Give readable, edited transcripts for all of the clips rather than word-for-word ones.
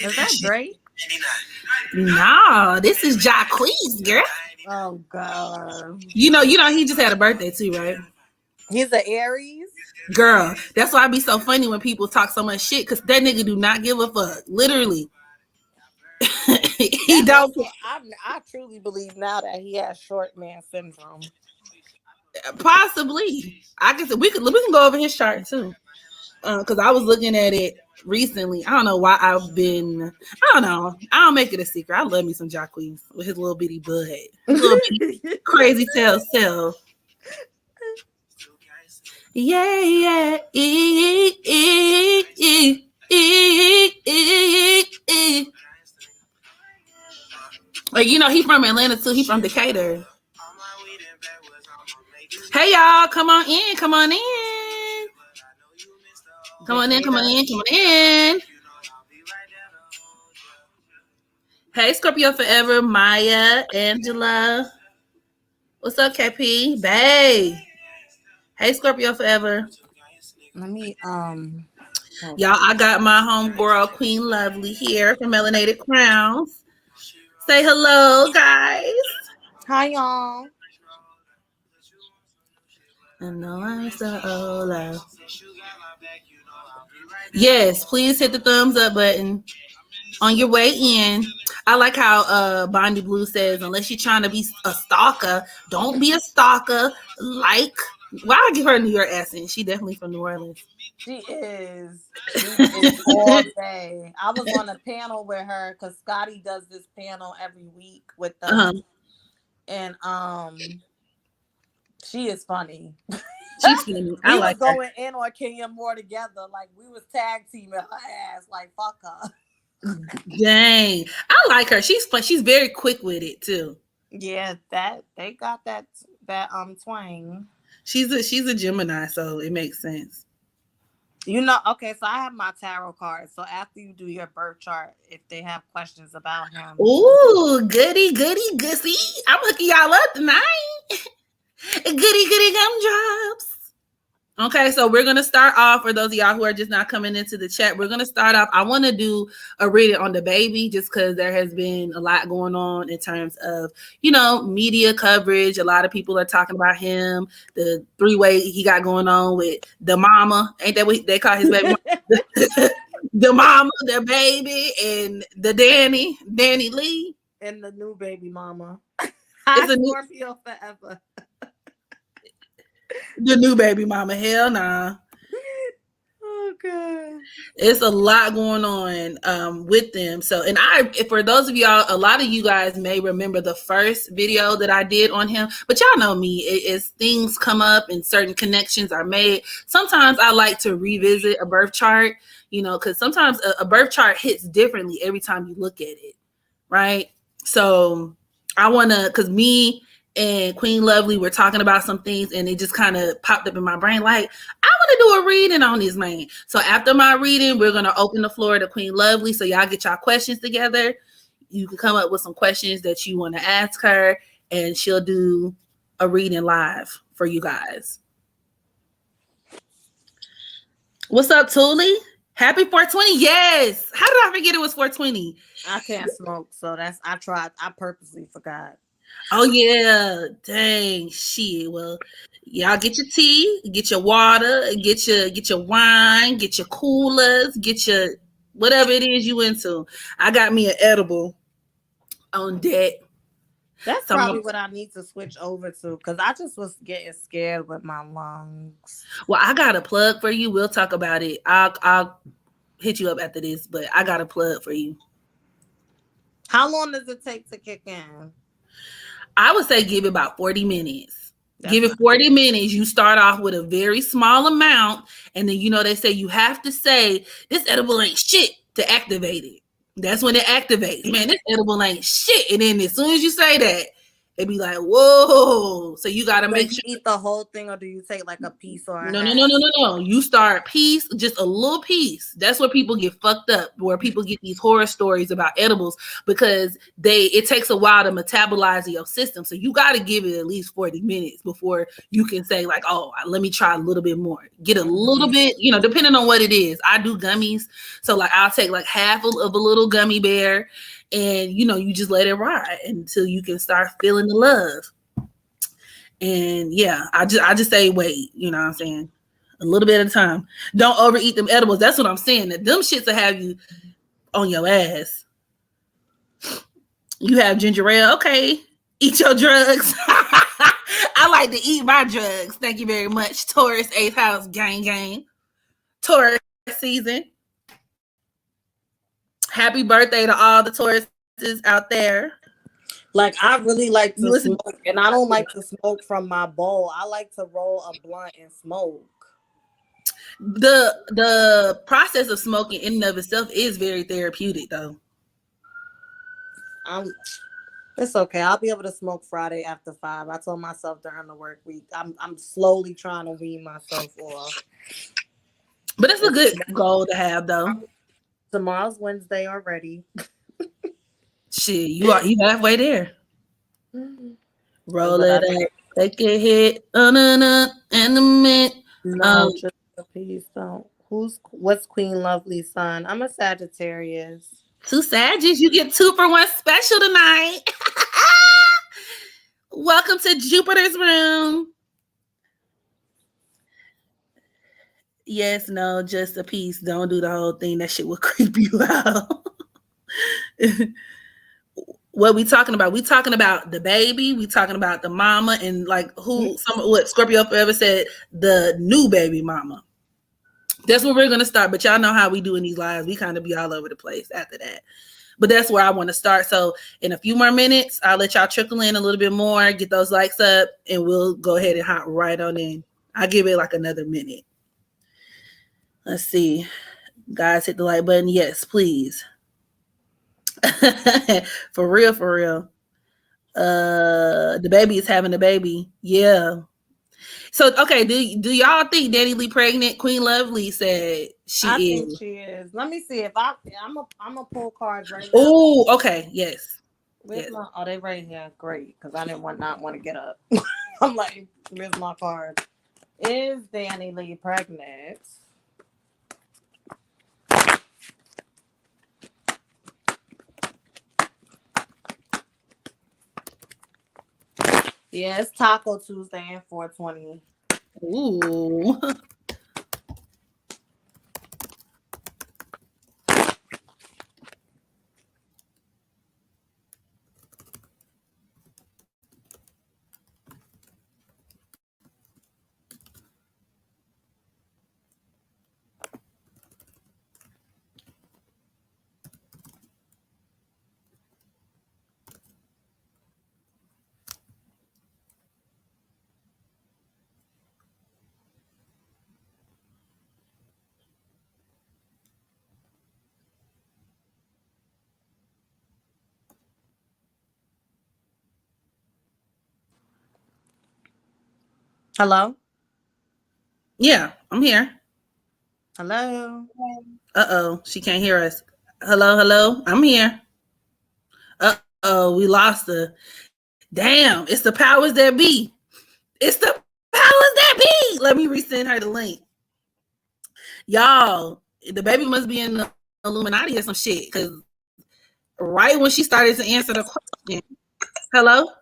Is that Drake? No, this is Jacquees, girl. Oh God. You know, he just had a birthday too, right? He's an Aries. Girl, that's why it be so funny when people talk so much shit, because that nigga do not give a fuck. Literally. He don't. Also, I truly believe now that he has short man syndrome. Possibly. I guess we can go over his chart too. Because I was looking at it recently. I don't know why I don't know. I don't make it a secret. I love me some Jacquees with his little bitty butt. His little bitty crazy tail self. Yeah, yeah. Like, he from Atlanta too. He from Decatur. Hey y'all, come on in. Come on in. Come on in. Come on in. Come on in. Hey, Scorpio Forever, Maya, Angela. What's up, KP? Bae. Hey, Scorpio Forever. Let me Y'all, I got my homegirl Queen Lovelee here from Melanated Crowns. Say hello, guys. Hi, y'all. I know I'm so old. Yes, please hit the thumbs up button on your way in. I like how Bondi Blue says, unless you're trying to be a stalker, don't be a stalker. Why I give her a New York accent? She definitely from New Orleans. She is all day. I was on a panel with her because Scotty does this panel every week with them, and she is funny. She's funny. I we like was going in on Kenya Moore together, like we was tag teaming her ass, like fuck her. Dang, I like her. She's fun. She's very quick with it too. Yeah, they got that twang. She's a Gemini, so it makes sense. Okay, so I have my tarot cards. So after you do your birth chart, if they have questions about him. Ooh, goody, goody. I'm hooking y'all up tonight. Goody gumdrops. Okay, so we're going to start off, for those of y'all who are just not coming into the chat, we're going to start off. I want to do a reading on the baby just because there has been a lot going on in terms of, media coverage. A lot of people are talking about him, the three-way he got going on with the mama. Ain't that what they call his baby? The mama, the baby, and the Danny Lee. And the new baby mama. It's a Scorpio Forever. The new baby mama, hell nah. Oh god, it's a lot going on with them. So, and for those of y'all, a lot of you guys may remember the first video that I did on him, but y'all know me, as things come up and certain connections are made, sometimes I like to revisit a birth chart, because sometimes a birth chart hits differently every time you look at it, right? So I want to, because me and Queen Lovelee were talking about some things, and it just kind of popped up in my brain, like, I want to do a reading on this man. So after my reading, we're going to open the floor to Queen Lovelee, so y'all get y'all questions together. You can come up with some questions that you want to ask her, and she'll do a reading live for you guys. What's up, Thule? Happy 420. Yes. How did I forget it was 420? I can't smoke, so I purposely forgot. Oh yeah, dang shit. Well, y'all get your tea, get your water, get your wine, get your coolers, get your whatever it is you into. I got me an edible on deck. That's probably what I need to switch over to, because I just was getting scared with my lungs. Well, I got a plug for you. We'll talk about it. I'll hit you up after this, but I got a plug for you. How long does it take to kick in? I would say give it about 40 minutes. Give it 40 minutes. You start off with a very small amount. And then, they say you have to say, this edible ain't shit to activate it. That's when it activates. Man, this edible ain't shit. And then as soon as you say that, They be like, whoa. So you got to make sure. You eat the whole thing, or do you take like a piece or a No. half? You start piece, just a little piece. That's where people get fucked up, where people get these horror stories about edibles, because it takes a while to metabolize in your system. So you got to give it at least 40 minutes before you can say like, oh, let me try a little bit more. Get a little bit, depending on what it is. I do gummies. So like I'll take like half of a little gummy bear, and you just let it ride until you can start feeling the love. And yeah, I just say wait, you know what I'm saying? A little bit at a time. Don't overeat them edibles. That's what I'm saying. That them shits will have you on your ass. You have ginger ale, okay. Eat your drugs. I like to eat my drugs. Thank you very much. Taurus 8th house, gang. Taurus season. Happy birthday to all the Tauruses out there. Like, I really like to smoke, and I don't like to smoke from my bowl. I like to roll a blunt and smoke. The process of smoking in and of itself is very therapeutic, though. It's okay. I'll be able to smoke Friday after 5. I told myself during the work week. I'm slowly trying to wean myself off. But it's a good goal to have, though. Tomorrow's Wednesday already. Shit, you halfway there. Roll it up, take a hit, and a minute. No, just a piece. Don't. What's Queen Lovelee's son? I'm a Sagittarius. 2 Sagittarius, you get 2 for 1 special tonight. Welcome to Jupiter's room. Yes, no, just a piece. Don't do the whole thing. That shit will creep you out. What we talking about? We talking about the baby. We talking about the mama, and like what Scorpio Forever said, the new baby mama. That's where we're gonna start. But y'all know how we do in these lives. We kind of be all over the place after that. But that's where I want to start. So in a few more minutes, I'll let y'all trickle in a little bit more, get those likes up, and we'll go ahead and hop right on in. I'll give it like another minute. Let's see. Guys, hit the like button. Yes, please. For real. The baby is having a baby. Yeah. So okay, do y'all think Danny Lee pregnant? Queen Lovelee said she is. I think she is. Let me see if I'm a pull cards right now. Oh, okay, yes. Where's my? Oh, they right here. Great, because I didn't want to get up. I'm like, where's my card? Is Danny Lee pregnant? Yeah, it's Taco Tuesday and 420. Ooh. Hello? Yeah, I'm here. Hello? Uh-oh, she can't hear us. Hello, I'm here. Uh-oh, we lost her. Damn, it's the powers that be. It's the powers that be. Let me resend her the link. Y'all, the baby must be in the Illuminati or some shit, because right when she started to answer the question. Hello?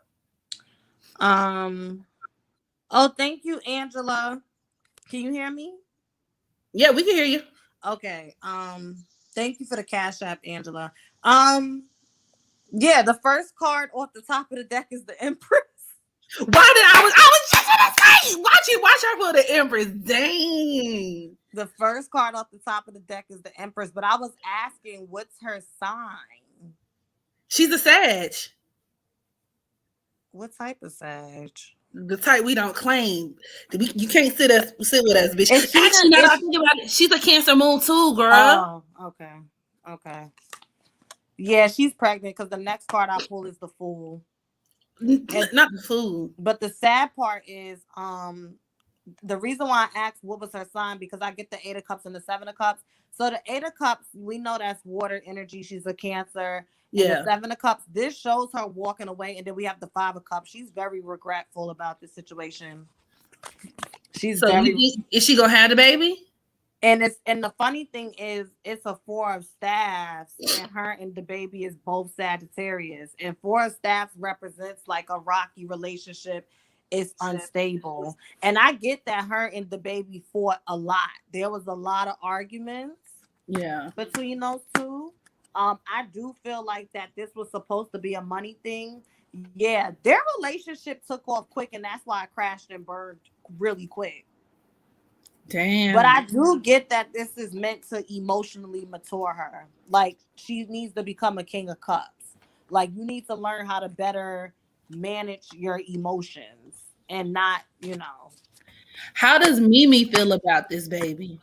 Oh, thank you, Angela. Can you hear me? Yeah, we can hear you. Okay. Thank you for the Cash App, Angela. Yeah, the first card off the top of the deck is the Empress. I was just gonna say, watch her pull the Empress. Dang. The first card off the top of the deck is the Empress, but I was asking, what's her sign? She's a Sag. What type of Sag? The type we don't claim. You can't sit with us, bitch. Actually, now I think about it, she's a Cancer moon too, girl. Oh, okay. Yeah, she's pregnant because the next card I pull is the Fool. Not the food. But the sad part is, the reason why I asked what was her sign, because I get the 8 of Cups and the 7 of Cups. So the 8 of Cups, we know that's water energy. She's a Cancer. And the 7 of Cups, this shows her walking away. And then we have the 5 of Cups. She's very regretful about this situation. She's so very. Is she gonna have the baby? And the funny thing is, it's a 4 of Staffs, and her and the baby is both Sagittarius. And 4 of Staffs represents like a rocky relationship. It's unstable. And I get that her and the baby fought a lot. There was a lot of arguments between those two. I do feel like that this was supposed to be a money thing. Yeah, their relationship took off quick, and that's why it crashed and burned really quick. Damn. But I do get that this is meant to emotionally mature her. Like, she needs to become a King of Cups. Like, you need to learn how to better manage your emotions and not, How does Mimi feel about this baby?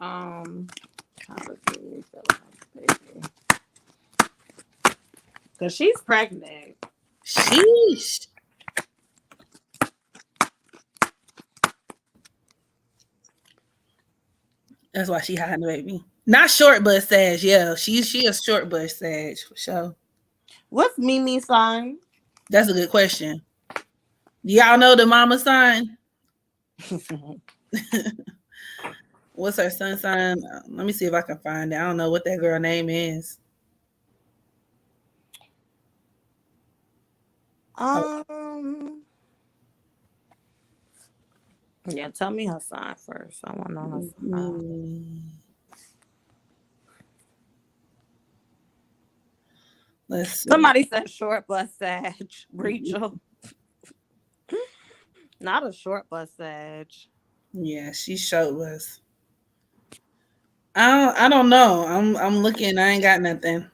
How does Mimi feel about this baby? Because she's pregnant. Sheesh. That's why she hiding the baby. Not short but Sag. Yeah, she a short but Sag for sure. What's Mimi's sign? That's a good question. Y'all know the mama sign? What's her sun sign? Let me see if I can find it. I don't know what that girl name is. Yeah, tell me her sign first. I want to know her sign. Let's see. Somebody said short bus Sag. Rachel. Not a short bus Sag. Yeah, she short bus. I don't know. I'm looking. I ain't got nothing.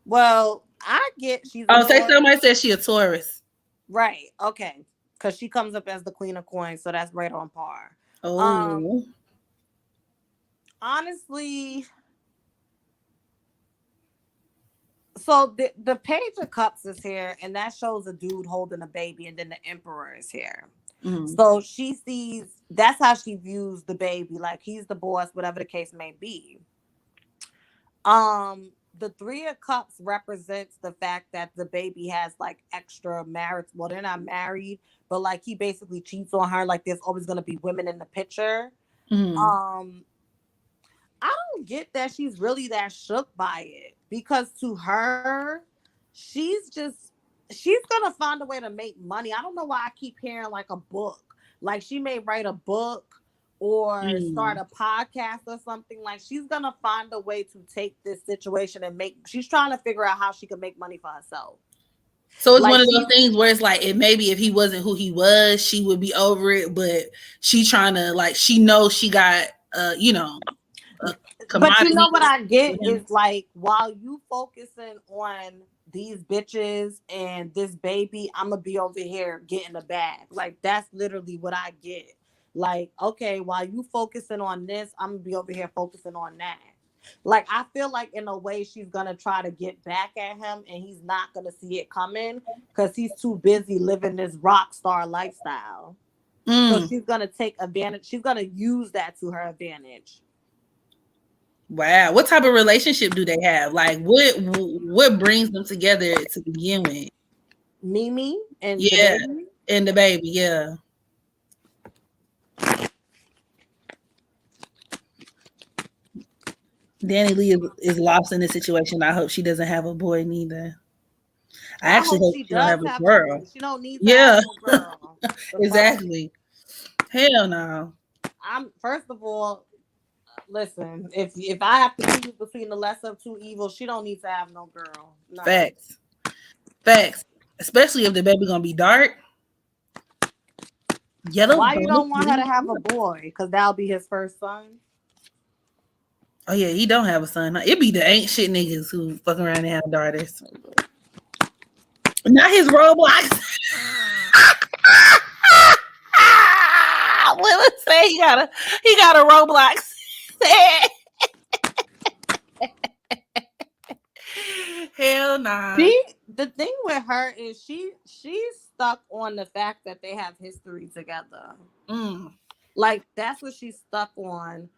Well, I get she's. Somebody said she a Taurus. Right. Okay. Because she comes up as the Queen of Coins, so that's right on par. Oh. Honestly, so the Page of Cups is here, and that shows a dude holding a baby, and then the Emperor is here. Mm-hmm. So she sees, that's how she views the baby, like he's the boss, whatever the case may be. The 3 of Cups represents the fact that the baby has like extra marriage. Well, they're not married, but like he basically cheats on her. Like there's always going to be women in the picture. Mm-hmm. I don't get that she's really that shook by it, because to her, she's going to find a way to make money. I don't know why I keep hearing like a book. Like she may write a book or start a podcast or something. Like she's going to find a way to take this situation and she's trying to figure out how she can make money for herself. So it's like, one of those things where it's like, maybe if he wasn't who he was, she would be over it, but she trying to, like, she knows she got, but you know what I get is like, while you focusing on these bitches and this baby, I'm gonna be over here getting a bag. Like that's literally what I get. Like, okay, while you focusing on this, I'm gonna be over here focusing on that. Like, I feel like in a way she's gonna try to get back at him, and he's not gonna see it coming because he's too busy living this rock star lifestyle. So she's gonna take advantage. She's gonna use that to her advantage. Wow, what type of relationship do they have? Like, what brings them together to begin with? Mimi and the baby? And the baby, yeah. Danny Lee is lost in this situation. I hope she doesn't have a boy neither. I actually hope she don't have a girl. She don't need to have a girl. Exactly. Hell no. First of all, listen, if I have to choose between the lesser of two evils, she don't need to have no girl. No. Facts. Especially if the baby gonna be dark. Yellow. Why you don't want her to have a boy? Because that'll be his first son. Oh yeah, he don't have a son. It be the ain't shit niggas who fuck around and have daughters. Not his Roblox. Willis say he got a Roblox. Hell nah. The thing with her is she's stuck on the fact that they have history together. Like that's what she's stuck on.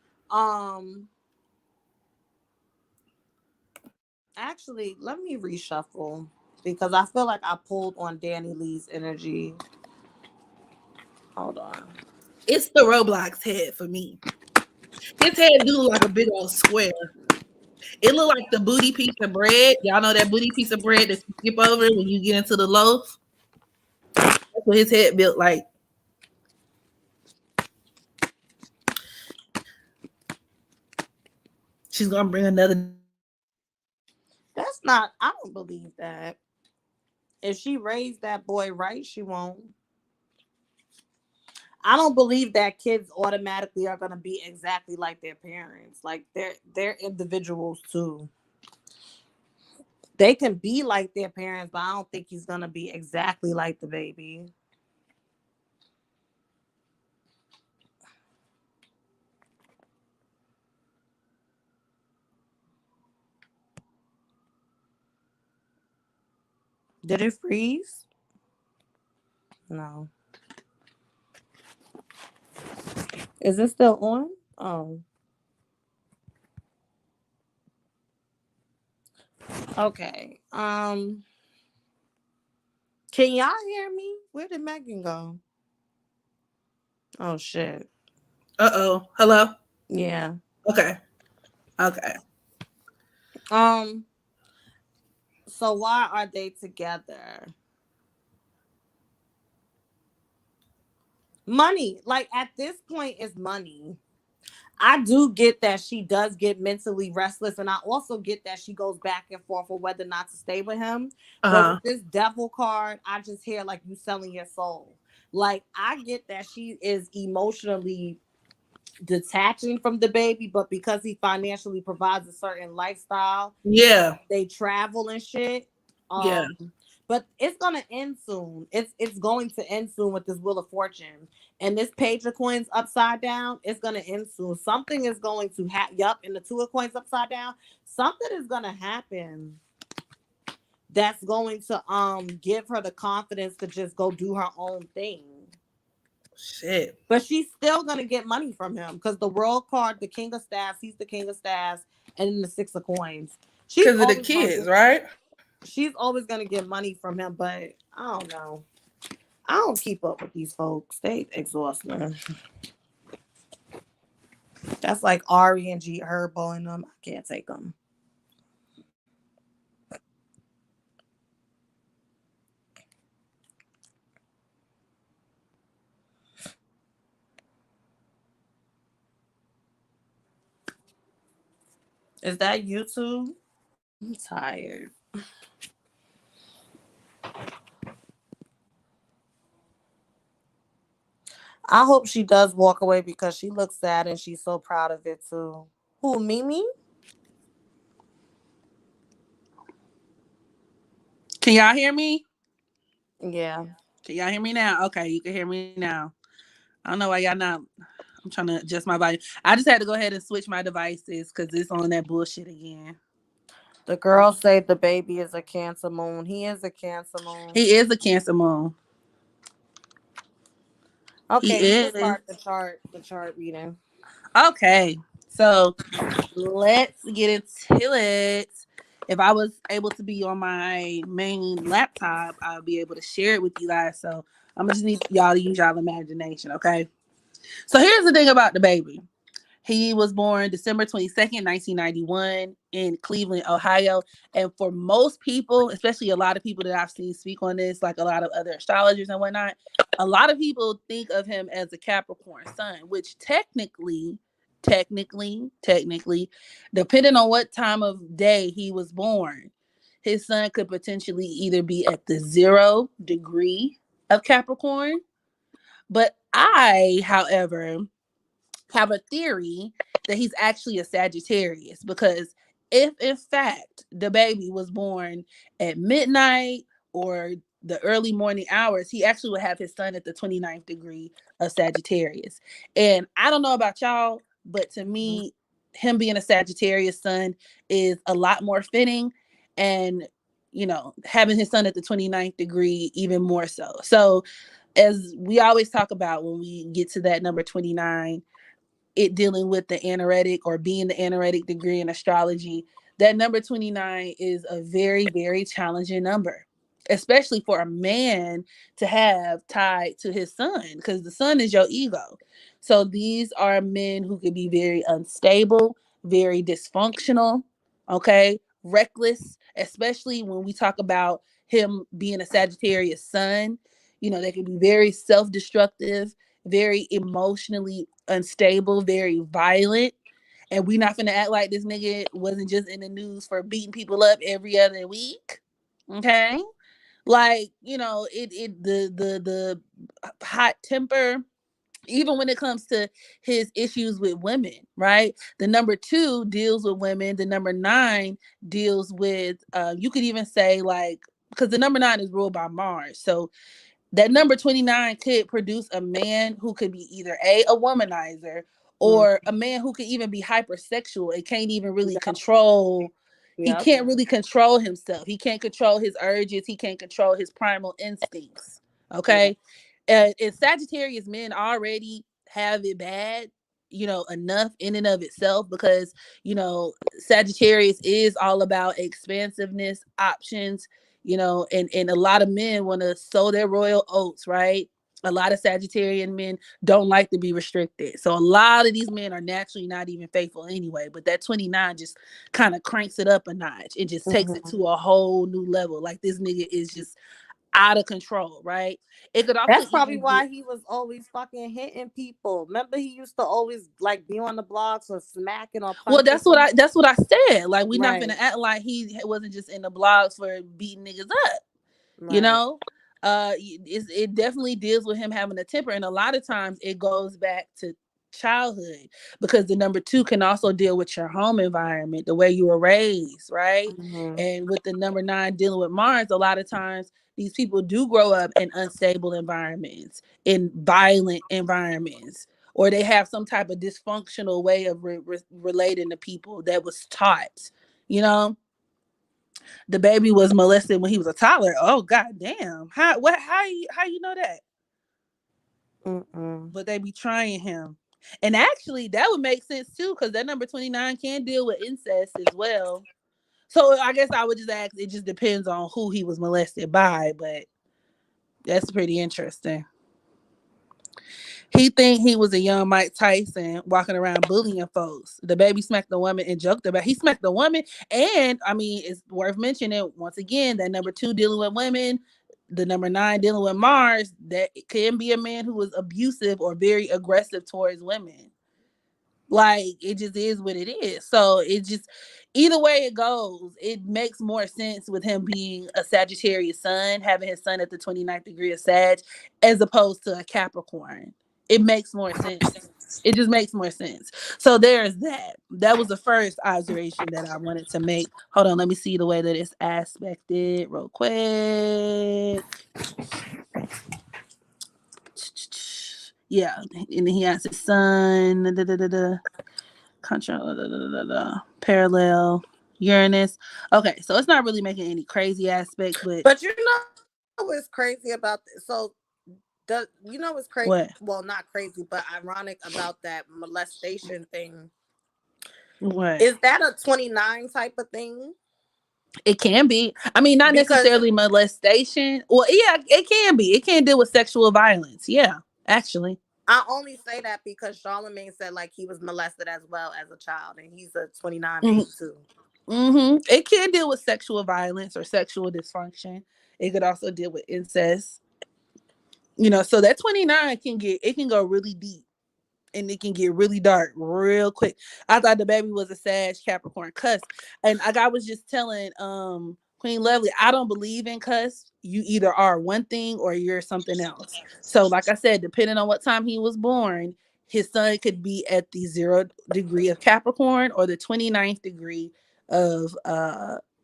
Actually, let me reshuffle because I feel like I pulled on Danny Lee's energy. Hold on. It's the Roblox head for me. His head do look like a big old square. It look like the booty piece of bread. Y'all know that booty piece of bread that you skip over when you get into the loaf? That's what his head built like. She's gonna bring another. That's not. I don't believe that. If she raised that boy right, she won't. I don't believe that kids automatically are gonna be exactly like their parents. Like they're individuals too. They can be like their parents, but I don't think he's gonna be exactly like the baby. Did it freeze? No. Is it still on? Oh. Okay. Can y'all hear me? Where did Megan go? Oh shit. Uh-oh. Hello? Yeah. Okay. Okay. Um, so why are they together? Money. Like at this point is money. I do get that she does get mentally restless, and I also get that she goes back and forth for whether or not to stay with him. But with this devil card, I just hear like you selling your soul. Like I get that she is emotionally detaching from the baby, but because he financially provides a certain lifestyle, Yeah. they travel and shit. Yeah. But it's gonna end soon. It's going to end soon with this Wheel of Fortune and this Page of Coins upside down. It's gonna end soon. Something is going to happen. Yup, and the Two of Coins upside down. Something is gonna happen that's going to give her the confidence to just go do her own thing. Shit. But she's still gonna get money from him because the World card, the King of Staffs, he's the King of Staffs, and then the Six of Coins. Because of the kids, right? She's always gonna get money from him, but I don't know. I don't keep up with these folks. They exhaust me. That's like Ari and G Herbo and them. I can't take them. Is that YouTube? I'm tired. I hope she does walk away because she looks sad and she's so proud of it too. Who, Mimi? Can y'all hear me? Yeah. Can y'all hear me now? Okay, you can hear me now. I don't know why y'all not. I'm trying to adjust my volume. I just had to go ahead and switch my devices because it's on that bullshit again. The girls say the baby is a Cancer moon. He is a Cancer moon. He is a Cancer moon. Okay, He you is. can start the chart reading. Okay, so let's get into it. If I was able to be on my main laptop, I'll be able to share it with you guys. So I'm gonna just need y'all to use y'all imagination, okay? So here's the thing about the baby. He was born December 22nd, 1991 in Cleveland, Ohio. And for most people, especially a lot of people that I've seen speak on this, like a lot of other astrologers and whatnot, a lot of people think of him as a Capricorn sun, which technically, depending on what time of day he was born, his sun could potentially either be at the 0 degree of Capricorn. But I, however, have a theory that he's actually a Sagittarius because if in fact the baby was born at midnight or the early morning hours, he actually would have his sun at the 29th degree of Sagittarius. And I don't know about y'all, but to me, him being a Sagittarius sun is a lot more fitting. and, having his son at the 29th degree even more so. So as we always talk about when we get to that number 29, it dealing with the anaretic or being the anaretic degree in astrology, that number 29 is a very, very challenging number, especially for a man to have tied to his son, because the son is your ego. So these are men who can be very unstable, very dysfunctional, okay, reckless, especially when we talk about him being a Sagittarius sun. They can be very self-destructive, very emotionally unstable, very violent. And we not finna act like this nigga wasn't just in the news for beating people up every other week. Okay? Like, the hot temper, even when it comes to his issues with women, right? The number 2 deals with women. The number 9 deals with you could even say, like, because the number 9 is ruled by Mars. So that number 29 could produce a man who could be either a womanizer, or a man who could even be hypersexual and can't even really control. He can't really control himself. He can't control his urges. He can't control his primal instincts. Okay. And Sagittarius men already have it bad, enough in and of itself, because, Sagittarius is all about expansiveness, options, and a lot of men want to sow their royal oats, right? A lot of Sagittarian men don't like to be restricted. So a lot of these men are naturally not even faithful anyway. But that 29 just kind of cranks it up a notch. It just takes it to a whole new level. Like, this nigga is just out of control, right? It could also That's probably even be. why he was always fucking hitting people. Remember, he used to always like be on the blocks or smacking or Well, punching someone. that's what I said. Like, we're not gonna Right, act like he wasn't just in the blogs for beating niggas up. you right. know it definitely deals with him having a temper, and a lot of times it goes back to childhood, because the number 2 can also deal with your home environment, the way you were raised, right? Mm-hmm. And with the number 9 dealing with Mars, a lot of times these people do grow up in unstable environments, in violent environments, or they have some type of dysfunctional way of relating to people that was taught. you know the baby was molested when he was a toddler. Oh, god damn. How you know that? Mm-mm. But they be trying him. And actually that would make sense too, because that number 29 can deal with incest as well. So I guess I would just ask, it just depends on who he was molested by, but that's pretty interesting. He think he was a young Mike Tyson walking around bullying folks. The baby smacked the woman and joked about, he smacked the woman. And I mean, it's worth mentioning once again that number 2 dealing with women, the number 9 dealing with Mars, that can be a man who was abusive or very aggressive towards women. Like, it just is what it is. So it just, either way it goes, it makes more sense with him being a Sagittarius sun, having his son at the 29th degree of Sag, as opposed to a Capricorn. It makes more sense. It just makes more sense. So there's that. That was the first observation that I wanted to make. Hold on, let me see the way that it's aspected real quick. Yeah, and he has his son. Da, da, da, da. Parallel Uranus. Okay, so it's not really making any crazy aspects, but But you know what's crazy about this? So you know what's crazy? what? Well, not crazy, but ironic about that molestation thing. What? Is that a 29 type of thing? It can be. I mean, not Because necessarily molestation. Well, yeah, it can be. It can deal with sexual violence. Yeah, actually. I only say that because Charlemagne said like he was molested as well as a child, and he's a 29 Mm-hmm. baby too. It can deal with sexual violence or sexual dysfunction. It could also deal with incest. So that 29 can go really deep, and it can get really dark real quick. I thought the baby was a Sag Capricorn cusp. And like I was just telling Queen Lovely, I don't believe in cusp. You either are one thing or you're something else. So like I said, depending on what time he was born, his son could be at the 0 degree of Capricorn or the 29th degree of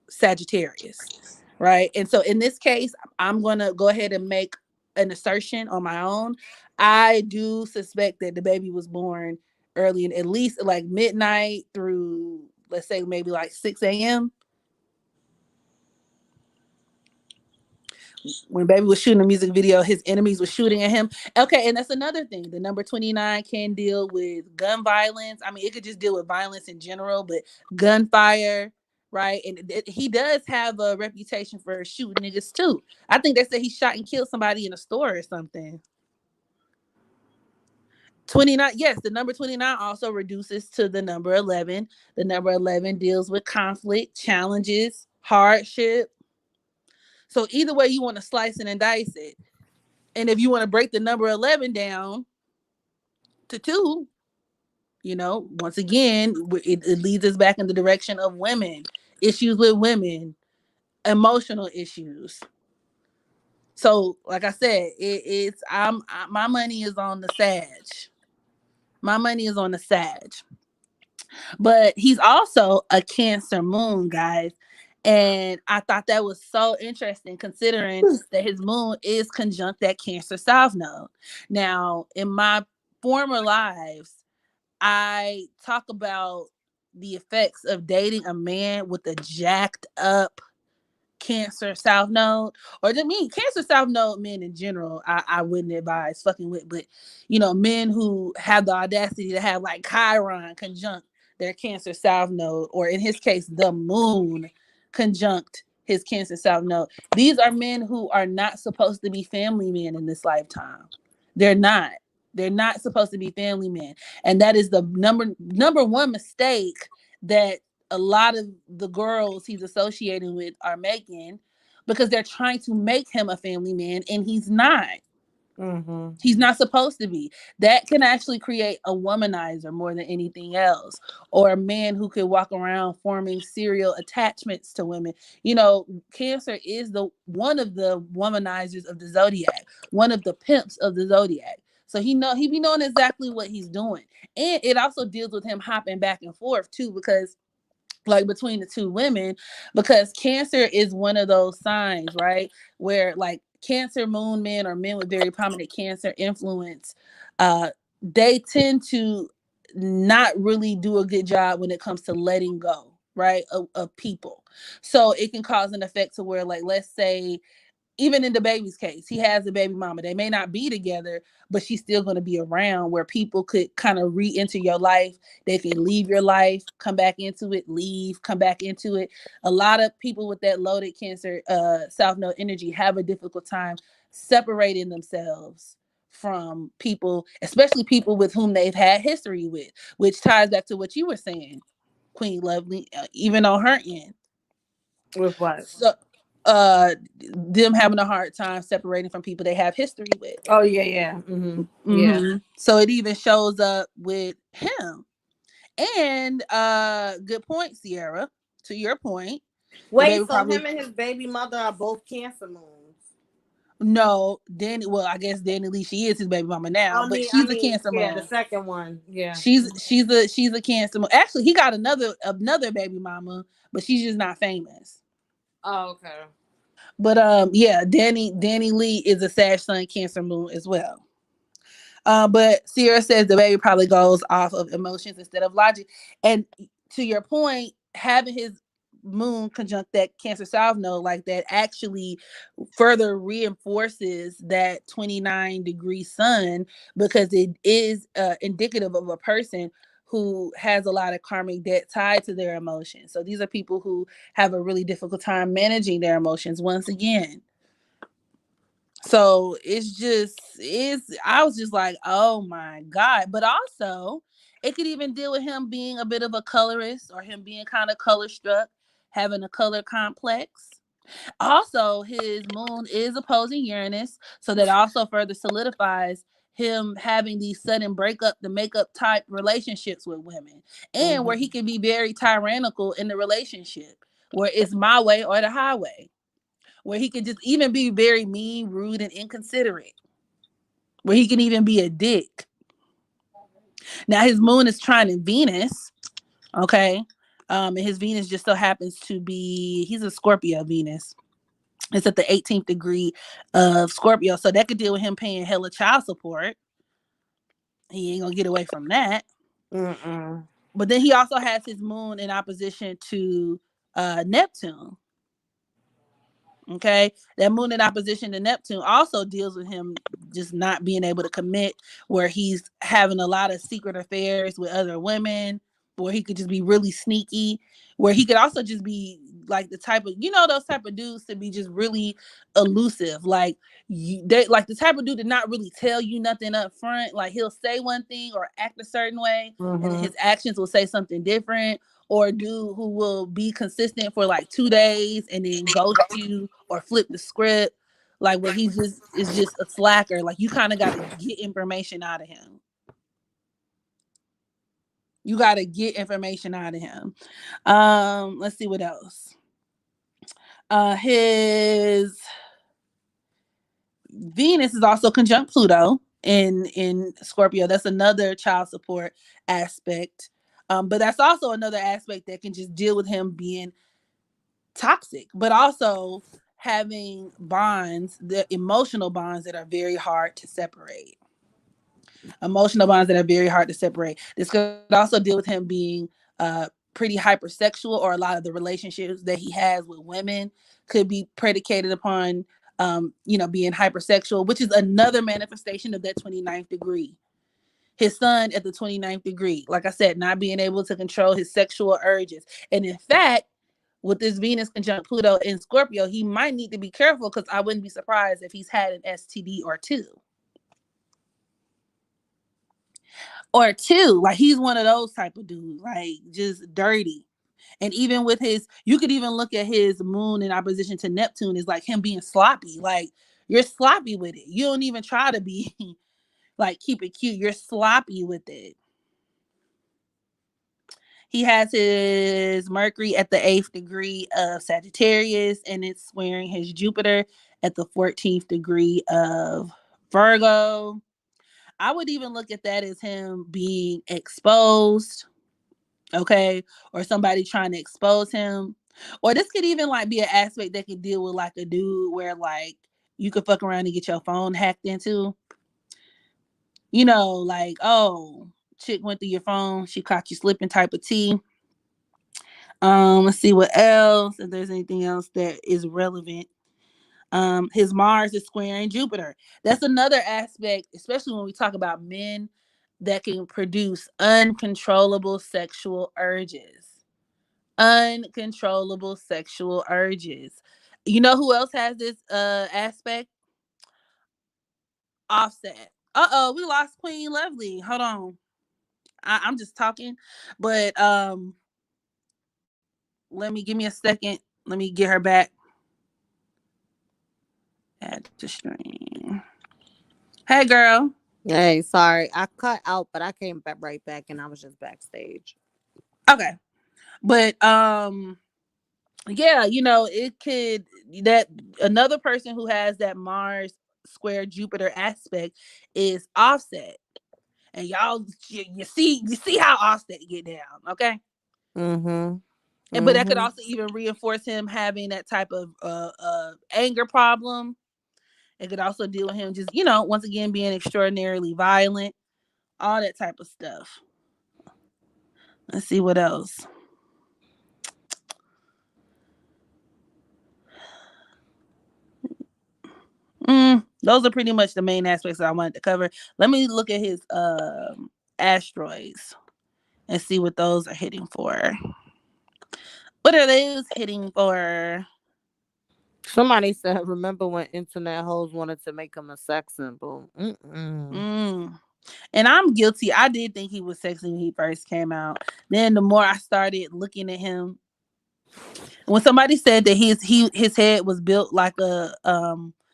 Sagittarius. Right. And so in this case, I'm gonna go ahead and make an assertion on my own. I do suspect that the baby was born early, and at least like midnight through, let's say, maybe like 6 a.m. When baby was shooting a music video, his enemies were shooting at him. Okay, and that's another thing. The number 29 can deal with gun violence. I mean, it could just deal with violence in general, but gunfire, right? And he does have a reputation for shooting niggas too. I think they said he shot and killed somebody in a store or something. 29, yes, the number 29 also reduces to the number 11. The number 11 deals with conflict, challenges, hardship. So either way you want to slice it and dice it. And if you want to break the number 11 down to two, once again, it leads us back in the direction of women, issues with women, emotional issues. So, like I said, my money is on the Sag. My money is on the Sag. But he's also a Cancer moon, guys. And I thought that was so interesting considering that his moon is conjunct that Cancer South Node. Now, in my former lives, I talk about the effects of dating a man with a jacked up Cancer South Node, or to me, Cancer South Node men in general, I wouldn't advise fucking with, but men who have the audacity to have like Chiron conjunct their Cancer South Node, or in his case, the moon conjunct his Cancer South Node. These are men who are not supposed to be family men in this lifetime. They're not. They're not supposed to be family men, and that is the number one mistake that a lot of the girls he's associating with are making, because they're trying to make him a family man and he's not. Mm-hmm. He's not supposed to be. That can actually create a womanizer more than anything else, or a man who could walk around forming serial attachments to women. Cancer is one of the womanizers of the zodiac, one of the pimps of the zodiac. So he be knowing exactly what he's doing, and it also deals with him hopping back and forth too, because like between the two women, because Cancer is one of those signs, right, where like Cancer moon men or men with very prominent Cancer influence, they tend to not really do a good job when it comes to letting go, right, of people. So it can cause an effect to where, like, let's say even in the baby's case, he has a baby mama. They may not be together, but she's still going to be around, where people could kind of re-enter your life. They can leave your life, come back into it, leave, come back into it. A lot of people with that loaded Cancer South Node energy have a difficult time separating themselves from people, especially people with whom they've had history with, which ties back to what you were saying, Queen Lovelee, even on her end. With what? So them having a hard time separating from people they have history with. Oh yeah. Mm-hmm. Yeah. So it even shows up with him. And good point, Sierra. To your point. Wait, so him and his baby mother are both Cancer moons? No, Danny. Well, I guess Danny Lee, she is his baby mama now, but she's a Cancer moon. Yeah, the second one. Yeah, she's a Cancer moon. Actually, he got another baby mama, but she's just not famous. Oh, okay. But yeah, Danny Lee is a Sag Sun Cancer moon as well. But Sierra says the baby probably goes off of emotions instead of logic. And to your point, having his moon conjunct that Cancer South Node like that actually further reinforces that 29-degree sun, because it is indicative of a person who has a lot of karmic debt tied to their emotions. So these are people who have a really difficult time managing their emotions once again. So I was just like, oh my God. But also it could even deal with him being a bit of a colorist, or him being kind of color struck, having a color complex. Also, his moon is opposing Uranus. So that also further solidifies him having these sudden the makeup type relationships with women, and where he can be very tyrannical in the relationship, where it's my way or the highway, where he can just even be very mean, rude, and inconsiderate, where he can even be a dick. Now his moon is trining Venus, okay, and his Venus just so happens to be, he's a Scorpio Venus. It's at the 18th degree of Scorpio, so that could deal with him paying hella child support. He ain't gonna get away from that. Mm-mm. But then he also has his moon in opposition to Neptune. Okay, that moon in opposition to Neptune also deals with him just not being able to commit, where he's having a lot of secret affairs with other women, where he could just be really sneaky, where he could also just be like the type of, those type of dudes to be just really elusive. Like they like the type of dude to not really tell you nothing up front. Like he'll say one thing or act a certain way, and then his actions will say something different, or a dude who will be consistent for like 2 days and then ghost you or flip the script, like where he just is just a slacker. Like you kind of got to get information out of him. You got to get information out of him. Let's see what else. His Venus is also conjunct Pluto in Scorpio. That's another child support aspect. But that's also another aspect that can just deal with him being toxic, but also having bonds, the emotional bonds that are very hard to separate. Emotional bonds that are very hard to separate. This could also deal with him being pretty hypersexual, or a lot of the relationships that he has with women could be predicated upon being hypersexual, which is another manifestation of that 29th degree. His son at the 29th degree, like I said, not being able to control his sexual urges. And in fact, with this Venus conjunct Pluto in Scorpio, he might need to be careful, because I wouldn't be surprised if he's had an STD or two. Like he's one of those type of dudes, like just dirty. And even with you could even look at his moon in opposition to Neptune is like him being sloppy. Like you're sloppy with it. You don't even try to be like keep it cute. You're sloppy with it. He has his Mercury at the 8th degree of Sagittarius, and it's squaring his Jupiter at the 14th degree of Virgo. I would even look at that as him being exposed, okay, or somebody trying to expose him. Or this could even like be an aspect that could deal with like a dude where like you could fuck around and get your phone hacked into. Like, oh, chick went through your phone, she caught you slipping type of tea. Let's see what else, if there's anything else that is relevant. His Mars is squaring Jupiter. That's another aspect, especially when we talk about men that can produce uncontrollable sexual urges. Uncontrollable sexual urges. You know who else has this aspect? Offset. Uh-oh, we lost Queen Lovelee. Hold on. I'm just talking. But give me a second. Let me get her back. Add to stream. Hey, girl. Hey, sorry, I cut out, but I came back right back, and I was just backstage. Okay, but yeah, it could that another person who has that Mars square Jupiter aspect is Offset, and y'all, you see how Offset get down, okay? But that could also even reinforce him having that type of anger problem. It could also deal with him just, once again, being extraordinarily violent, all that type of stuff. Let's see what else. Those are pretty much the main aspects that I wanted to cover. Let me look at his asteroids and see what those are hitting for. What are those hitting for? Somebody said, remember when internet hoes wanted to make him a sex symbol? And I'm guilty. I did think he was sexy when he first came out. Then the more I started looking at him, when somebody said that his head was built like a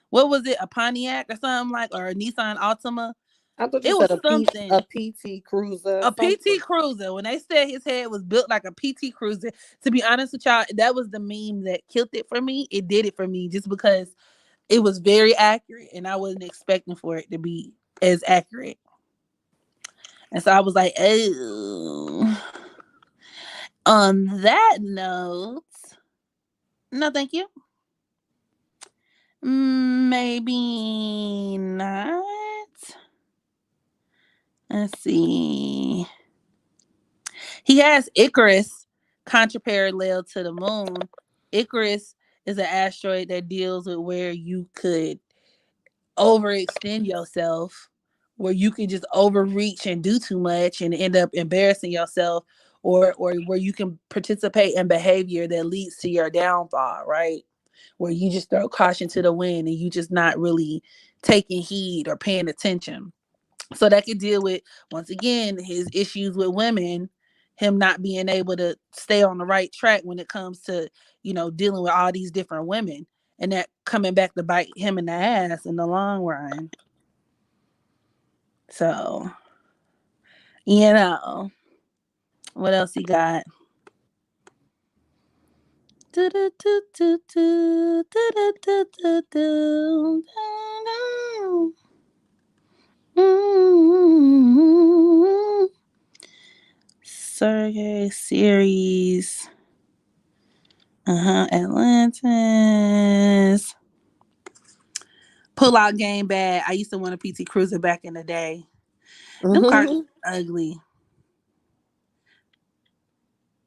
what was it, a Pontiac or something, like, or a Nissan Altima? I thought you It said was something. a PT Cruiser. A PT Cruiser. When they said his head was built like a PT Cruiser, to be honest with y'all, that was the meme that killed it for me. It did it for me just because it was very accurate, and I wasn't expecting for it to be as accurate. And so I was like, oh. On that note, no, thank you. Maybe not. Let's see. He has Icarus contraparallel to the moon. Icarus is an asteroid that deals with where you could overextend yourself, where you can just overreach and do too much and end up embarrassing yourself, or where you can participate in behavior that leads to your downfall, right? Where you just throw caution to the wind and you just not really taking heed or paying attention. So that could deal with, once again, his issues with women, him not being able to stay on the right track when it comes to, dealing with all these different women, and that coming back to bite him in the ass in the long run. So, what else he got? Sergey series. Atlantis. Pull out game bad. I used to want a PT Cruiser back in the day. Them cars are ugly.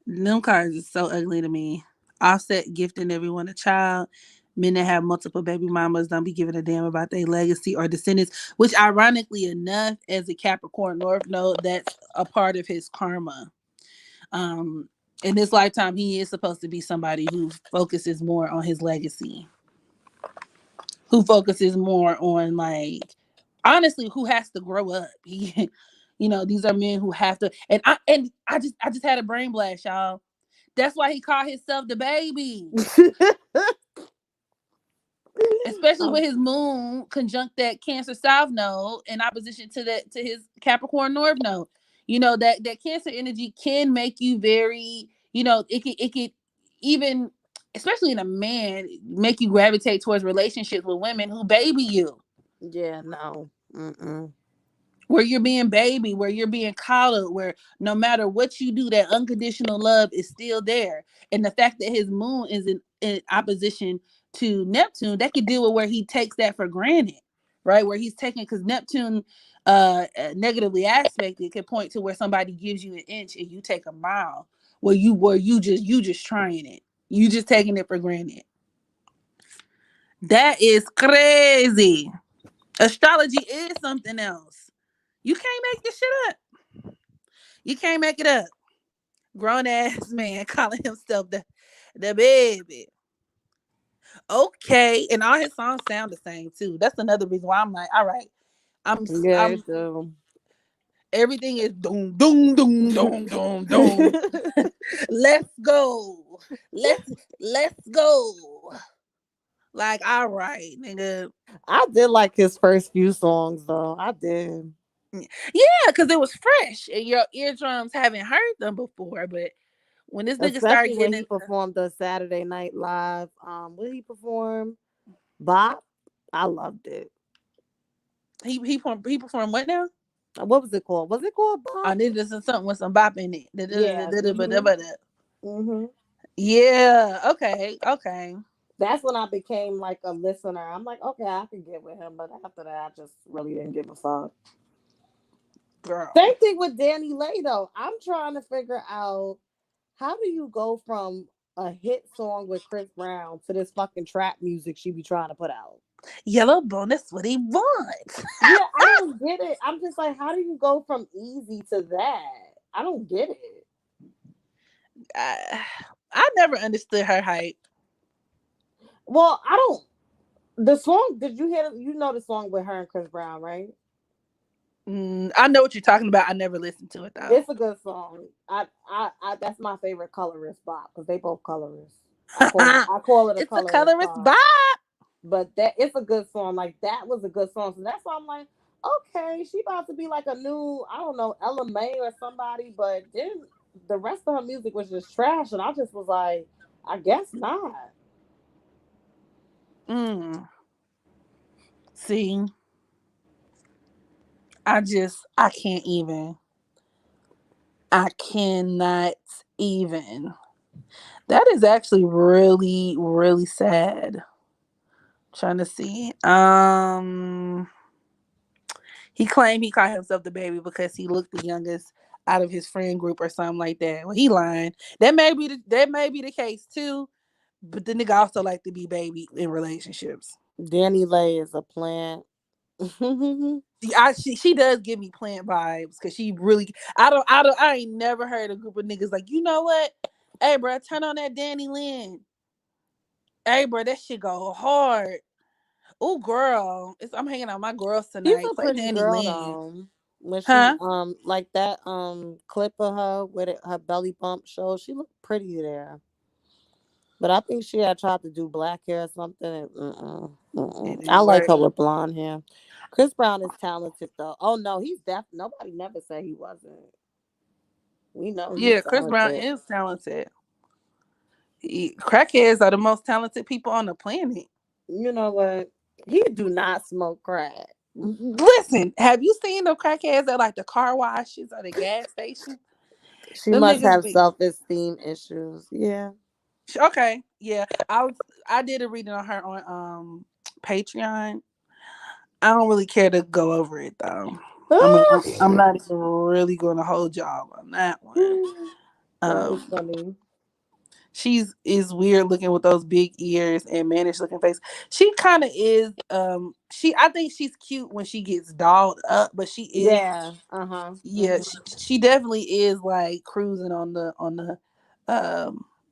Them cars are so ugly to me. Offset gifting everyone a child. Men that have multiple baby mamas don't be giving a damn about their legacy or descendants, which ironically enough, as a Capricorn North Node, that's a part of his karma. In this lifetime, he is supposed to be somebody who focuses more on his legacy, who focuses more on, like, honestly, who has to grow up. These are men who have to, and I just had a brain blast, y'all. That's why he called himself the baby. Especially with his moon conjunct that Cancer South node in opposition to his Capricorn North node. That Cancer energy can make you very, it could even, especially in a man, make you gravitate towards relationships with women who baby you. Yeah, no. Where you're being baby, where you're being coddled, where no matter what you do, that unconditional love is still there. And the fact that his moon is in opposition to Neptune, that could deal with where he takes that for granted, right? Where he's taking, because Neptune negatively aspected could point to where somebody gives you an inch and you take a mile, where you just trying it, you just taking it for granted. That is crazy. Astrology is something else. You can't make this shit up. You can't make it up. Grown ass man calling himself the baby. Okay, and all his songs sound the same too. That's another reason why I'm like, all right, I'm So. everything is doom doom doom doom doom doom. Let's go. Let's go. Like, all right, nigga. I did like his first few songs though. I did. Yeah, because it was fresh and your eardrums haven't heard them before. But when this nigga started Especially when getting he into, performed the Saturday Night Live. What did he perform? Bop. I loved it. he performed what now? What was it called? Was it called I Bop? need this is something with some bop in it. Yeah. Yeah. Okay. Okay. That's when I became like a listener. I'm like, okay, I can get with him, but after that, I just really didn't give a fuck. Girl. Same thing with Danny Lay though. I'm trying to figure out how do you go from a hit song with Chris Brown to this fucking trap music she be trying to put out. Yellow bone, that's what he wants. Yeah, I don't get it. I'm just like, how do you go from easy to that? I don't get it. I never understood her hype. Well, I don't. The song, did you hear? You know the song with her and Chris Brown, right? I know what you're talking about. I never listened to it though. It's a good song. That's my favorite colorist bop because they both colorists. I call it a It's a colorist colorist bop. bop. But that it's a good song. Like that was a good song. So that's why I'm like, okay, she about to be like a new, I don't know, Ella May or somebody. But then the rest of her music was just trash, and I just was like, I guess not. See, I can't even. I cannot even. That is actually really, really sad. Trying to see. He claimed he called himself the baby because he looked the youngest out of his friend group or something like that. Well, he lying. That may be the case too. But the nigga also like to be baby in relationships. Danny Lay is a plant. She does give me plant vibes because she really I ain't never heard a group of niggas like, you know what? Hey bro, turn on that Danny Lynn. Hey bro, that shit go hard. Oh girl, I'm hanging out with my girls She's tonight. a Play pretty Danny girl Lynn. though. When she Huh? like that clip of her with her belly bump show, she looked pretty there. But I think she had tried to do black hair or something. And, It I didn't like work. her with blonde hair. Chris Brown is talented though. Oh no, he's deaf. Nobody never said he wasn't. We know he's Yeah, Chris Brown talented. is talented. Crackheads are the most talented people on the planet. You know what? He do not smoke crack. Listen, have you seen the crackheads at like the car washes or the gas station? She Them must niggas have be self-esteem issues. Yeah. okay. Yeah, I did a reading on her on Patreon. I don't really care to go over it though. I'm not even really going to hold y'all on that one. That was Um, funny. she's is weird looking with those big ears and mannish looking face. She kind of is. I think she's cute when she gets dolled up, but she is. Yeah. Uh-huh. Yeah, she definitely is like cruising on the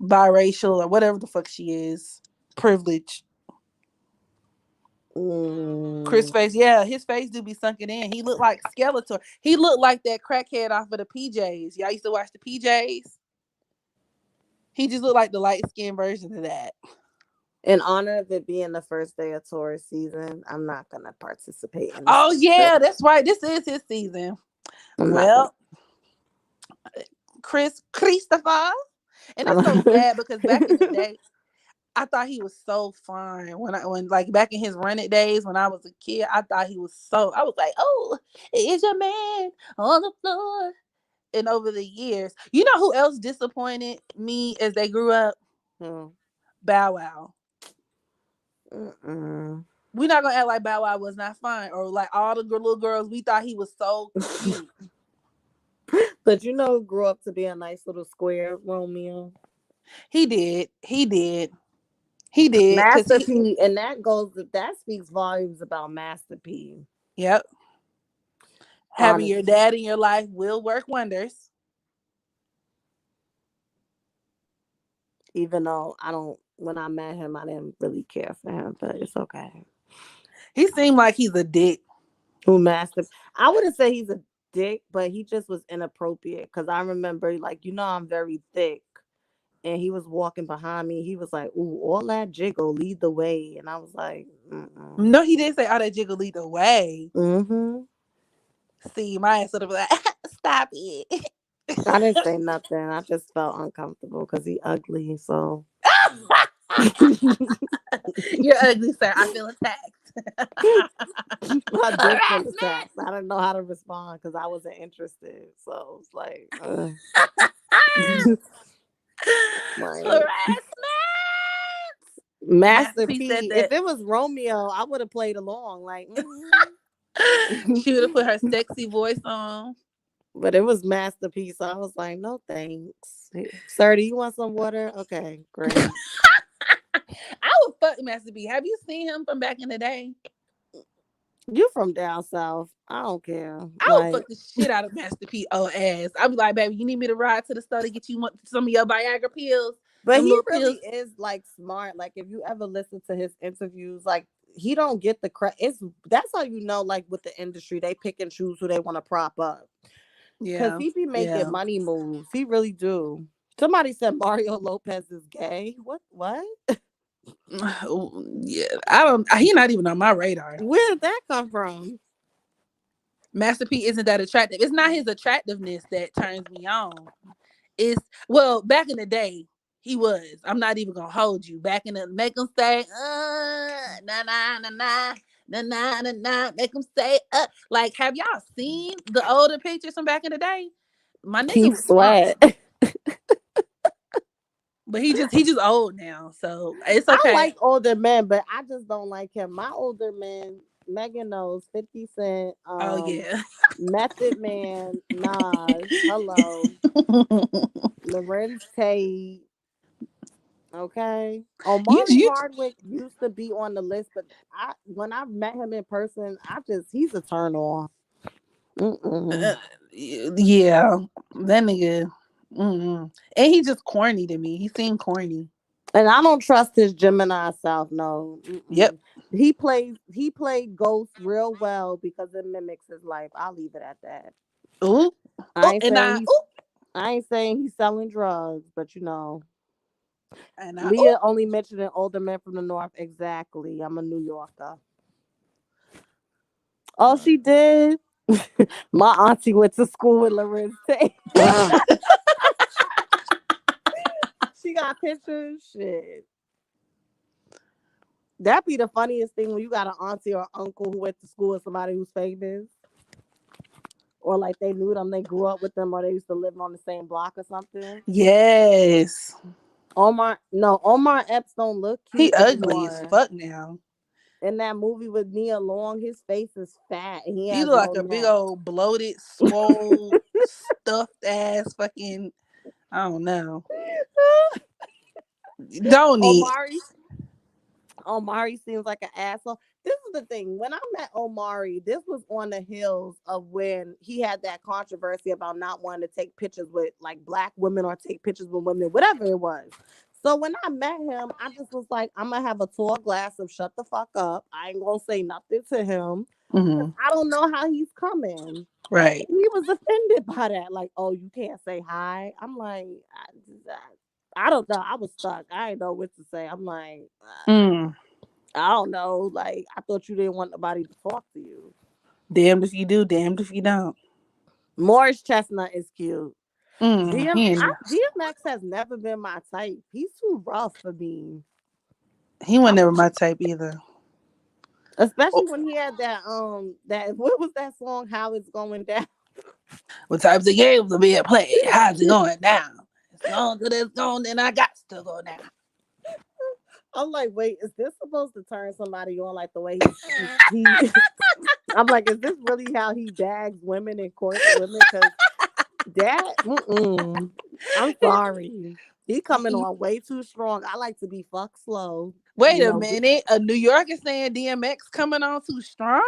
biracial or whatever the fuck she is. Privilege. Chris Mm. face, yeah, his face do be sunken in. He looked like Skeletor. He looked like that crackhead off of the PJs. Y'all used to watch the PJs. He just looked like the light skinned version of that. In honor of it being the first day of Taurus season, I'm not gonna participate in this. Oh yeah, that's right. This is his season. I'm not gonna. Well, Christopher, and I'm it's so not- sad because back in the day, I thought he was so fine when like back in his running days when I was a kid. I thought he was so. I was like, oh, is your man on the floor? And over the years, you know who else disappointed me as they grew up? Hmm. Bow Wow. Mm-mm. We're not gonna act like Bow Wow was not fine, or like all the little girls. We thought he was so cute. But you know, grew up to be a nice little square Romeo. He did. He did. He did. Cause Master he. P, and that speaks volumes about Master P. Yep. Having your Honestly, dad in your life will work wonders. even though I don't, when I met him, I didn't really care for him, but it's okay. He seemed like he's a dick. Who Master? I wouldn't say he's a dick, but he just was inappropriate. Because I remember, like, I'm very thick, and he was walking behind me. He was like, "Ooh, all that jiggle, lead the way," and I was like, "Mm-mm." No, he didn't say all that jiggle lead the way. Mm-hmm. See, my ass would have been like, stop it. I didn't say nothing. I just felt uncomfortable because he ugly. So You're ugly, sir. I feel attacked. I did feel Harassment. attacked. I didn't know how to respond because I wasn't interested. So it's like, like Harassment. Master Masterpiece said P. If that it was Romeo, I would have played along. Like, she would have put her sexy voice on. but it was Masterpiece. So I was like, no thanks. Sir, do you want some water? Okay, great. I would fuck Master P. Have you seen him from back in the day? You from down south. I don't care. I would Like, fuck the shit out of Master P. Oh ass. I'd be like, baby, you need me to ride to the store to get you some of your Viagra pills? but Them he little really pills. is like smart. Like if you ever listen to his interviews, like he don't get the credit. That's how you know, like with the industry, they pick and choose who they want to prop up. Cause Yeah. he be making Yeah. money moves. He really do. Somebody said Mario Lopez is gay. What? Yeah. I don't he not even on my radar. Where did that come from? Master P isn't that attractive. It's not his attractiveness that turns me on. It's well, back in the day, he was. I'm not even gonna hold you. Back in the make him say, na na na na na na na na. Make him say, like, have y'all seen the older pictures from back in the day? My nigga Keith was fine, Sweat. but he just old now, so it's I okay. like older men, but I just don't like him. My older men, Megan knows 50 Cent, Oh yeah. Method Man, Nas, hello, Lorenz Tate. Okay. You, Omari you, Hardwick used to be on the list, but when I met him in person, he's a turn off. uh, Mm-mm. yeah, that nigga. Mm-mm. And he just corny to me. He seemed corny. And I don't trust his Gemini self. No, Yep. mm-mm. He played Ghost real well because it mimics his life. I'll leave it at that. Ooh. I Oh, ain't and saying I. he's Ooh. I ain't saying he's selling drugs, but And I. Ooh. Leah only mentioning older men from the north. Exactly. I'm a New Yorker. Oh, she did. My auntie went to school with Lorenz Tate. She got pictures. Shit. That'd be the funniest thing when you got an auntie or uncle who went to school with somebody who's famous. Or like they knew them, they grew up with them, or they used to live on the same block or something. Yes. Omar Epps don't look He cute ugly as anymore. fuck now. In that movie with Nia Long, his face is fat and he He has look no like a big neck. old bloated, swole, stuffed ass fucking. I don't know. Don't he? Omari Omari seems like an asshole. This is the thing. When I met Omari, this was on the heels of when he had that controversy about not wanting to take pictures with like black women or take pictures with women, whatever it was. So when I met him, I just was like, I'm gonna have a tall glass of shut the fuck up. I ain't gonna say nothing to him because Mm-hmm. I don't know how he's coming. Right. He was offended by that. Like, oh, you can't say hi. I'm like, I don't know. I was stuck. I didn't know what to say. I'm like, Mm. I don't know. Like, I thought you didn't want nobody to talk to you. Damned if you do, damned if you don't. Morris Chestnut is cute. Mm. DMX has never been my type. He's too rough for me. He was I'm never my type either. especially Oh, when he had that what was that song? How it's going down. what types of games are being played? How's it going down? It's gone to this gone, then I got to go down. I'm like, wait, is this supposed to turn somebody on like the way he I'm like, is this really how he bags women and courts women? Because I'm sorry. He coming on way too strong. I like to be fuck slow. Wait You a know, minute. A New York is saying DMX coming on too strong?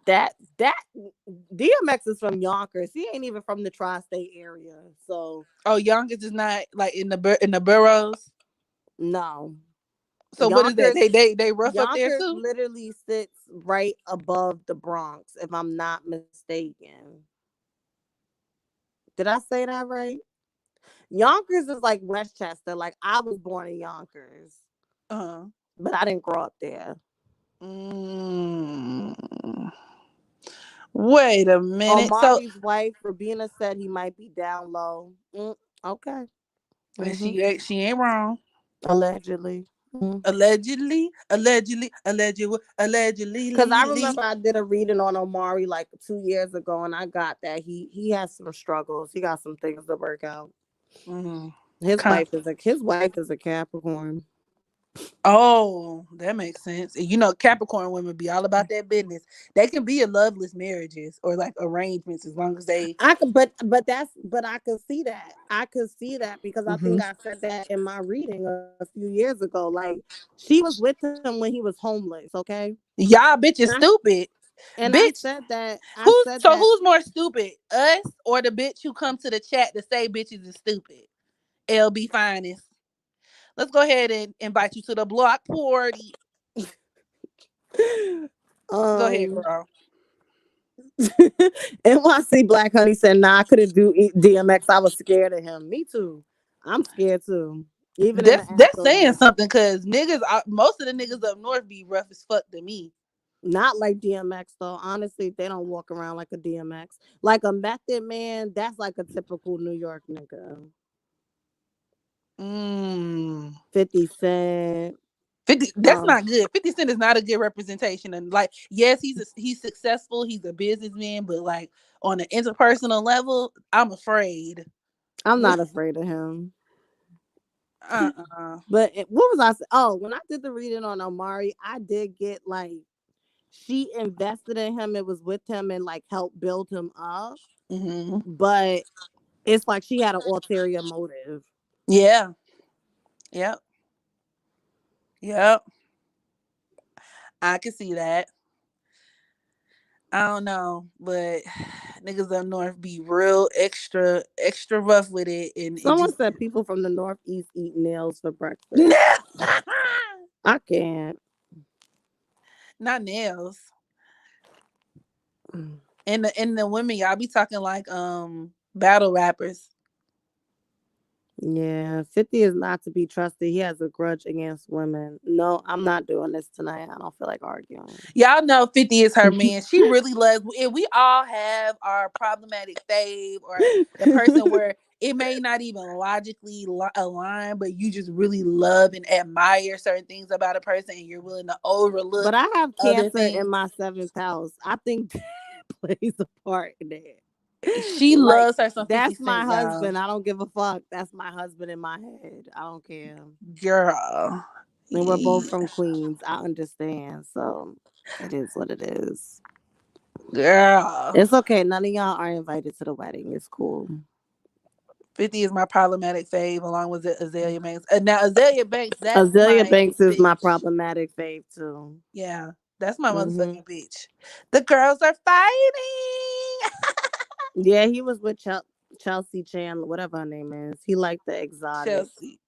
that DMX is from Yonkers. He ain't even from the tri-state area. So Oh, Yonkers is not like in the boroughs. no. So what is that? Yonkers They rough up there Yonkers too? literally sits right above the Bronx, if I'm not mistaken. Did I say that right? Yonkers is like Westchester. Like I was born in Yonkers, Uh-huh. but I didn't grow up there. Mm. Wait a minute. So Omari's wife, Rabina, said he might be down low. Okay. Hmm. she ain't wrong. Allegedly. Because I Allegedly. remember I did a reading on Omari like 2 years ago, and I got that he has some struggles. He got some things to work out. Mm-hmm. His wife is a Capricorn. Oh, that makes sense. And you know, Capricorn women be all about that business. They can be in loveless marriages or like arrangements as long as they. I could, but I could see that. I could see that because I Mm-hmm. think I said that in my reading a few years ago. Like she was with him when he was homeless. Okay, Y'all and bitches stupid, I bitch. said that. I Who's said so that. who's more stupid, us or the bitch who come to the chat to say bitches is stupid? LB finest. Let's go ahead and invite you to the block party. Go ahead, um, girl. NYC Black Honey said, "Nah, I couldn't do DMX. I was scared of him. Me too. I'm scared too. Even in the That's saying afterlife. something because niggas, most of the niggas up north be rough as fuck to me. Not like DMX though. Honestly, they don't walk around like a DMX. Like a Method Man, that's like a typical New York nigga. Mm. 50 Cent. 50, that's Um, not good. 50 Cent is not a good representation. And like, yes, he's successful, he's a businessman, but like on an interpersonal level, I'm afraid. I'm not afraid of him. Uh-uh. But what was I saying? Oh, when I did the reading on Omari, I did get like she invested in him. It was with him and like helped build him up. Mm-hmm. But it's like she had an ulterior motive. Yeah. Yep. Yep. I can see that. I don't know, but niggas up north be real extra rough with it, and it Someone just said people from the Northeast eat nails for breakfast. I can't. not nails. And the women, y'all be talking like battle rappers. Yeah, 50 is not to be trusted. He has a grudge against women. No, I'm not doing this tonight. I don't feel like arguing. Y'all know 50 is her man. She really loves, and we all have our problematic fave or the person where it may not even logically align, but you just really love and admire certain things about a person and you're willing to overlook But I have other Cancer in things. my seventh house. I think that plays a part in it. She Like, loves her some 50 that's my Cent, y'all. husband. I don't give a fuck. That's my husband in my head. I don't care. Girl. And we're both Yeah. from Queens. I understand. So it is what it is. Girl. It's okay. None of y'all are invited to the wedding. It's cool. 50 is my problematic fave along with Azalea Banks. Now Azalea Banks, that's Azalea my Banks is my bitch. problematic fave too. Yeah, that's my Hmm. motherfucking bitch. The girls are fighting. Yeah, he was with Chelsea Chandler, whatever her name is. He liked the exotic. Chelsea.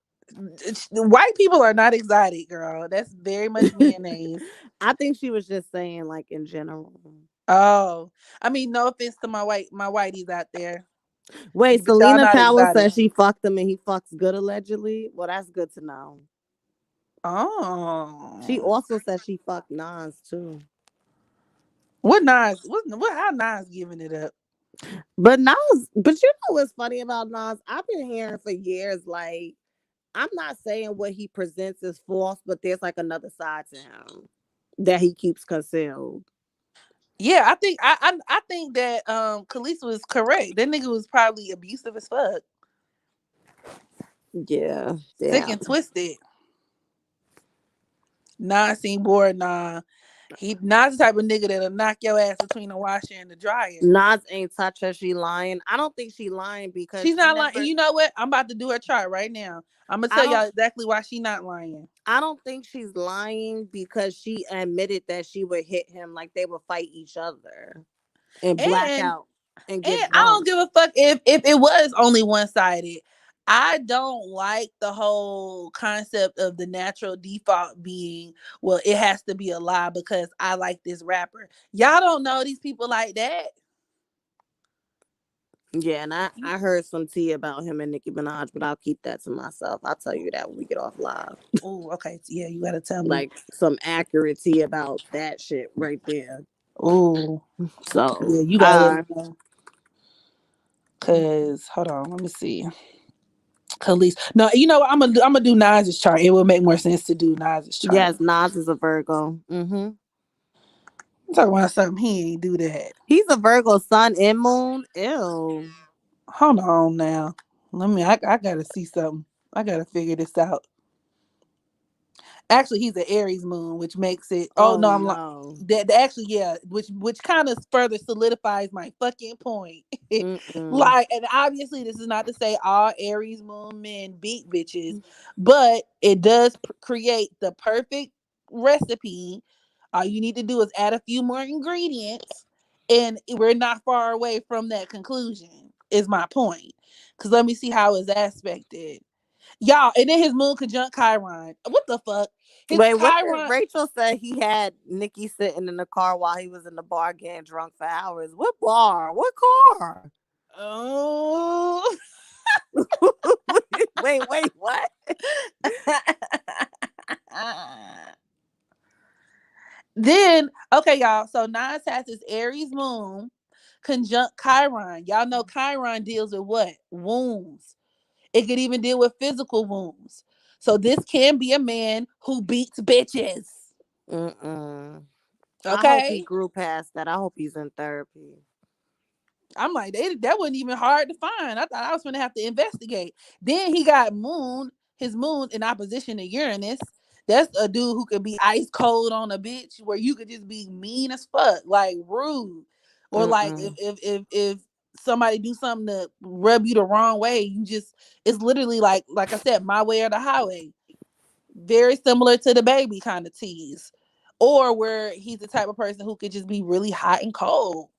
White people are not exotic, girl. That's very much mayonnaise. I think she was just saying, like, in general. Oh, I mean, no offense to my whiteys out there, Wait, but y'all Selena not Powell exotic. says she fucked him and he fucks good allegedly. Well, that's good to know. She Oh, also said she fucked Nas too. what Nas? What? How Nas giving it up? But you know what's funny about Nas? I've been hearing for years, like, I'm not saying what he presents is false, but there's like another side to him that he keeps concealed. Yeah, I think I think that Khalees was correct. That nigga was probably abusive as fuck, Yeah, sick yeah. and twisted. Nah, seen bored. Nah, he not the type of nigga that'll knock your ass between the washer and the dryer. Nas ain't touch her. She lying. I don't think she lying because She's she not lying. And never. you know what? I'm about to do her chart right now. I'm gonna I tell don't. y'all exactly why she not lying. I don't think she's lying because she admitted that she would hit him, like they would fight each other and black And out and get and I don't drunk. give a fuck if it was only one sided. I don't like the whole concept of the natural default being, well, it has to be a lie because I like this rapper. Y'all don't know these people like that. Yeah, and I heard some tea about him and Nicki Minaj, but I'll keep that to myself. I'll tell you that when we get off live. Oh, okay. Yeah, you gotta tell me. Like some accurate tea about that shit right there. Oh, So yeah, you gotta let me know. Cause hold on, let me see. Khalees. No, you know what? I'm gonna do Nas's chart. It will make more sense to do Nas's chart. yes, Nas is a Virgo. Hmm. I'm talking about something he ain't do that. He's a Virgo, sun and moon. Ew. Hold on now. Let me. I gotta see something. I gotta figure this out. Actually, he's an Aries moon, which makes it. Oh Oh no, I'm like no. that. Actually, yeah, which kind of further solidifies my fucking point. Mm-mm. Like, and obviously, this is not to say all Aries moon men beat bitches, but it does create the perfect recipe. All you need to do is add a few more ingredients, and we're not far away from that conclusion. Is my point? Because let me see how it's aspected. Y'all, and then his moon conjunct Chiron. What the fuck? His Wait, what did Chiron. Rachel say? He had Nikki sitting in the car while he was in the bar getting drunk for hours. What bar? What car? Oh. Wait, what? Then, okay, y'all. So Nas has his Aries moon conjunct Chiron. Y'all know Chiron deals with what? Wounds. It could even deal with physical wounds. So this can be a man who beats bitches. Mm-mm. I hope he Okay. grew past that. I hope he's in therapy. I'm like, that wasn't even hard to find. I thought I was gonna have to investigate. Then he got his moon in opposition to Uranus. That's a dude who could be ice cold on a bitch, where you could just be mean as fuck, like rude, or like if Mm-mm. if somebody do something to rub you the wrong way, you just it's literally like I said, my way or the highway. Very similar to the baby kind of tease. Or where he's the type of person who could just be really hot and cold.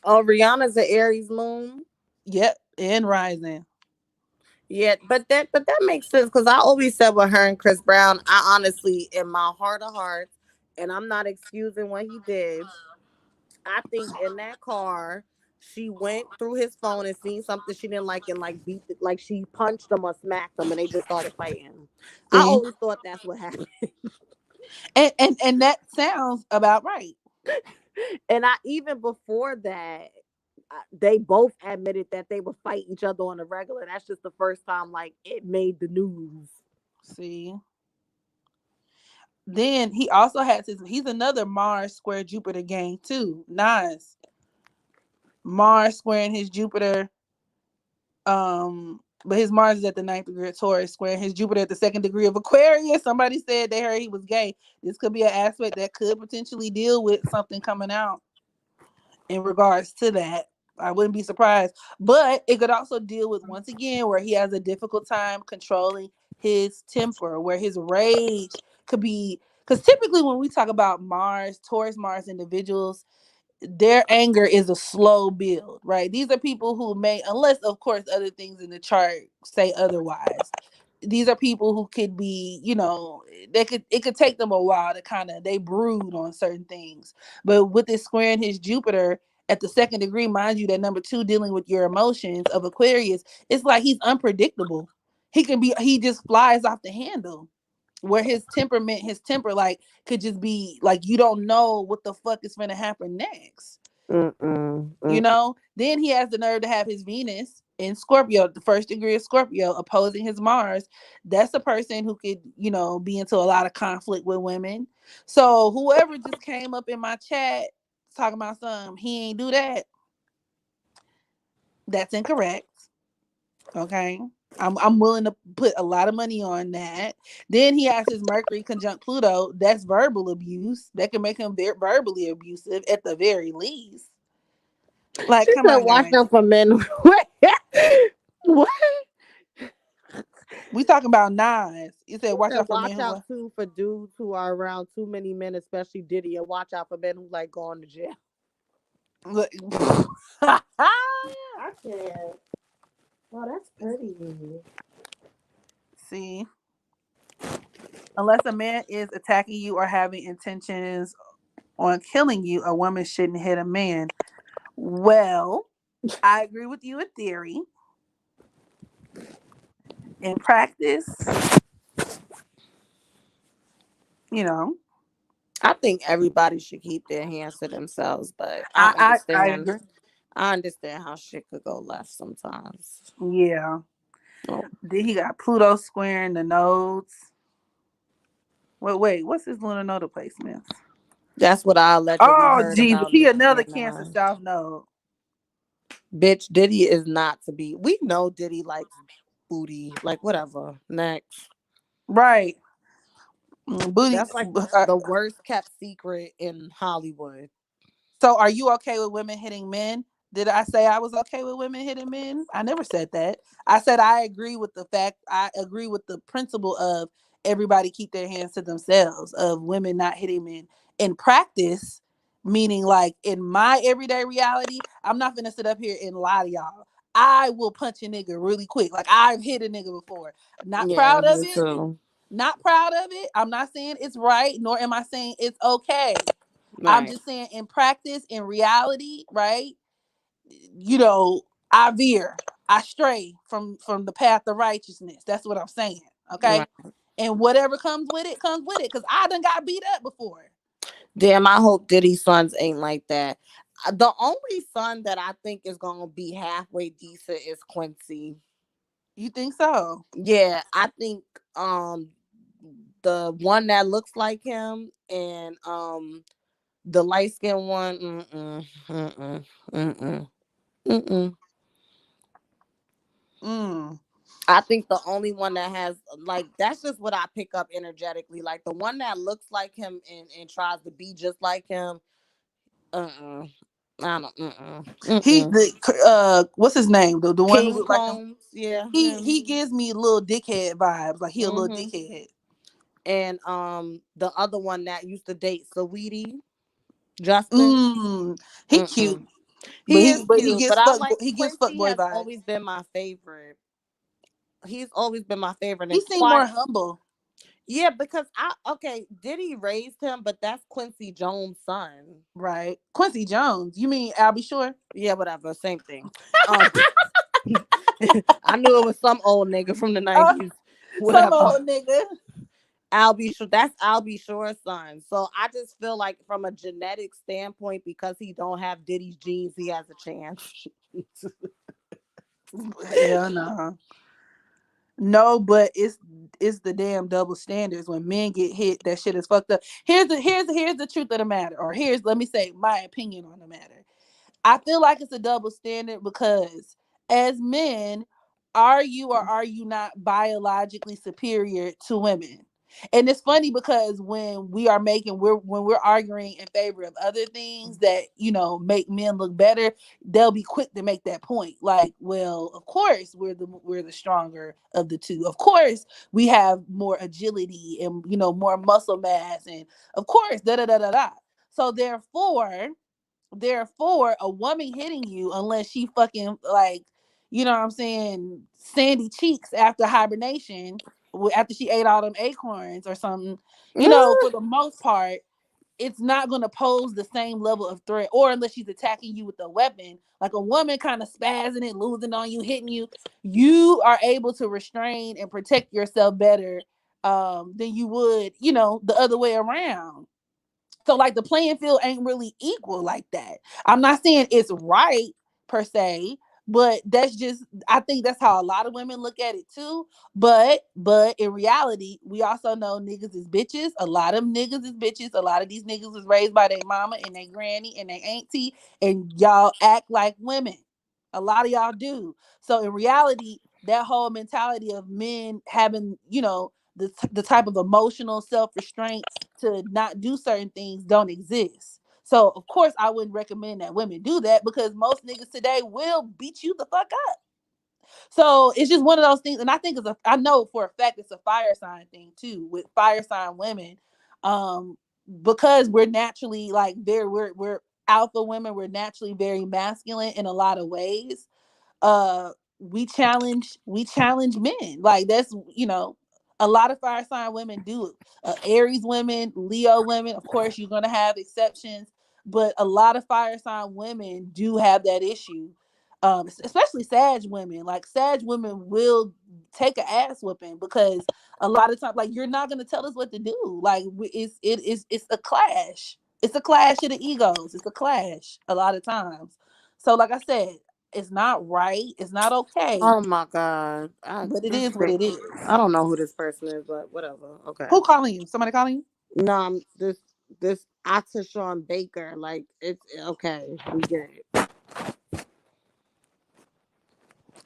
Oh, Rihanna's an Aries moon. Yep, and rising. Yeah, but that makes sense because I always said with her and Chris Brown, I honestly, in my heart of hearts, and I'm not excusing what he did. I think in that car, she went through his phone and seen something she didn't like and like like she punched him or smacked him and they just started fighting. I See? always thought that's what happened. And that sounds about right. And I even before that, they both admitted that they would fight each other on a regular. That's just the first time like it made the news. See? Then he also has he's another Mars square Jupiter gang too. Nice. Mars squaring his Jupiter. But his Mars is at the ninth degree of Taurus, squaring his Jupiter at the second degree of Aquarius. Somebody said they heard he was gay. This could be an aspect that could potentially deal with something coming out in regards to that. I wouldn't be surprised. But it could also deal with, once again, where he has a difficult time controlling his temper, where his rage could be. Because typically when we talk about Mars, Taurus Mars individuals, their anger is a slow build, right? These are people who may, unless of course other things in the chart say otherwise. These are people who could be, it could take them a while to kind of they brood on certain things. But with this square in his Jupiter at the second degree, mind you, that number two dealing with your emotions of Aquarius, it's like he's unpredictable. He just flies off the handle where his temper like could just be like you don't know what the fuck is going to happen next. Then he has the nerve to have his Venus in Scorpio, the first degree of Scorpio, opposing his Mars. That's a person who could, be into a lot of conflict with women. So whoever just came up in my chat talking about he ain't do that, that's incorrect. Okay. I'm willing to put a lot of money on that. Then he has his Mercury conjunct Pluto. That's verbal abuse. That can make him verbally abusive at the very least. Like, She come said, on, "Watch guys. out for men." What? We talking about Nas. He said, She "Watch said, out for men "Watch who." out too for dudes who are around too many men, especially Diddy, and watch out for men who like going to jail." Look, I can't. Oh, that's pretty. see, unless a man is attacking you or having intentions on killing you, a woman shouldn't hit a man. Well, I agree with you in theory. In practice, you know, I think everybody should keep their hands to themselves, but I I understand. agree. I understand how shit could go left sometimes. Yeah. Oh, Then he got Pluto squaring the nodes. Wait, what's his lunar nodal placements? that's what I allegedly Oh, heard Jesus, about he Nicki another Cancer Minaj. South node. Bitch, Diddy is not to be. We know Diddy likes booty. Like whatever. Next. Right. Booty. That's like the worst kept secret in Hollywood. So are you okay with women hitting men? Did I say I was okay with women hitting men? I never said that. I said I agree with the fact, I agree with the principle of everybody keep their hands to themselves, of women not hitting men. In practice, meaning like in my everyday reality, I'm not gonna sit up here and lie to y'all. I will punch a nigga really quick. Like I've hit a nigga before. Not Yeah, proud of me it. too. Not proud of it. I'm not saying it's right, nor am I saying it's okay. I'm Right. just saying in practice, in reality, right? You know, I veer, I stray from the path of righteousness. That's what I'm saying. Okay. Right. And whatever comes with it, comes with it. Cause I done got beat up before. Damn, I hope Diddy's sons ain't like that. The only son that I think is gonna be halfway decent is Quincy. You think so? Yeah, I think um the one that looks like him and the light skinned one, mm-mm, mm-mm. Mm. I think the only one that has like that's just what I pick up energetically. Like the one that looks like him and tries to be just like him. Uh-uh. I don't. He Mm-mm. the what's his name? The one who King looked like him. Combs, yeah, He him. he gives me little dickhead vibes. Like he a little Hmm. dickhead. and the other one that used to date Saweetie, Justin. He cute, Mm-mm. but He is he cute, gets but I fuck like he gets Quincy fuckboy has vibes. always been my favorite. He's always been my favorite He and seemed more quiet. humble, Yeah, because Diddy raised him, but that's Quincy Jones' son. right? Quincy Jones. You mean Albie Shore? Yeah, whatever, same thing. Um, I knew it was some old nigga from the Oh, 90s. some Whatever. old nigga. That's Albie Shore's son. So I just feel like from a genetic standpoint, because he don't have Diddy's genes, he has a chance. Hell no. No, but it's the damn double standards. When men get hit, that shit is fucked up. Here's the truth of the matter, or here's, let me say, my opinion on the matter. I feel like it's a double standard because as men, are you or are you not biologically superior to women? And it's funny because when we're arguing in favor of other things that, make men look better, they'll be quick to make that point. Like, well, of course we're the stronger of the two. Of course we have more agility and, more muscle mass, and of course da da da da da. So therefore, a woman hitting you, unless she fucking, like, what I'm saying, sandy cheeks after hibernation, after she ate all them acorns or something, for the most part, it's not going to pose the same level of threat. Or unless she's attacking you with a weapon, like a woman kind of spazzing it, losing on you, hitting you, you are able to restrain and protect yourself better than you would, the other way around. So like the playing field ain't really equal like that. I'm not saying it's right per se, but that's just, I think that's how a lot of women look at it too. But in reality, we also know niggas is bitches. A lot of niggas is bitches. A lot of these niggas was raised by their mama and their granny and their auntie, and y'all act like women. A lot of y'all do. So in reality, that whole mentality of men having, the type of emotional self-restraint to not do certain things don't exist. So of course I wouldn't recommend that women do that, because most niggas today will beat you the fuck up. So it's just one of those things, and I know for a fact it's a fire sign thing too with fire sign women, um, because we're naturally like we're alpha women. We're naturally very masculine in a lot of ways. uh we challenge men, like that's, a lot of fire sign women do it. Aries women, Leo women, of course you're gonna have exceptions, but a lot of fire sign women do have that issue. Especially Sag women. Like Sag women will take an ass whooping, because a lot of times, like, you're not gonna tell us what to do. Like, it's a clash. It's a clash of the egos. It's a clash a lot of times. So like I said, it's not right. It's not okay. Oh my god. But it is what it is. I don't know who this person is, but whatever. Okay. Who calling you? Somebody calling you? No, I'm this Atashawn Baker. Like it's okay. We get it.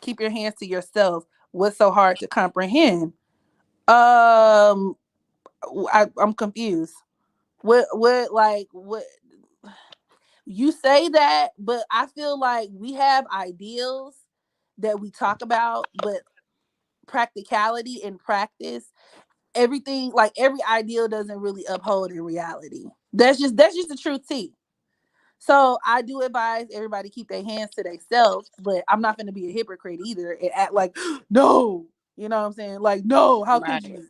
Keep your hands to yourself. What's so hard to comprehend? Um, I'm confused. What? You say that, but I feel like we have ideals that we talk about, but practicality and practice, everything, like every ideal doesn't really uphold in reality. That's just the truth tea. So I do advise everybody keep their hands to themselves, but I'm not going to be a hypocrite either and act like no, you know what I'm saying? Like, no, how could Right. you?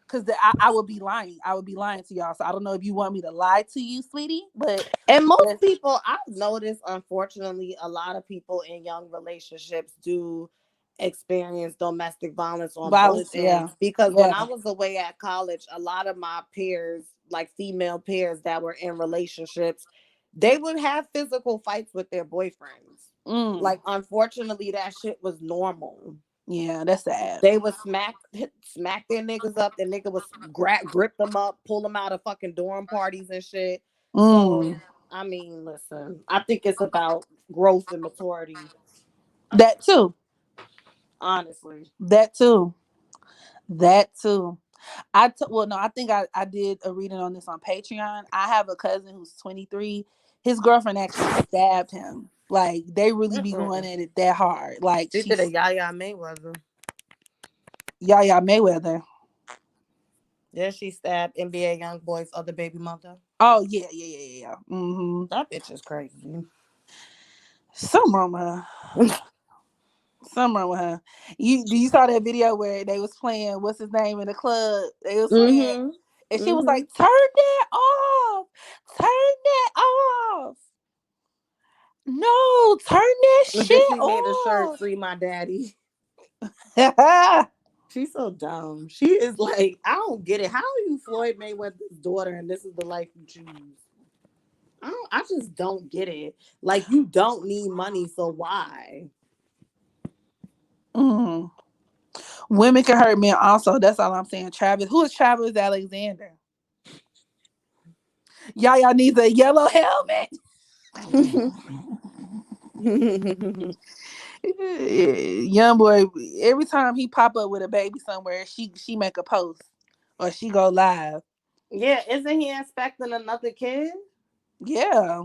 Because I would be lying. I would be lying to y'all. So I don't know if you want me to lie to you, sweetie, but And most that's people, I've noticed, unfortunately, a lot of people in young relationships do experience domestic violence on both violence. Yeah, ends. Because when yeah. I was away at college, a lot of my peers, like female peers that were in relationships, they would have physical fights with their boyfriends. Mm, Like, unfortunately, that shit was normal. yeah, that's sad. They would smack their niggas up. The nigga would grip them up, pull them out of fucking dorm parties and shit. So Mm, I mean, listen, I think it's about growth and maturity. that too. Honestly. That too. That too. Well, no, I think I did a reading on this on Patreon. I have a cousin who's 23. His girlfriend actually stabbed him. Like, they really be going Mm-mm. at it that hard. Like, She did a Yaya Mayweather. Yaya Mayweather. Yeah, she stabbed NBA young boy's other baby mother. Oh yeah. Mm-hmm. That bitch is crazy. Something wrong with her. Something wrong with her. You saw that video where they was playing what's his name in the club? They was playing, Mm-hmm. and she was Mm-hmm. like, "Turn that off! Turn that off! No, turn that And then shit she made a shirt, off!" "Free my daddy." She's so dumb. She is like, I don't get it. How are you Floyd Mayweather's daughter and this is the life you choose? I just don't get it. Like, you don't need money, so why? Mm. Women can hurt men also. That's all I'm saying. Travis, who is Travis Alexander? Y'all needs a yellow helmet. Young boy, every time he pop up with a baby somewhere, she make a post or she go live. Yeah, isn't he expecting another kid? Yeah,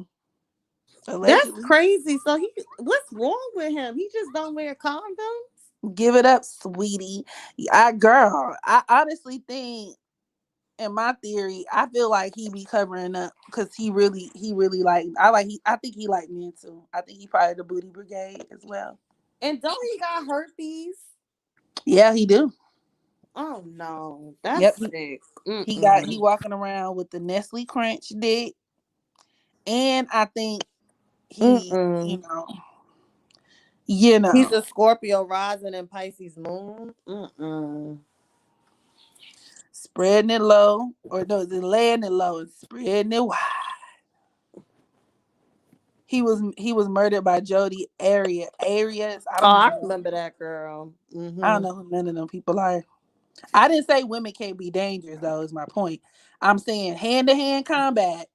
That's allegedly. crazy. So what's wrong with him? He just don't wear condoms. Give it up, sweetie. I honestly think, in my theory, I feel like he be covering up because he really I think he like men too. I think he probably the booty brigade as well. And don't he got herpes? Yeah, he do. Oh no, Yep, that's sick. he walking around with the Nestle Crunch dick, and I think he, Mm-mm. you He's know, a Scorpio rising and Pisces moon. Mm-mm. spreading it low, or no, is it laying it low and spreading it wide. He was murdered by Jody Arias. I Oh, don't I even know. remember that girl. I don't Mm-hmm. know who none of them people are. I didn't say women can't be dangerous though, is my point. I'm saying hand to hand combat,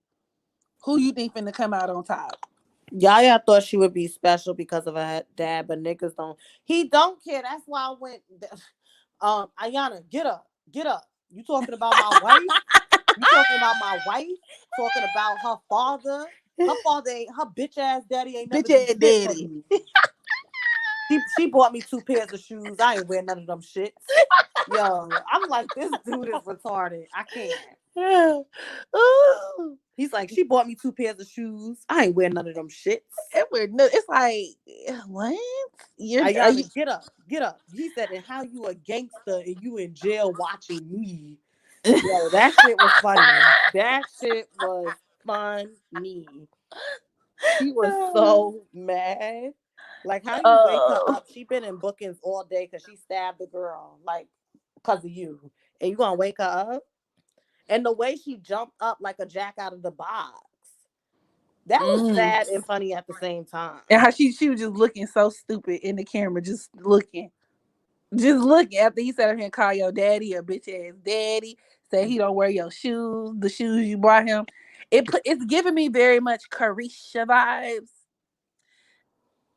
who you think finna come out on top? Yaya thought she would be special because of her dad, but niggas don't. He don't care. That's why I went. Ayana, get up, get up. You talking about my wife? You talking about my wife? Talking about her father? Her father ain't her bitch ass daddy ain't never Bitch do ass shit for daddy. me. She bought me 2 pairs of shoes. I ain't wear none of them shits. Yo, I'm like, this dude is retarded. I can't. Ooh. He's like, she bought me 2 pairs of shoes. I ain't wear none of them shits. It's like, what? Are you Ayana, get up, get up. He said, and how you a gangster and you in jail watching me. Yo, that shit was funny. That shit was funny. He was so mad. Like, how you wake her Oh. up? She been in bookings all day because she stabbed the girl, like, because of you. And you gonna wake her up? And the way she jumped up like a jack out of the box. That was Mm. sad and funny at the same And time. how she was just looking so stupid in the camera, just looking. Just looking after he sat up here and call your daddy a bitch ass daddy, say he don't wear your shoes, the shoes you bought him. It's giving me very much Carisha vibes.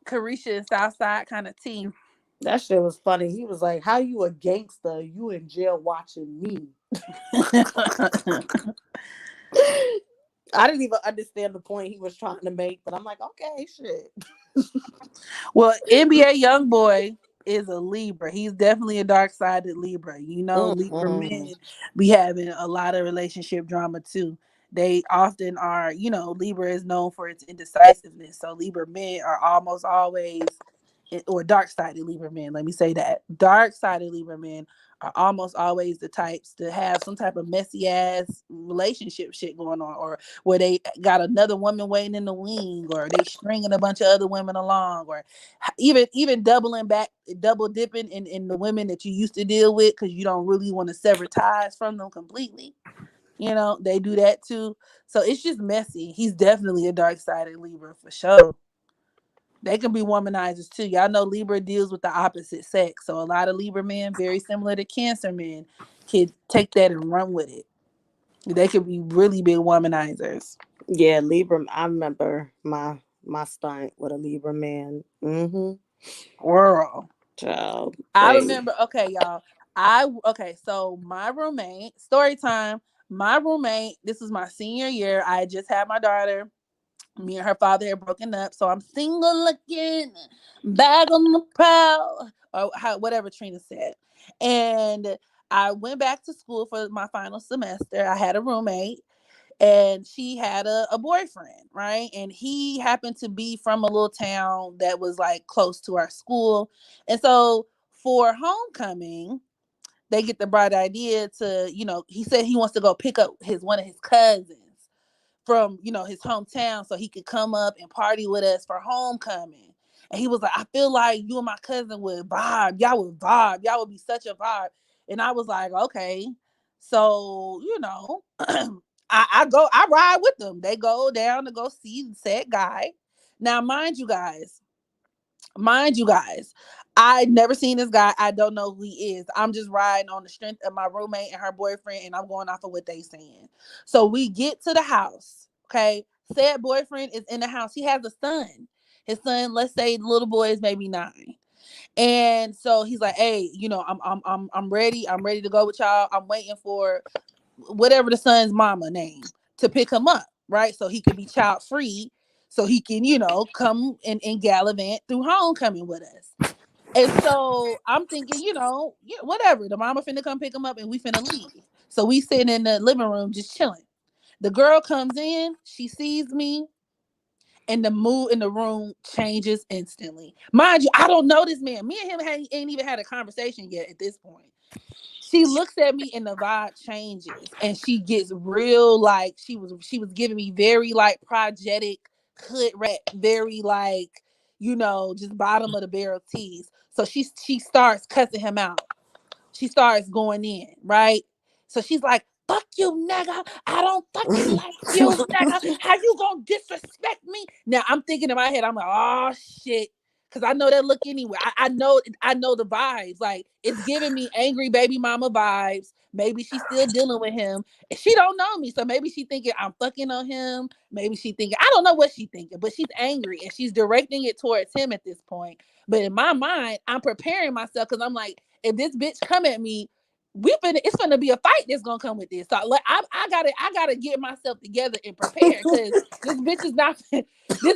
Carisha and Southside kind of team. That shit was funny. He was like, how you a gangster? You in jail watching me. I didn't even understand the point he was trying to make, but I'm like, okay, shit. Well, NBA young boy is a Libra. He's definitely a dark sided Libra. Libra Mm-mm. men be having a lot of relationship drama too. They often are, Libra is known for its indecisiveness. So Libra men are almost always, or dark sided Libra men, let me say that. Dark sided Libra men are almost always the types to have some type of messy ass relationship shit going on, or where they got another woman waiting in the wing, or they stringing a bunch of other women along, or even doubling back, double dipping in the women that you used to deal with because you don't really want to sever ties from them completely. They do that too. So it's just messy. He's definitely a dark sided Libra for sure. They can be womanizers too. Y'all know Libra deals with the opposite sex. So a lot of Libra men, very similar to Cancer men, can take that and run with it. They could be really big womanizers. Yeah, Libra. I remember my stunt with a Libra man. Mm-hmm. Girl. Child. I Hey. remember, okay, y'all. So my roommate, story time. My roommate, this was my senior year. I had just had my daughter. Me and her father had broken up, so I'm single looking, bag on the prowl, or whatever Trina said. And I went back to school for my final semester. I had a roommate and she had a boyfriend, right? And he happened to be from a little town that was like close to our school. And so for homecoming, they get the bright idea to, he said he wants to go pick up one of his cousins from, his hometown so he could come up and party with us for homecoming. And he was like, I feel like you and my cousin would vibe. Y'all would vibe. Y'all would be such a vibe. And I was like, okay. So, I ride with them. They go down to go see said guy. Now, mind you guys, I never seen this guy. I don't know who he is. I'm just riding on the strength of my roommate and her boyfriend, and I'm going off of what they saying. So we get to the house. Okay, said boyfriend is in the house. He has a son. His son, let's say, the little boy is maybe 9. And so he's like, "Hey, I'm ready. I'm ready to go with y'all. I'm waiting for whatever the son's mama name to pick him up, right? So he could be child free, so he can, come and gallivant through homecoming with us." And so I'm thinking, yeah, whatever. The mama finna come pick him up and we finna leave. So we sitting in the living room just chilling. The girl comes in, she sees me, and the mood in the room changes instantly. Mind you, I don't know this man. Me and him ain't even had a conversation yet at this point. She looks at me and the vibe changes and she gets real, like she was giving me very like progetic hood rat, very like, just bottom of the barrel tease. So she starts cussing him out. She starts going in, right? So she's like, fuck you, nigga. I don't fucking like you, nigga. How you gonna disrespect me? Now I'm thinking in my head, I'm like, oh shit. Cause I know that look anyway. I know the vibes. Like it's giving me angry baby mama vibes. Maybe she's still dealing with him. And she don't know me. So maybe she thinking I'm fucking on him. Maybe she thinking, I don't know what she thinking, but she's angry and she's directing it towards him at this point. But in my mind, I'm preparing myself because I'm like, if this bitch come at me, it's gonna be a fight that's gonna come with this. So like I gotta get myself together and prepare because this bitch is not this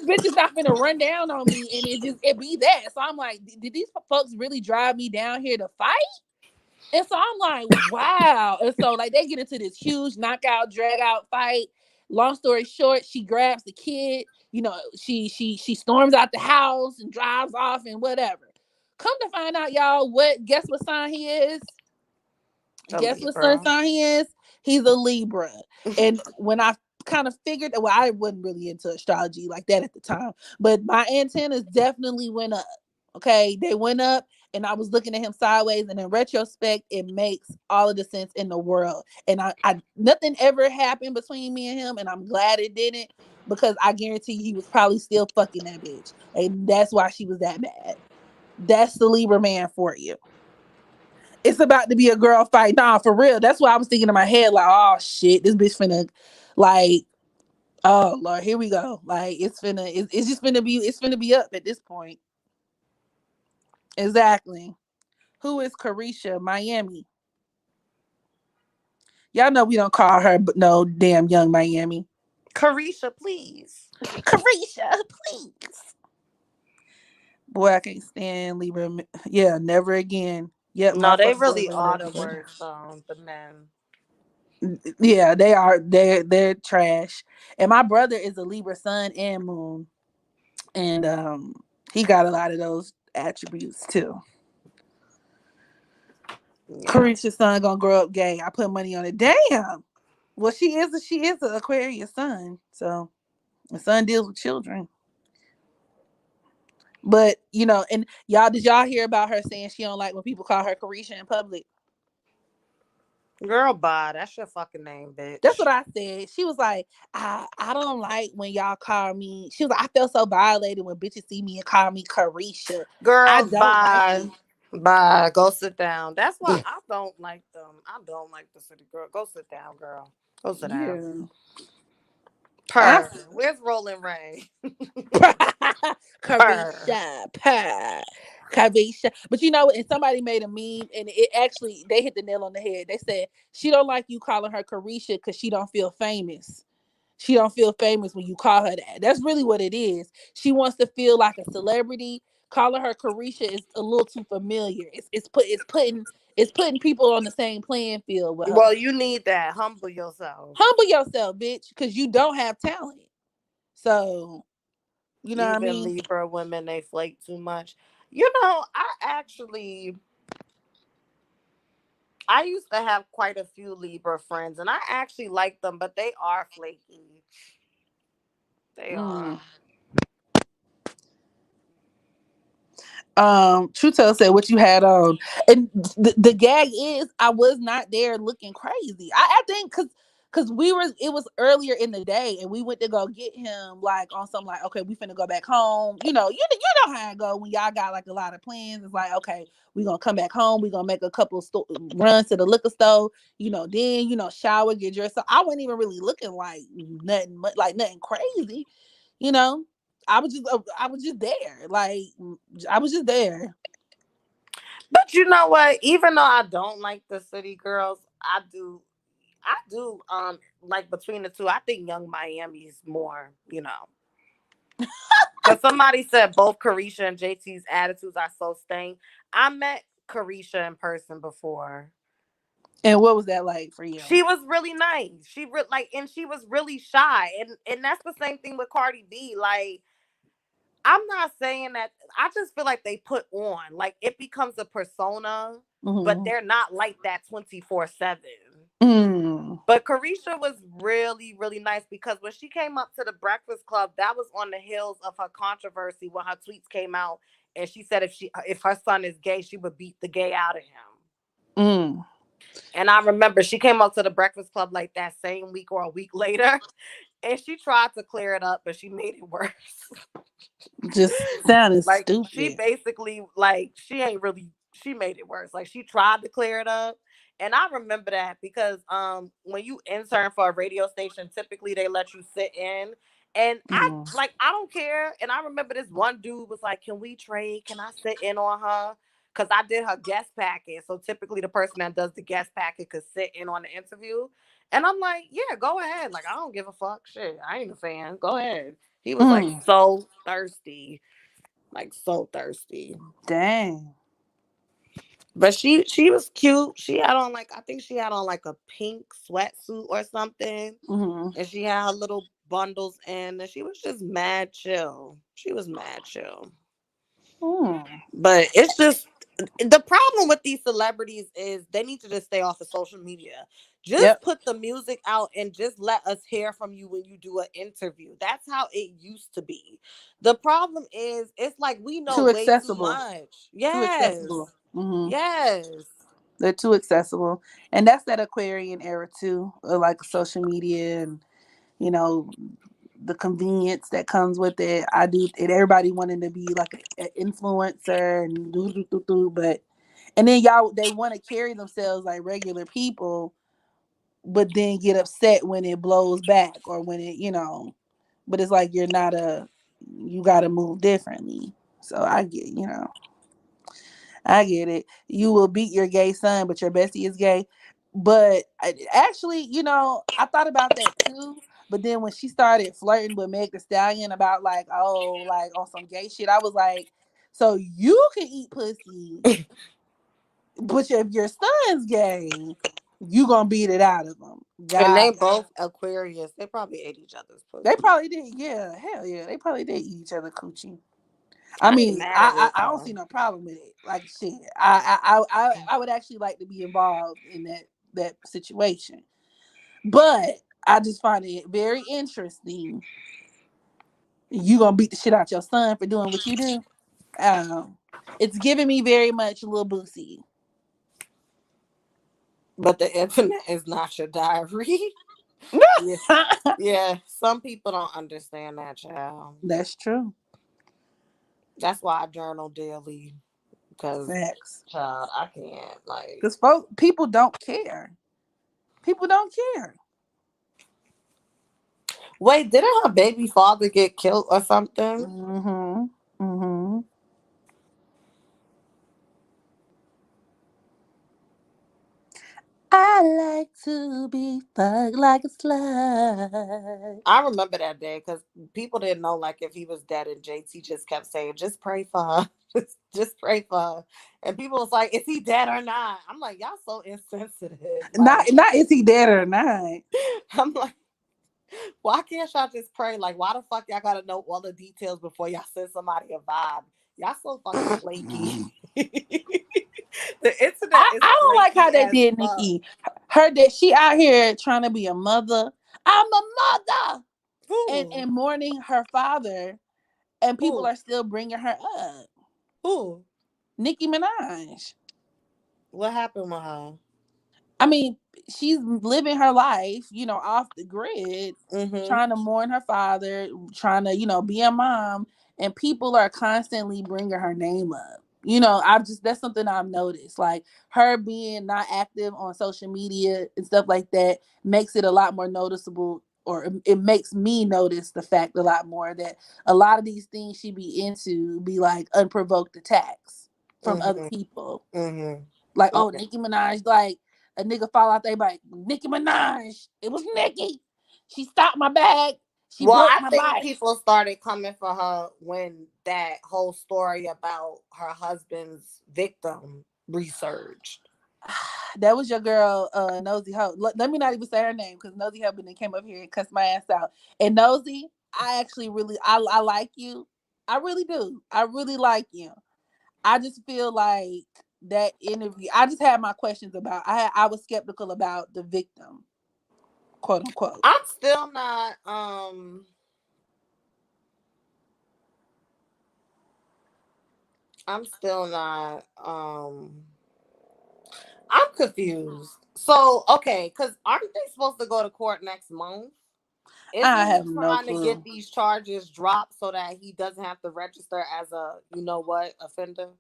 bitch is not gonna run down on me and it be that. So I'm like, did these folks really drive me down here to fight? And so I'm like, wow. And so like they get into this huge knockout, drag out fight. Long story short, she grabs the kid. She storms out the house and drives off and whatever. Come to find out, y'all, guess what sign he is? Guess what sign he is? He's a Libra. And when I kind of figured, well, I wasn't really into astrology like that at the time, but my antennas definitely went up. Okay, they went up, and I was looking at him sideways, and in retrospect, it makes all of the sense in the world. And I nothing ever happened between me and him, and I'm glad it didn't because I guarantee he was probably still fucking that bitch, and that's why she was that mad. That's the Libra man for you. It's about to be a girl fight. Nah, for real. That's what I was thinking in my head. Like, oh shit, this bitch finna, like, oh Lord, here we go. Like, it's just finna be up at this point. Exactly. Who is Carisha? Miami. Y'all know we don't call her, but no damn young Miami. Carisha, please. Carisha, please. Boy, I can't stand Libra. Yeah, never again. Yep, No, they motherfucker really boyfriend are never the again. worst. The men. Yeah, they are. They're trash. And my brother is a Libra sun and moon, and he got a lot of those attributes too. Yeah. Carisha's son gonna grow up gay. I put money on it. Damn. Well, she is an Aquarius sun, so the sun deals with children. But and y'all, did y'all hear about her saying she don't like when people call her Carisha in public? Girl, bye. That's your fucking name, That's what bitch. I said. She was like, I don't like when y'all call me. She was like, I felt so violated when bitches see me and call me Carisha. I Girl, don't like bye. it. Bye. Go sit down. That's why I don't like them. I don't like the city girl. Go sit down, girl. Go sit down. Yeah. I Purr. Where's Rolling Ray? Purr. Carisha, purr, Carisha. But you know what? And somebody made a meme, and it actually they hit the nail on the head. They said she don't like you calling her Carisha because she don't feel famous. She don't feel famous when you call her that. That's really what it is. She wants to feel like a celebrity. Calling her Carisha is a little too familiar. It's putting people on the same playing field with her. Well, you need that. Humble yourself. Humble yourself, bitch, because you don't have talent. So, you know what I Even mean? Libra women, they flake too much. You know, I used to have quite a few Libra friends, and I actually like them, but they are flaky. They are. Mm. Trutel said what you had on, and the gag is I was not there looking crazy. I think because it was earlier in the day, and we went to go get him like on some like, okay, we finna go back home. You know how it go when y'all got like a lot of plans. It's like, okay, we gonna come back home. We gonna make a couple runs to the liquor store. Then shower, get dressed. So I wasn't even really looking like nothing crazy. You know, I was just there. Like I was just there. But you know what? Even though I don't like the city girls, I do like between the two. I think Young Miami's more, because somebody said both Carisha and JT's attitudes are so stained. I met Carisha in person before. And what was that like for you? She was really nice. And she was really shy, and that's the same thing with Cardi B. Like, I'm not saying that. I just feel like they put on, like, it becomes a persona, but Mm-hmm. they're not like that 24/7. Mm. But Carisha was really, really nice because when she came up to the Breakfast Club, that was on the heels of her controversy when her tweets came out, and she said if her son is gay, she would beat the gay out of him. Mm. And I remember she came up to the Breakfast Club like that same week or a week later, and she tried to clear it up, but she made it worse. Just sounding Like, she stupid. basically, like, she made it worse. Like, she tried to clear it up. And I remember that because when you intern for a radio station, typically they let you sit in. And Mm. I don't care. And I remember this one dude was like, "Can we trade? Can I sit in on her?" Because I did her guest packet. So typically the person that does the guest packet could sit in on the interview. And I'm like, "Yeah, go ahead. Like, I don't give a fuck. Shit, I ain't a fan. Go ahead." He was like Mm. so thirsty, like so thirsty. Dang. But she was cute. She had on, like, I think she had on like a pink sweatsuit or something, Mm-hmm. and she had her little bundles in, and she was just mad chill. She was mad chill. Mm. But it's just the problem with these celebrities is they need to just stay off of social media. Just Yep. put the music out and just let us hear from you when you do an interview. That's how it used to be. The problem is it's like we know Too way too accessible. much. Too Yes. accessible. Mm-hmm. Yes. They're too accessible, and that's that Aquarian era too, like social media and you know the convenience that comes with it. I do, and everybody wanting to be like an influencer and but and then y'all they want to carry themselves like regular people, but then get upset when it blows back or when but it's like you got to move differently. So I get it. You will beat your gay son, but your bestie is gay. But actually, I thought about that too. But then when she started flirting with Meg the Stallion about like, oh, like on some gay shit, I was like, so you can eat pussy, but if your son's gay, you gonna beat it out of him. And they God, both Aquarius. They probably ate each other's they pussy. probably did. Yeah, hell yeah, they probably did eat each other coochie. I I ain't mean, mad at it I don't though. see no problem with it. Like shit, I would actually like to be involved in that situation, but I just find it very interesting. You gonna beat the shit out your son for doing what you do? Um, it's giving me very much Lil Boosie. But the internet is not your diary. Yeah. Yeah. Some people don't understand that, child. That's true. That's why I journal daily. Because, Facts. child, I can't. Like, Because people don't care. People don't care. wait, didn't her baby father get killed or something? Mm-hmm. Mm-hmm. I like to be fucked like a slut. I remember that day because people didn't know like if he was dead, and JT just kept saying, "Just pray for her, just pray for her," and people was like, "Is he dead or not?" I'm like, y'all so insensitive. Like, Not is he dead or not. I'm like, why can't y'all just pray? Like, why the fuck y'all gotta know all the details before y'all send somebody a vibe? Y'all so fucking flaky. The internet I, is I don't like how flaky they as did fuck. Nicki. Her that she out here trying to be a mother. I'm a mother Who? and mourning her father, and people Who? are still bringing her up. Who? Nicki Minaj. What happened with her? I mean, she's living her life, off the grid, Mm-hmm. trying to mourn her father, trying to, be a mom, and people are constantly bringing her name up. I've just that's something I've noticed. Like her being not active on social media and stuff like that makes it a lot more noticeable, or it makes me notice the fact a lot more that a lot of these things she be into be like unprovoked attacks from other Mm-hmm. people. Mm-hmm. Like, oh, Okay. Nicki Minaj, like a nigga fall out there, like Nicki Minaj. It was Nicki. She stopped my bag. She Well, broke I my think bike. people started coming for her when that whole story about her husband's victim resurged. That was your girl, Nosy Ho. Let me not even say her name because Nosy Ho then came up here and cussed my ass out. And Nosy, I actually really, I like you. I really do. I really like you. I just feel like that interview. I just had my questions about. I was skeptical about the victim, quote unquote. I'm still not I'm still not I'm confused. So, okay, cuz aren't they supposed to go to court next month? I Isn't he have no trying to get clue. these charges dropped so that he doesn't have to register as a, you know what, offender?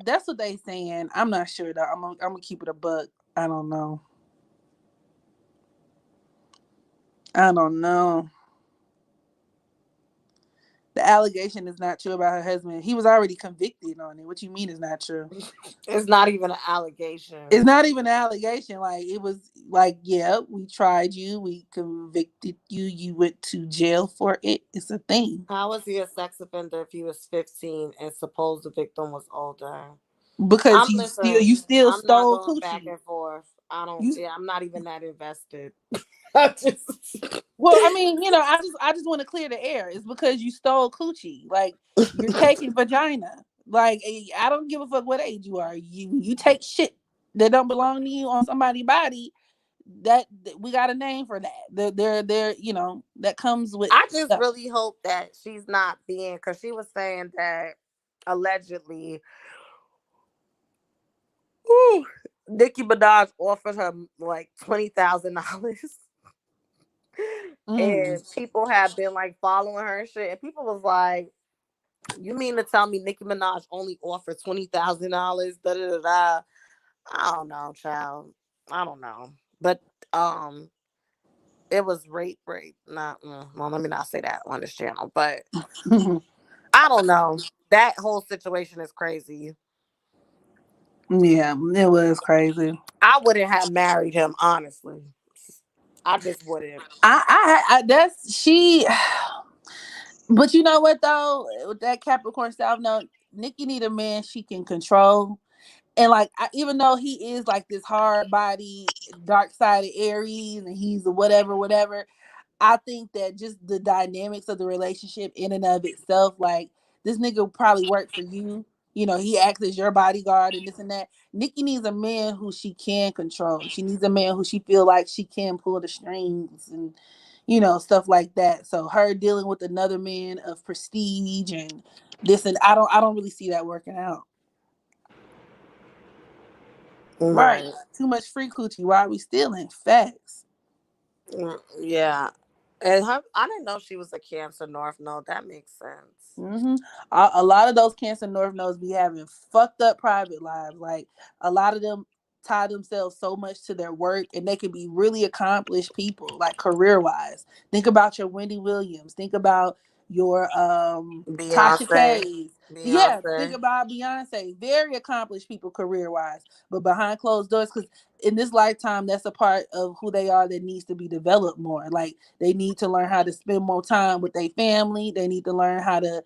That's what they saying. I'm not sure though. I'm gonna keep it a buck. I don't know. I don't know. The allegation is not true about her husband. He was already convicted on it. What you mean is not true? It's not even an allegation. It's not even an allegation. Like it was like, yeah, we tried you, we convicted you, you went to jail for it. It's a thing. How was he a sex offender if he was 15 and supposed the victim was older? Because I'm he still listen. you still I'm not stole going back coochie. and forth. I don't. You Yeah, I'm not even that invested. I just. Well, I mean, I just want to clear the air. It's because you stole coochie. Like you're taking vagina. Like I don't give a fuck what age you are. You take shit that don't belong to you on somebody's body. That we got a name for that. They're that comes with I just stuff. really hope that she's not being, because she was saying that allegedly, whew, Nicki Minaj offered her like $20,000. Mm. And people have been like following her and shit. And people was like, "You mean to tell me Nicki Minaj only offered $20,000?" Da da da da. I don't know, child. I don't know, but um, it was rape. Not well. Let me not say that on this channel, but I don't know. That whole situation is crazy. Yeah, it was crazy. I wouldn't have married him, honestly. I just wouldn't. I that's she. But you know what though, with that Capricorn South note, Nikki need a man she can control. And like, even though he is like this hard body, dark sided Aries, and he's a whatever, I think that just the dynamics of the relationship in and of itself, like this nigga probably worked for you. He acts as your bodyguard and this and that. Nikki needs a man who she can control. She needs a man who she feel like she can pull the strings and stuff like that. So her dealing with another man of prestige and this, and I don't really see that working out. Right. Right. Too much free coochie. Why are we stealing? Facts. Yeah. And her, I didn't know she was a Cancer North Node. That makes sense. hmm a lot of those Cancer North Nodes be having fucked up private lives. Like a lot of them tie themselves so much to their work, and they can be really accomplished people, like career wise. Think about your Wendy Williams. Think about your Tasha Beyonce. K's. Yeah, think Beyonce. about Beyonce. Very accomplished people career wise, but behind closed doors, because in this lifetime, that's a part of who they are that needs to be developed more. Like they need to learn how to spend more time with their family. They need to learn how to,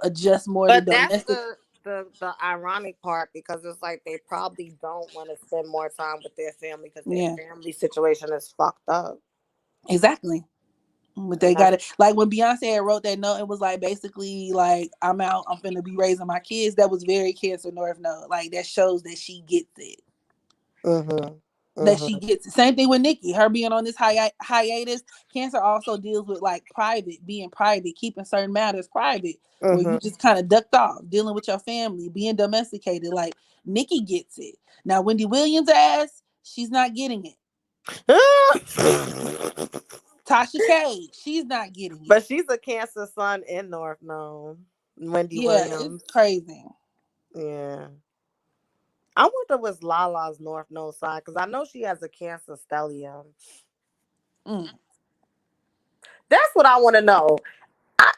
adjust more to But that's domestic. the ironic part, because it's like they probably don't want to spend more time with their family because their Yeah, family situation is fucked up. exactly. But And they that's got it. Like when Beyonce had wrote that note, it was like basically like I'm out. I'm finna be raising my kids. That was very Cancer North note. Like that shows that she gets it. mhm. That she Mhm. gets it. Same thing with Nicki. Her being on this hiatus. Cancer also deals with like being private, keeping certain matters private, where you Mhm. just kind of ducked off, dealing with your family, being domesticated. Like Nicki gets it. Now Wendy Williams' ass, she's not getting it. Tasha K, she's not getting it. But she's a Cancer sun in North Known. Wendy Yeah, it's Williams. crazy. Yeah. I wonder what's Lala's North Node sign, because I know she has a Cancer stellium. Mm. That's what I want to know. I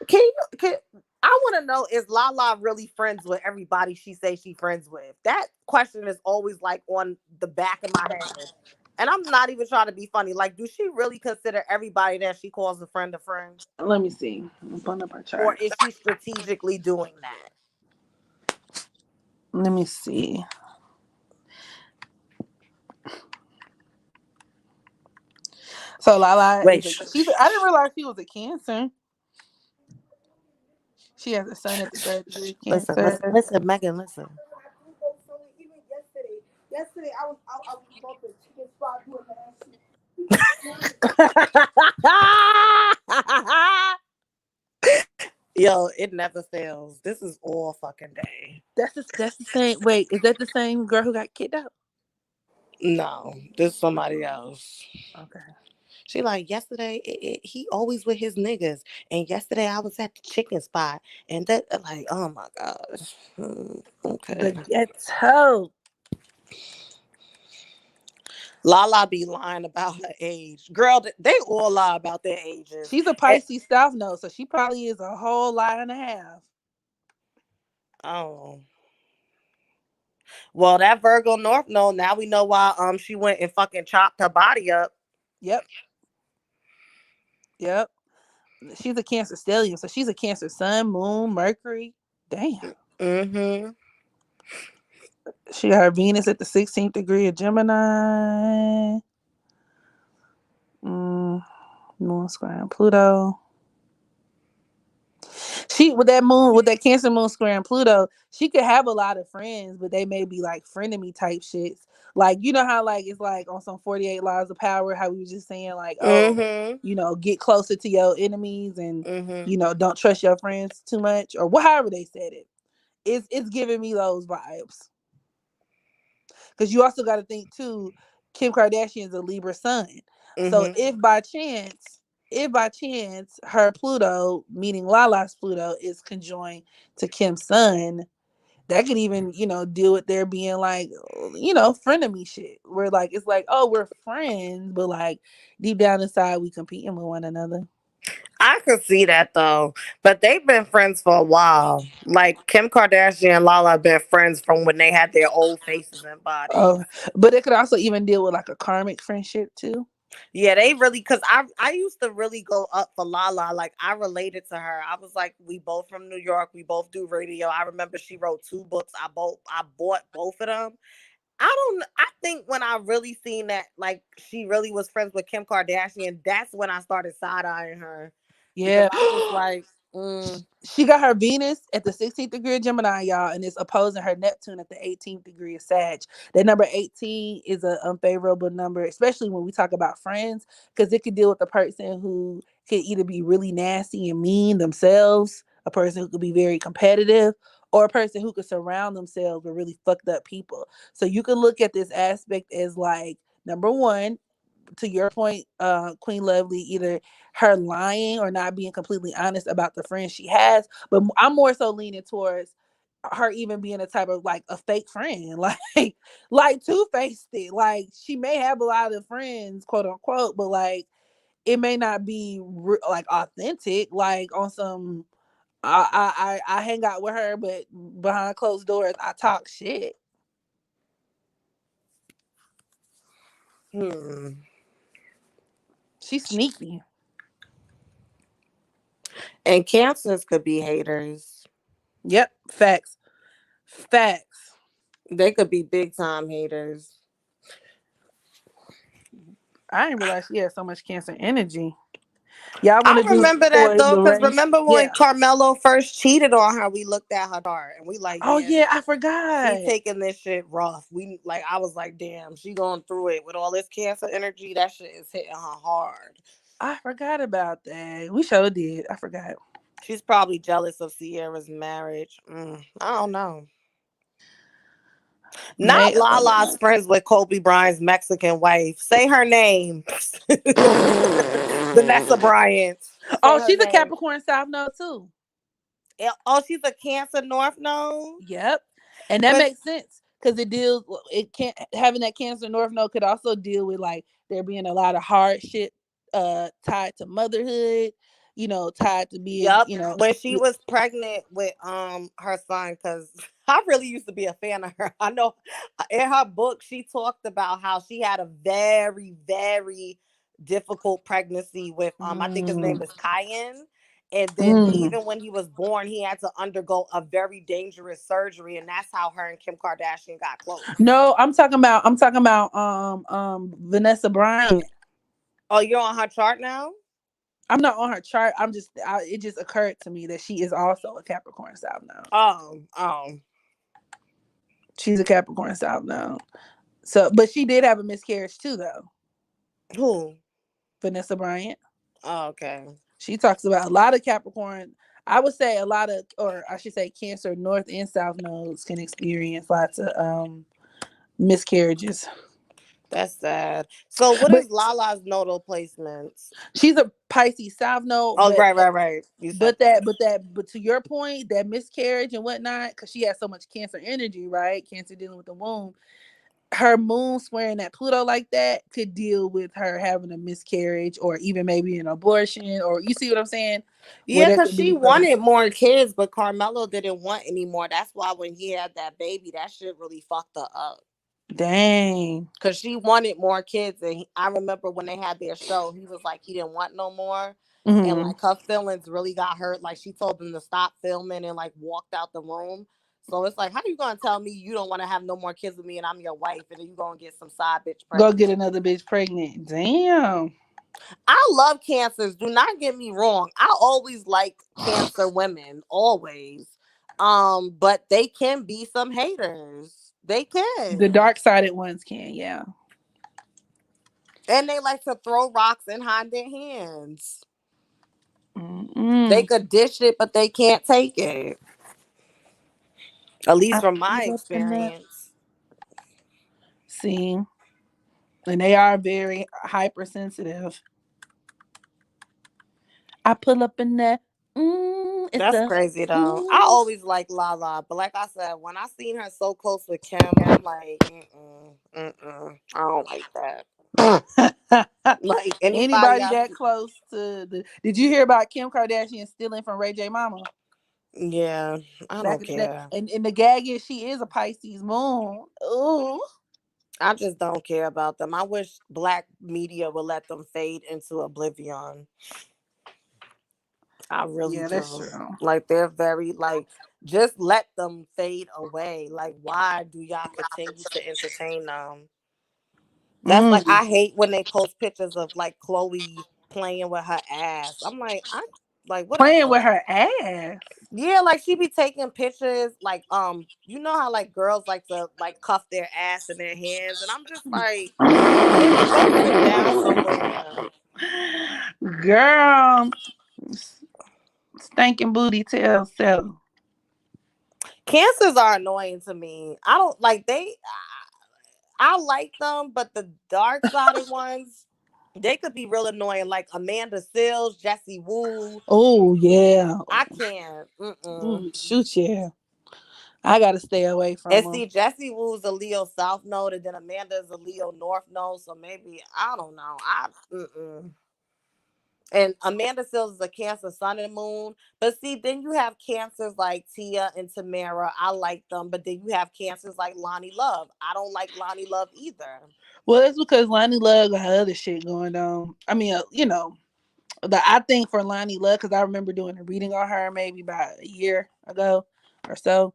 want to know, is Lala really friends with everybody she says she friends with? That question is always like on the back of my head. And I'm not even trying to be funny. Like, do she really consider everybody that she calls a friend? Let me see. I'm pulling up her Or chart. is she strategically doing that? Let me see. So Lala Wait, is I didn't realize she was a Cancer. She has a son at the third degree of listen, listen, Cancer. listen, Megan, listen. Even yesterday I was about to chicken spot doing that. Yo, it never fails. This is all fucking day. That's the same. Wait, is that the same girl who got kidnapped? No, this is somebody else. Okay. She like, yesterday he always with his niggas, and yesterday I was at the chicken spot, and that like, oh my gosh. The Okay. ghetto. Lala be lying about her age. Girl, they all lie about their ages. She's a And, Pisces South Node, so she probably is a whole lie and a half. oh. Well, that Virgo North Node, now we know why she went and fucking chopped her body up. Yep. Yep. She's a Cancer stellium, so she's a Cancer Sun, Moon, Mercury. Damn. Mm-hmm. She got her Venus at the 16th degree of Gemini. Moon square Pluto. She with that moon, with that Cancer moon square Pluto, she could have a lot of friends, but they may be like frenemy type shits. Like you know how like it's like on some 48 laws of power, how we were just saying like, oh, Mm-hmm. get closer to your enemies and Mm-hmm. don't trust your friends too much or however they said it. It's giving me those vibes. Because you also got to think too, Kim Kardashian is a Libra sun. So Mm-hmm. if by chance her Pluto, meaning Lala's Pluto, is conjoined to Kim's sun, that could even, deal with there being like, frenemy shit. Where like it's like, oh, we're friends, but like deep down inside we competing with one another. I could see that though, but they've been friends for a while. Like Kim Kardashian and Lala have been friends from when they had their old faces and bodies. Oh, but it could also even deal with like a karmic friendship too. Yeah, they really, because I used to really go up for Lala. Like I related to her. I was like, we both from New York. We both do radio. I remember she wrote 2 books. I bought both of them. I think when I really seen that, like, she really was friends with Kim Kardashian, that's when I started side eyeing her, because Yeah. I was like, mm, She got her Venus at the 16th degree of Gemini, y'all, and it's opposing her Neptune at the 18th degree of Sag. That number 18 is an unfavorable number, especially when we talk about friends, because it could deal with a person who could either be really nasty and mean themselves, a person who could be very competitive, or a person who could surround themselves with really fucked up people. So you can look at this aspect as like, number one, to your point, Queen Lovely, either her lying or not being completely honest about the friends she has. But I'm more so leaning towards her even being a type of like a fake friend, like two faced it. Like she may have a lot of friends, quote unquote, but like it may not be like authentic, like on some. I hang out with her, but behind closed doors, I talk shit. Hmm. She's sneaky. And cancers could be haters. Yep, facts, facts. They could be big time haters. I didn't realize she had so much Cancer energy. Y'all want I to do remember that for though, because Lorraine? remember when Yeah. Carmelo first cheated on her, we looked at her chart and we like, Oh yeah, yeah, I she forgot. taking this shit rough. We like, I was like, damn, she going through it with all this cancer energy. That shit is hitting her hard. I forgot about that. We sure did. I forgot. She's probably jealous of Sierra's marriage. I don't know. Not May Lala's 11th. friends with Kobe Bryant's Mexican wife. Say her name. Vanessa Bryant. Say Oh, her she's a name. Capricorn South Node too. Oh, she's a Cancer North Node? Yep, and that Cause makes sense because it deals. It can't having that Cancer North Node could also deal with like there being a lot of hardship tied to motherhood. Tied to being Yep. When she was pregnant with her son, because I really used to be a fan of her. I know in her book she talked about how she had a very, very difficult pregnancy with I think his name Mm, is Cayenne. And then mm. even when he was born, he had to undergo a very dangerous surgery, and that's how her and Kim Kardashian got close. No, I'm talking about Vanessa Bryant. Oh, you're on her chart now? I'm not on her chart. It just occurred to me that she is also a Capricorn South Node. Oh. She's a Capricorn South Node. So, but she did have a miscarriage too, though. Who? Vanessa Bryant. Oh, okay. She talks about a lot of Capricorn. I would say a lot of, or I should say, Cancer North and South nodes can experience lots of miscarriages. That's sad. So, what But is Lala's nodal placements? she's a Pisces South node, Oh, right. You said that. but to your point, that miscarriage and whatnot, because she has so much Cancer energy, right? Cancer dealing with the womb. Her moon squaring at Pluto like that could deal with her having a miscarriage or even maybe an abortion, or you see what I'm saying? Where Yeah, there because could she be some. wanted more kids, but Carmelo didn't want any more. That's why when he had that baby, that shit really fucked her up. Dang. Because she wanted more kids. And I remember when they had their show, he was like, he didn't want no more. And Hmm. like her feelings really got hurt. Like she told them to stop filming and like walked out the room. So it's like, how you gonna tell me you don't want to have no more kids with me and I'm your wife and then you gonna get some side bitch Go get pregnant? another bitch pregnant. Damn. I love cancers. Do not get me wrong. I always like cancer women, always. But they can be some haters. They The can. dark sided ones can, yeah. And they like to throw rocks and hide their hands. They Mm-mm. could dish it, but they can't take it. At least I from my pull up in that. experience. See, and they are very hypersensitive. I pull up in that. It's That's a. crazy though. I Mm. always like Lala, but like I said, when I seen her so close with Kim, I'm like, I don't like that. Like anybody Anybody else, that close to the. Did you hear about Kim Kardashian stealing from Ray J Mama yeah, I back don't in the day? care. And the gag is she is a Pisces moon. Ooh. I just don't care about them. I wish black media would let them fade into oblivion. I really Yeah, that's do. true. Like they're very like just let them fade away. Like why do y'all continue to entertain them? That's like Mm. I hate when they post pictures of like Chloe playing with her ass. I'm like like Playing with whatever. her ass. Yeah, like she be taking pictures like you know how like girls like to like cuff their ass in their hands and I'm just like bitch go sit down somewhere. Girl, stinking booty tail so. Cancers are annoying to me. I don't like I like them, but the dark sided ones, they could be real annoying. Like Amanda Seales, Jesse Wu. Oh yeah. I can't. Mm-mm. Ooh, shoot, yeah. I gotta stay away And from them. see, Jesse Wu's a Leo South Node, and then Amanda's a Leo North Node. So maybe I don't know. I mm-mm. And Amanda Seales is a Cancer, Sun and Moon. But see, then you have Cancers like Tia and Tamara. I like them. But then you have Cancers like Lonnie Love. I don't like Lonnie Love either. Well, it's because Lonnie Love got other shit going on. I mean, I think for Lonnie Love, because I remember doing a reading on her maybe about a year ago or so.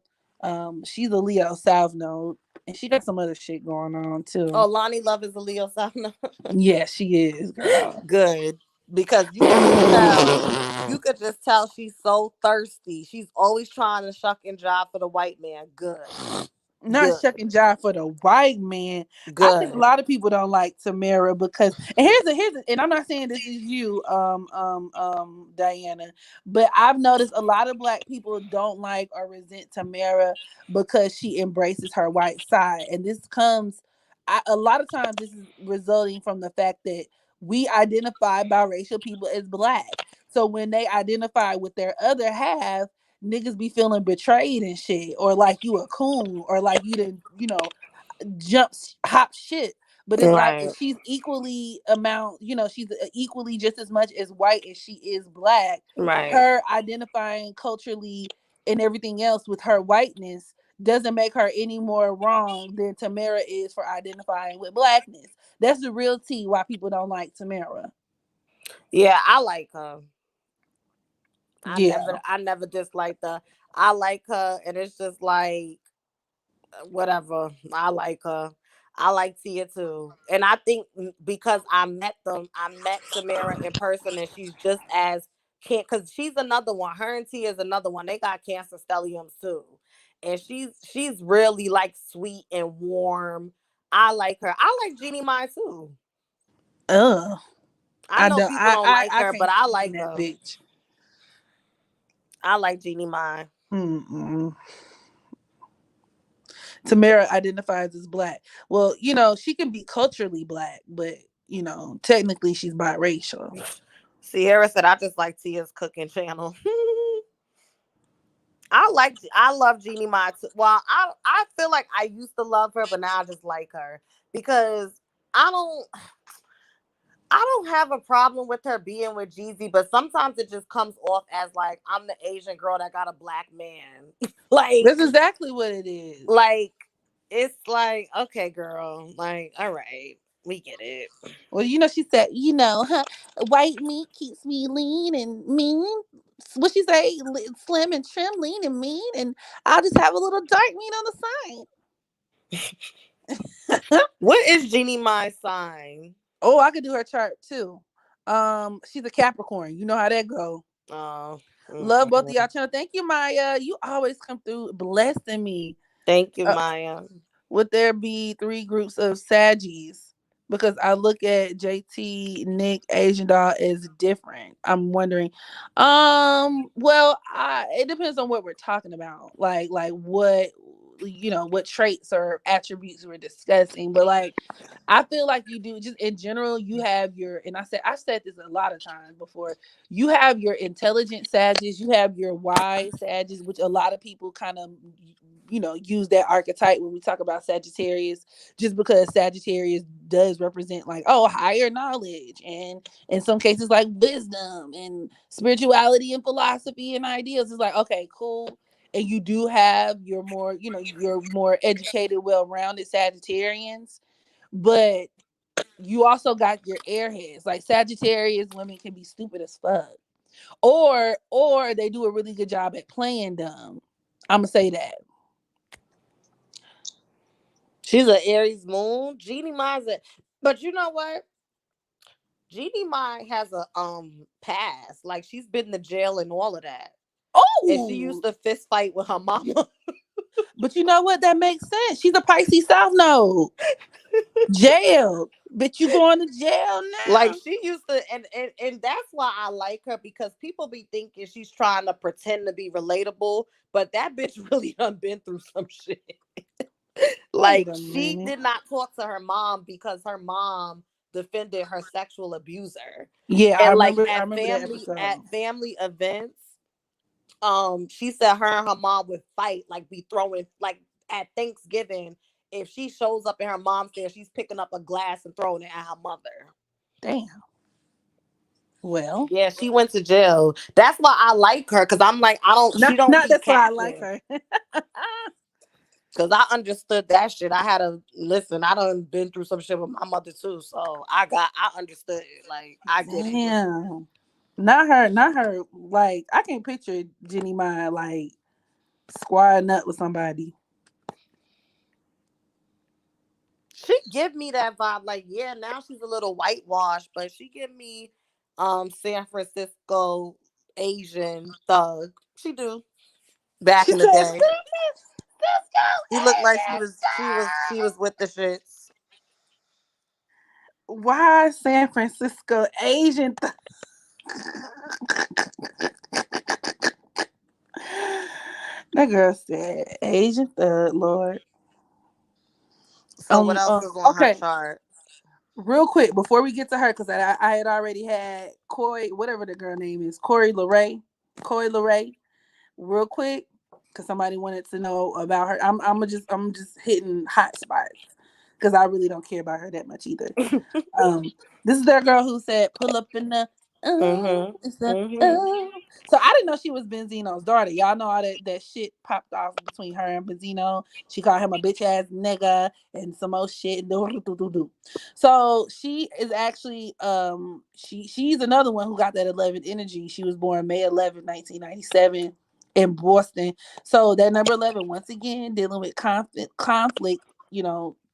She's a Leo South Node, and she got some other shit going on too. Oh, Lonnie Love is a Leo Sun. Yeah, she is, girl. Good. Because you could just tell. You could just tell she's so thirsty. She's always trying to shuck and jive for the white man. Good. Not Good. shucking jive for the white man. I think a Good. lot of people don't like Tamara because, and and I'm not saying this is you, Diana, but I've noticed a lot of black people don't like or resent Tamara because she embraces her white side, and this comes, a lot of times this is resulting from the fact that we identify biracial people as black. So when they identify with their other half, niggas be feeling betrayed and shit, or like you a coon, or like you didn't, jump hop shit. But it's like Right. if she's equally amount, she's equally just as much as white as she is black. Right. Her identifying culturally and everything else with her whiteness doesn't make her any more wrong than Tamara is for identifying with blackness. That's the real tea why people don't like Tamara. Yeah, I like her. Yeah. I never disliked her. I like her, and it's just like whatever. I like her. I like Tia too, and I think because I met them, I met Tamara in person, and she's just as can't because she's another one. Her and Tia is another one. They got Cancer stelliums too, and she's really like sweet and warm. I like her. I like Jeannie Mai too. Ugh. I I know don't. people don't like I her, but can't I stand like that her. bitch. I like Jeannie Mai. Mm-mm. Tamara identifies as black. Well, she can be culturally black, but technically she's biracial. Sierra said, "I just like Tia's cooking channel." I love Jeannie Mai. Well, I feel like I used to love her, but now I just like her because I don't I don't have a problem with her being with Jeezy, but sometimes it just comes off as like I'm the Asian girl that got a black man. like That's exactly what it is. like it's like, okay, girl, like, all right, we get it. Well, she said, white meat keeps me lean and mean. What she say? Slim and trim, lean and mean, and I'll just have a little dark meat on the side. What is Jeannie Mai's sign? Oh, I could do her chart too. She's a Capricorn. You know how that go. Oh, Love both of mm-mm. y'all channel. Thank you, Maya. You always come through blessing me. Thank you, Uh, Maya. would there be three groups of Saggies? Because I look at JT, Nick, Asian doll as different. I'm wondering. Well, it depends on what we're talking about. Like what what traits or attributes we're discussing. But like I feel like you do just in general, you have your, and I said this a lot of times before, you have your intelligent Sagittarius, you have your wise Sagittarius, which a lot of people kind of use that archetype when we talk about Sagittarius, just because Sagittarius does represent like, oh, higher knowledge, and in some cases like wisdom and spirituality and philosophy and ideas. It's like, okay, cool. And you do have your more educated, well-rounded Sagittarians, but you also got your airheads. Like Sagittarius women can be stupid as fuck, or they do a really good job at playing dumb. I'm gonna say that. She's an Aries moon. Jeannie Mai's a, but you know what? Jeannie Mai has a past. Like she's been to jail and all of that. And she used Oh, to fist fight with her mama. but you know what? That makes sense. She's a Pisces South Node. Jail, bitch. You going to jail Like now? she used to, and that's why I like her because people be thinking she's trying to pretend to be relatable, but that bitch really done been through some shit. Wait Like a she minute. did not talk to her mom because her mom defended her sexual abuser. Yeah, I And like remember. I remember that episode. at family events, she said her and her mom would fight, like be throwing like at Thanksgiving. If she shows up and her mom's there, she's picking up a glass and throwing it at her mother. Damn. Well, Yeah, she went to jail. That's why I like her, because I'm like, I don't, she not don't not be that's why I like capping. her. Because I understood that shit. I had to listen. I done been through some shit with my mother too. So I understood it. Like, I get it. Damn. Not her, not her. Like, I can't picture Jenny Mind like squaring up with somebody. She give me that vibe. Like, yeah, now she's a little whitewashed, but she give me San Francisco Asian thug. She do. Back She in the said, day. let's She looked like go, she was with the shits. why San Francisco Asian? That girl said Asian thug, Lord. So what else is on her Okay. chart? Real quick before we get to her, because I had already had Coy, whatever the girl name is, Coy Leray. Real quick, because somebody wanted to know about her. I'm just hitting hot spots because I really don't care about her that much either. Um, this is that girl who said, "Pull up in the Mhm. it's the Mhm. So I didn't know she was Benzino's daughter. Y'all know all that shit popped off between her and Benzino. She called him a bitch ass nigga and some old shit. So she is actually she's another one who got that 11 energy. She was born May 11th, 1997 in Boston. So that number 11, once again, dealing with conflict,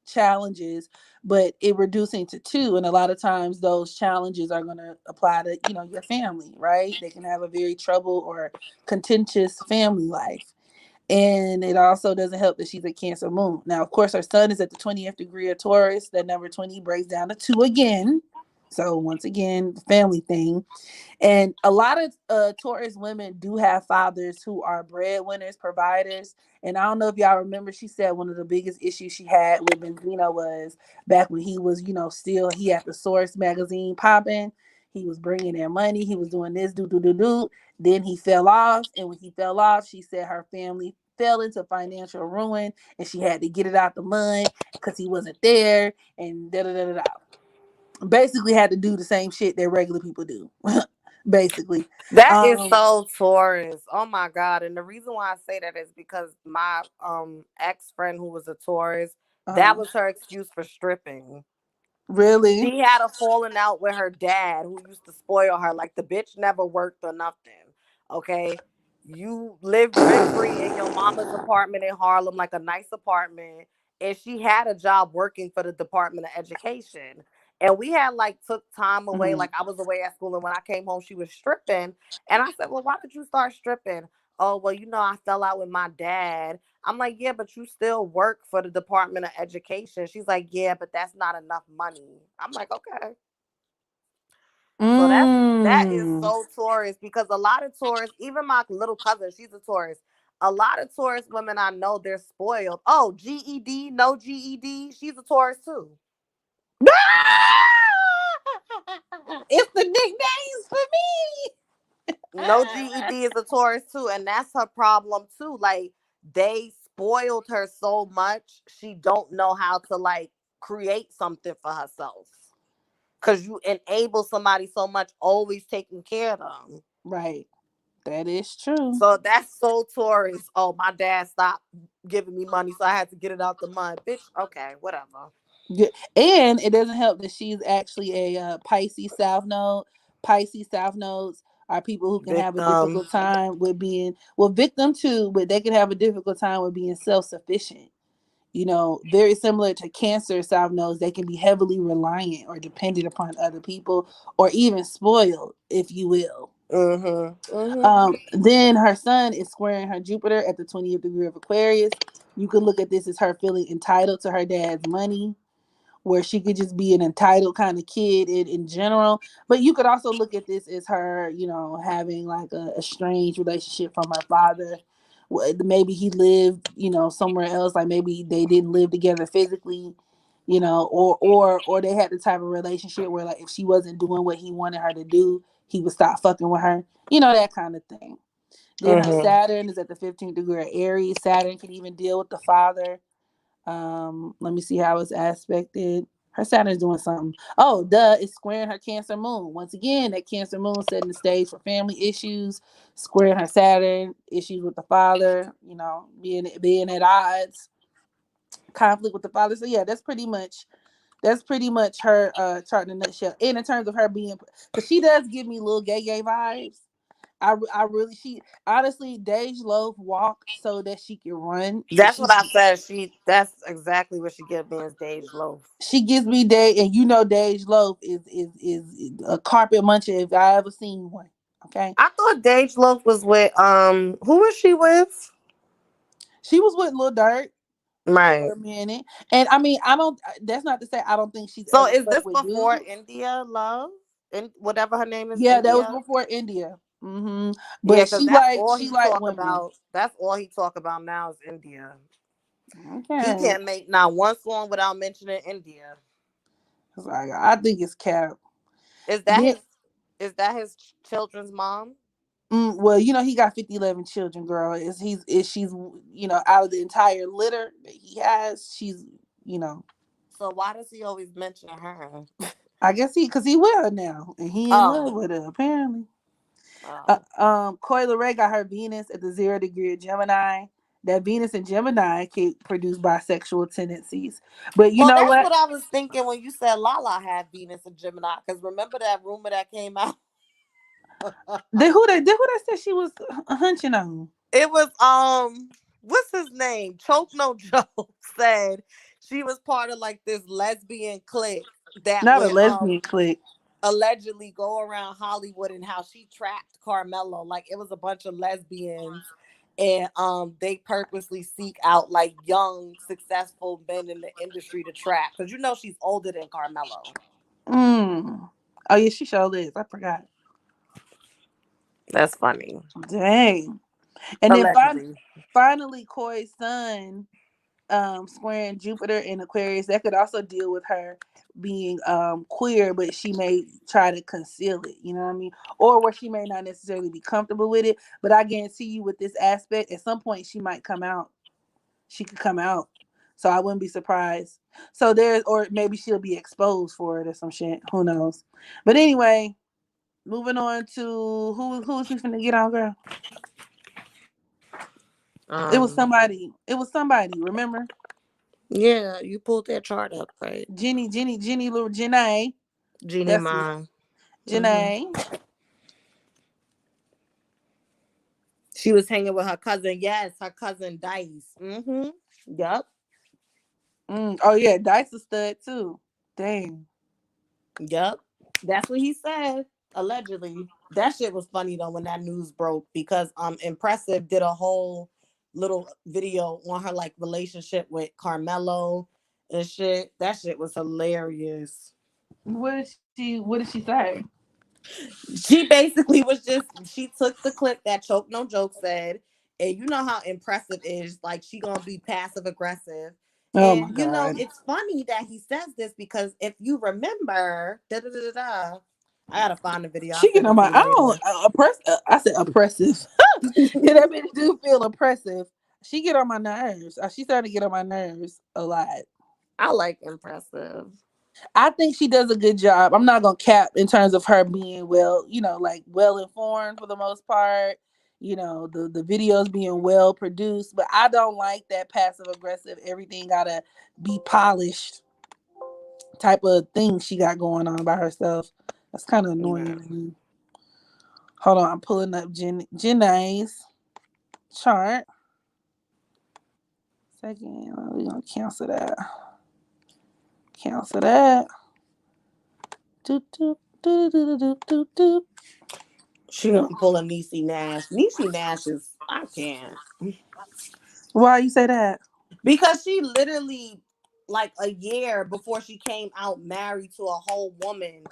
challenges, but it reducing to two. And a lot of times those challenges are going to apply to, your family, right? They can have a very troubled or contentious family life. And it also doesn't help that she's a Cancer moon. Now, of course, her sun is at the 20th degree of Taurus. That number 20 breaks down to two again. So once again, the family thing. And a lot of Taurus women do have fathers who are breadwinners, providers. And I don't know if y'all remember, she said one of the biggest issues she had with Benzino was back when he was, still, he had the Source magazine popping. He was bringing in money. He was doing this, do. Then he fell off. And when he fell off, she said her family fell into financial ruin and she had to get it out the mud because he wasn't there and da da da da. Basically had to do the same shit that regular people do. Basically. That is Um so Taurus. Oh my God. And the reason why I say that is because my ex friend who was a Taurus, that uh was her excuse for stripping. really? She had a falling out with her dad who used to spoil her. Like, the bitch never worked or nothing. Okay. You lived rent free in your mama's apartment in Harlem, like a nice apartment. And she had a job working for the Department of Education. And we had like took time away. Mhm. Like, I was away at school, and when I came home, she was stripping. And I said, well, why did you start stripping? Oh, well, I fell out with my dad. I'm like, yeah, but you still work for the Department of Education. She's like, yeah, but that's not enough money. I'm like, okay. So that is Mm. so Taurus, because a lot of Taurus, even my little cousin, she's a Taurus. A lot of Taurus women I know, they're spoiled. Oh, GED, no GED. She's a Taurus too. It's the nicknames for me. No GED is a Taurus too, and that's her problem too. Like, they spoiled her so much, she don't know how to like create something for herself. Cause you enable somebody so much, always taking care of them. Right. That is true. So that's so Taurus. Oh, my dad stopped giving me money, so I had to get it out the mud. Bitch, okay, whatever. Yeah. And it doesn't help that she's actually a Pisces South Node. Pisces South Nodes are people who can have a Victim. difficult time with being, well, victim too, but they can have a difficult time with being self-sufficient. Very similar to Cancer South Nodes, they can be heavily reliant or dependent upon other people or even spoiled, if you will. Mm-hmm. Mm-hmm. Then her sun is squaring her Jupiter at the 20th degree of Aquarius. You could look at this as her feeling entitled to her dad's money, where she could just be an entitled kind of kid in general. But you could also look at this as her, having like a strange relationship from her father. Maybe he lived, somewhere else. Like maybe they didn't live together physically, or they had the type of relationship where like if she wasn't doing what he wanted her to do, he would stop fucking with her. That kind of thing. Then her Mm-hmm. Saturn is at the 15th degree of Aries. Saturn can even deal with the father. Let me see how it's aspected. Her Saturn's doing something. Oh, duh, it's squaring her Cancer moon. Once again, that Cancer moon setting the stage for family issues, squaring her Saturn, issues with the father, being at odds, conflict with the father. So yeah, that's pretty much her chart in a nutshell. And in terms of her being, because she does give me little gay vibes. I really, she honestly, Dej Loaf walk so that she can run. That's what I said. That's exactly what she gives me is Dej Loaf. She gives me Dej, and Dej Loaf is a carpet muncher if I ever seen one. Okay, I thought Dej Loaf was with who was she with? she was with Lil Dirk for Right. a minute, and I mean, I don't. That's not to say I don't think she's So ever is slept this with before dudes. India Love? In whatever her name is, Yeah, that was India. before India. Yeah, But because she that's like all she he like talk women. about. That's all he talk about now is India. He Okay, can't make not one song without mentioning India. it's like I think it's cap. Is that Then, his? Is that his children's mom? well, he got 50, 11 children, girl. Is she's out of the entire litter that he has, she's you know So why does he always mention her? I guess because he with her now, and he in love Oh, with her apparently. oh. Coi Leray got her Venus at the 0 degree of Gemini. That Venus and Gemini can produce bisexual tendencies, but you Well, know that's what? what I was thinking when you said Lala had Venus and Gemini. Because remember that rumor that came out? Who they said she was hunching on? It was what's his name? Choke No Joke said she was part of like this lesbian clique that Not a would lesbian clique. allegedly go around Hollywood and how she trapped Carmelo. Like it was a bunch of lesbians and they purposely seek out like young, successful men in the industry to trap. Because she's older than Carmelo. Oh yeah, she sure is. I forgot. That's funny. Dang. And then Allegedly. finally, Coy's son, squaring Jupiter in Aquarius. That could also deal with her being queer, but she may try to conceal it. You know what I mean? Or where she may not necessarily be comfortable with it. But I guarantee you, with this aspect, at some point she might come out. She could come out. So I wouldn't be surprised. So or maybe she'll be exposed for it or some shit. Who knows? But anyway, moving on to who's we finna get on, girl? It was Um, somebody. It was somebody. Remember? yeah, you pulled that chart up, right? Little Jenny. Jeannie That's it. Ma. Hmm. Jenny. She was hanging with her cousin. Yes, her cousin Dice. Mm-hmm. Yep. Oh yeah, Dice a stud too. Dang. Yep. That's what he said. Allegedly. That shit was funny though when that news broke because Impressive did a whole little video on her like relationship with Carmelo and shit. That shit was hilarious. What did she say? She basically she took the clip that Choke No Joke said, and you know how Impressive is, like she gonna be passive aggressive. Oh my And god. it's funny that he says this because if you remember, da da da da, I gotta find the video. I'll She get send on it to my you I don't later. I said oppressive. Yeah, that bitch do feel oppressive. She get on my nerves. She started to get on my nerves a lot. I like Impressive. I think she does a good job. I'm not gonna cap in terms of her being like well informed for the most part. The videos being well produced, but I don't like that passive aggressive. Everything gotta be polished type of thing she got going on by herself. That's kind of Yeah. annoying to me. Hold on, I'm pulling up Jenna's chart. Second, we're gonna cancel that. Cancel that. Do, do, do, do, do, do, do. She gonna pull a Niecy Nash. Niecy Nash is I can't. Why you say that? Because she literally, like a year before she came out married to a whole woman,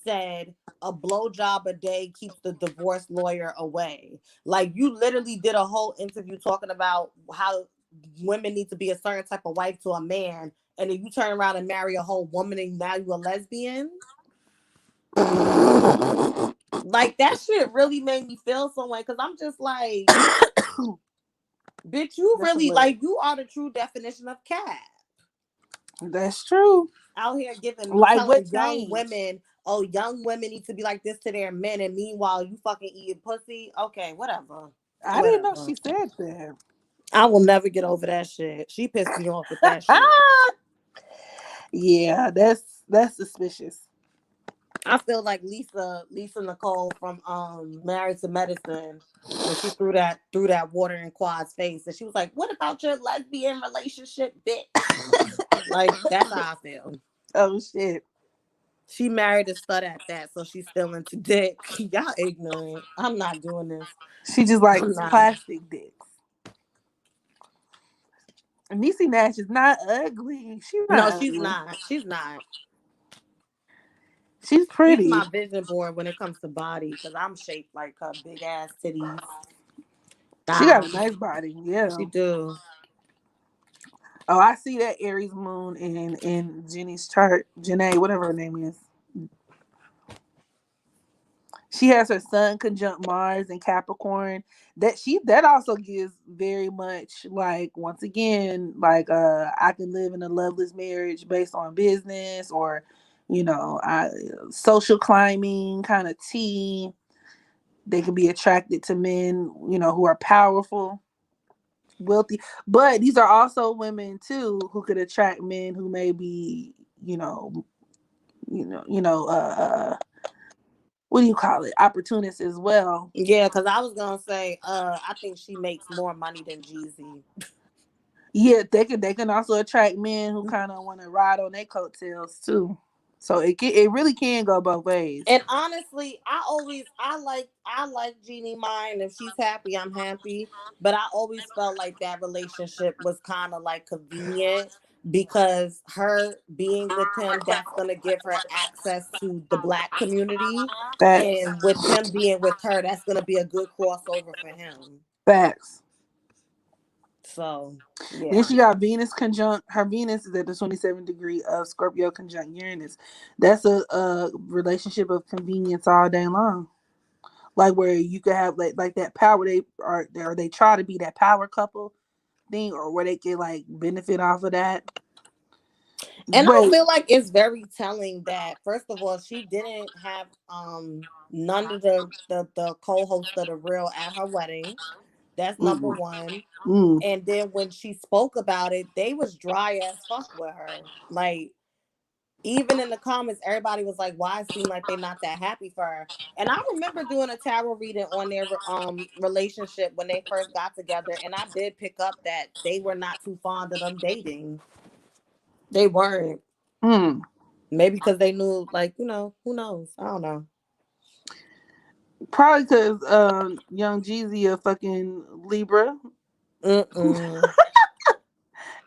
said a blowjob a day keeps the divorce lawyer away. Like you literally did a whole interview talking about how women need to be a certain type of wife to a man, and then you turn around and marry a whole woman and now you a lesbian. Like that shit really made me feel some way because I'm just like, bitch, you That's a really look. like you are the true definition of cat. That's true. Out here Like what telling young changed? women, oh, young women need to be like this to their men, and meanwhile you fucking eating pussy. Okay, whatever. I didn't know Whatever. she said that. I will never get over that shit. She pissed me off with that shit. Yeah, that's suspicious. I feel like Lisa Nicole from Married to Medicine, when she threw that water in Quad's face, and she was like, "What about your lesbian relationship, bitch?" Like, that's how I feel. Oh shit. She married a stud at that, so she's still into dick. Y'all ignorant. I'm not doing this. She just I'm likes not. plastic dicks. Niecy Nash is not ugly. She's No, not she's ugly. not. She's not. She's She's pretty. my vision board when it comes to body, because I'm shaped like her big ass titties, She got a thighs. nice body. Yeah. She do. Oh, I see that Aries moon in Jenny's chart. Janae, whatever her name is. She has her sun conjunct Mars and Capricorn. That also gives very much like, once again, like I can live in a loveless marriage based on business, or I social climbing kind of tea. They can be attracted to men, who are powerful, wealthy. But these are also women too who could attract men who may be, you know, what do you call it? Opportunists as well. Yeah, because I was gonna say, I think she makes more money than Jeezy. Yeah, they can also attract men who kind of want to ride on their coattails too. So it really can go both ways. And honestly, I like Jeannie Mine. If she's happy, I'm happy. But I always felt like that relationship was kind of like convenient, because her being with him, that's gonna give her access to the black community. Facts. And with him being with her, that's gonna be a good crossover for him. Facts. So Then yeah. she got Venus conjunct. Her Venus is at the 27th degree of Scorpio conjunct Uranus. That's a relationship of convenience all day long. Like where you could have like that power, they try to be that power couple thing, or where they can like benefit off of that. And I Wait. feel like it's very telling that, first of all, she didn't have none of the co-hosts of the real at her wedding. That's number Mm-mm. one. Mm. And then when she spoke about it, they was dry as fuck with her. Like, even in the comments, everybody was like, "Why it seem like they're not that happy for her?" And I remember doing a tarot reading on their relationship when they first got together, and I did pick up that they were not too fond of them dating. They weren't. Mm. Maybe because they knew, like, who knows? I don't know. Probably because young Jeezy a fucking Libra Mm-mm.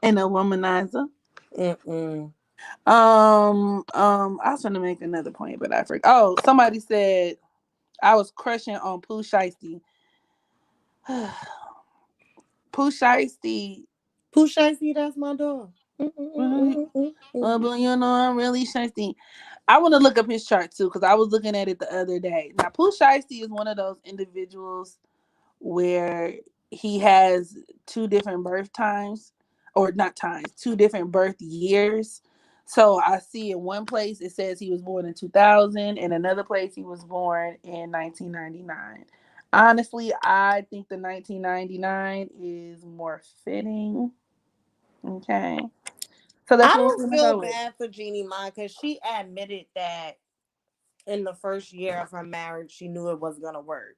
and a womanizer. Mm-mm. I was trying to make another point, but I forgot. Oh, somebody said I was crushing on Pooh Shiesty. Pooh Shiesty. Push I see that's my dog. Right? Mm-mm-mm-mm-mm-mm. But I'm really shiesty. I want to look up his chart too, because I was looking at it the other day. Now, Pooh Shiesty is one of those individuals where he has two different birth times, or not times, two different birth years. So I see in one place it says he was born in 2000, and another place he was born in 1999. Honestly, I think the 1999 is more fitting. Okay. So that's I what we're don't gonna feel go with. bad for Jeannie Mai, because she admitted that in the first year of her marriage, she knew it wasn't gonna work.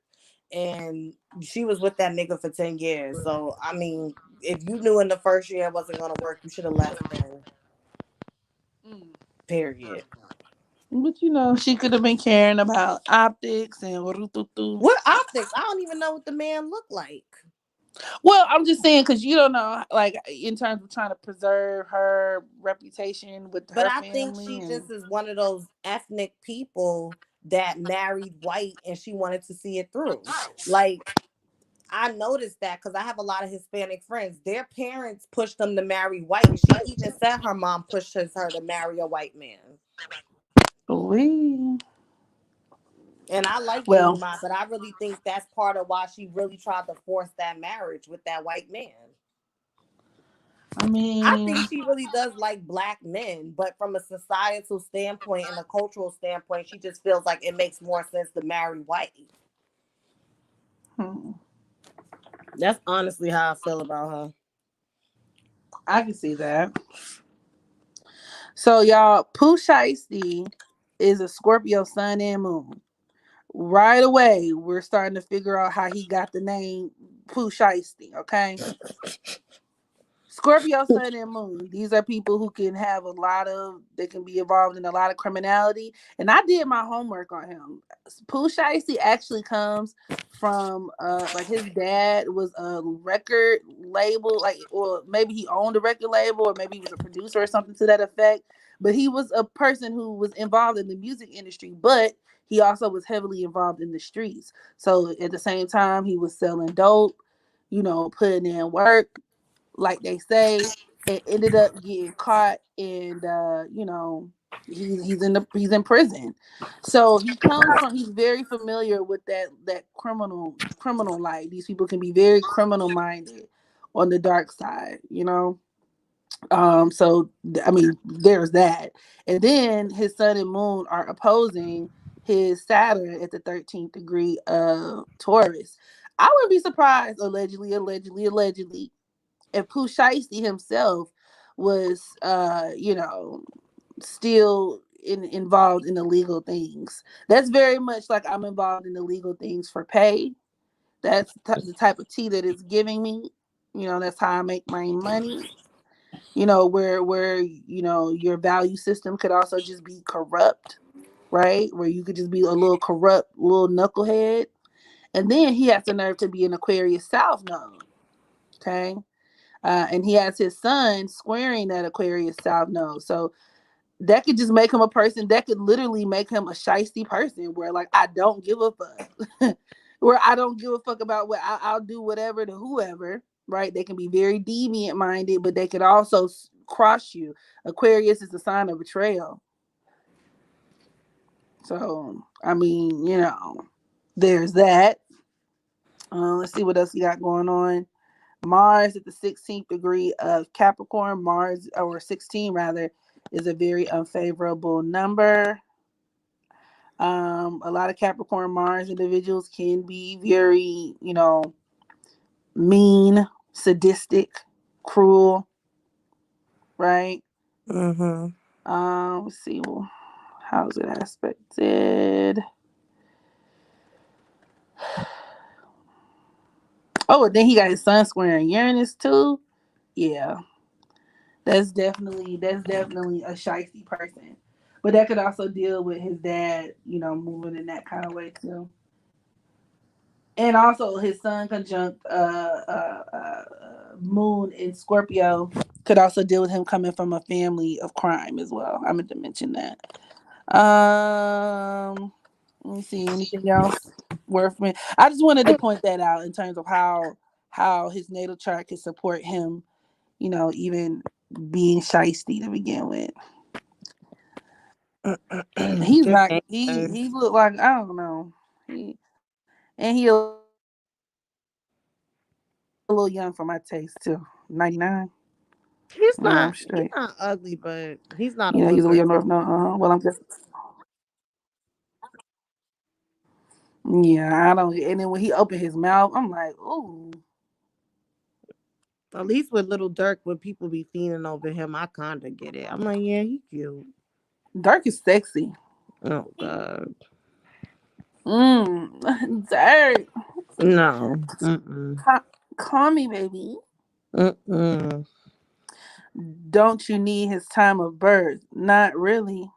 And she was with that nigga for 10 years. So I mean, if you knew in the first year it wasn't gonna work, you should have left then. Mm. Period. But she could have been caring about optics and rututu. What optics? I don't even know what the man looked like. Well, I'm just saying because you don't know, like in terms of trying to preserve her reputation with But her I think family she and just is one of those ethnic people that married white and she wanted to see it through. Like, I noticed that because I have a lot of Hispanic friends. Their parents pushed them to marry white. She even said her mom pushes her to marry a white man. we. And I like Jeannie Well, Mai, but I really think that's part of why she really tried to force that marriage with that white man. I I mean, think she really does like black men, but from a societal standpoint and a cultural standpoint, she just feels like it makes more sense to marry white. hmm, That's honestly how I feel about her. I can see that. So y'all, Pooh Shiesty is a Scorpio sun and moon. Right away, we're starting to figure out how he got the name Pooh Shiesty. Okay. Scorpio, Sun, and Moon. These are people who can have they can be involved in a lot of criminality. And I did my homework on him. Pooh Shiesty actually comes from like his dad was a record label, like, or maybe he owned a record label, or maybe he was a producer or something to that effect. But he was a person who was involved in the music industry, but he also was heavily involved in the streets. So at the same time, he was selling dope, putting in work, like they say, and ended up getting caught, and he's in prison. So he's very familiar with that criminal life. These people can be very criminal minded on the dark side. So I mean, there's that. And then his sun and moon are opposing his Saturn at the 13th degree of Taurus. I wouldn't be surprised, allegedly, if Pooh Shiesty himself was, still involved in illegal things. That's very much like I'm involved in illegal things for pay. That's the type of tea that it's giving me. That's how I make my money. Where your value system could also just be corrupt, right? Where you could just be a little corrupt, little knucklehead. And then he has the nerve to be an Aquarius South node. Okay. And he has his son squaring that Aquarius South node. So that could just make him a person that could literally make him a shiesty person where, like, I don't give a fuck. Where I don't give a fuck about what I'll do whatever to whoever, right? They can be very deviant minded, but they could also cross you. Aquarius is a sign of betrayal. So, I mean, there's that. Let's see what else you got going on. Mars at the 16th degree of Capricorn, Mars, or 16 rather, is a very unfavorable number. A lot of Capricorn Mars individuals can be very, mean, sadistic, cruel, right? Mm-hmm. Let's see, how's it aspected? Oh, and then he got his sun squaring Uranus too. Yeah, that's definitely a shisty person. But that could also deal with his dad, moving in that kind of way too. And also his sun conjunct moon in Scorpio could also deal with him coming from a family of crime as well. I meant to mention that. Let me see, anything else worth me. I just wanted to point that out in terms of how his natal chart could support him, even being shisty to begin with. He's Good not answer. he looked like, I don't know. He a little young for my taste too. 99. He's I'm not. straight. He's not ugly, but he's not a He's a Leo wizard. North. No, well, I'm just, yeah, I don't. And then when he opened his mouth, I'm like, ooh, At least with little Dirk, when people be fiending over him, I kinda get it. I'm like, yeah, he cute. Dirk is sexy. Oh god, Dirk, no. Mm-mm. ca- call me, baby. Mm-mm. Don't you need his time of birth? Not really.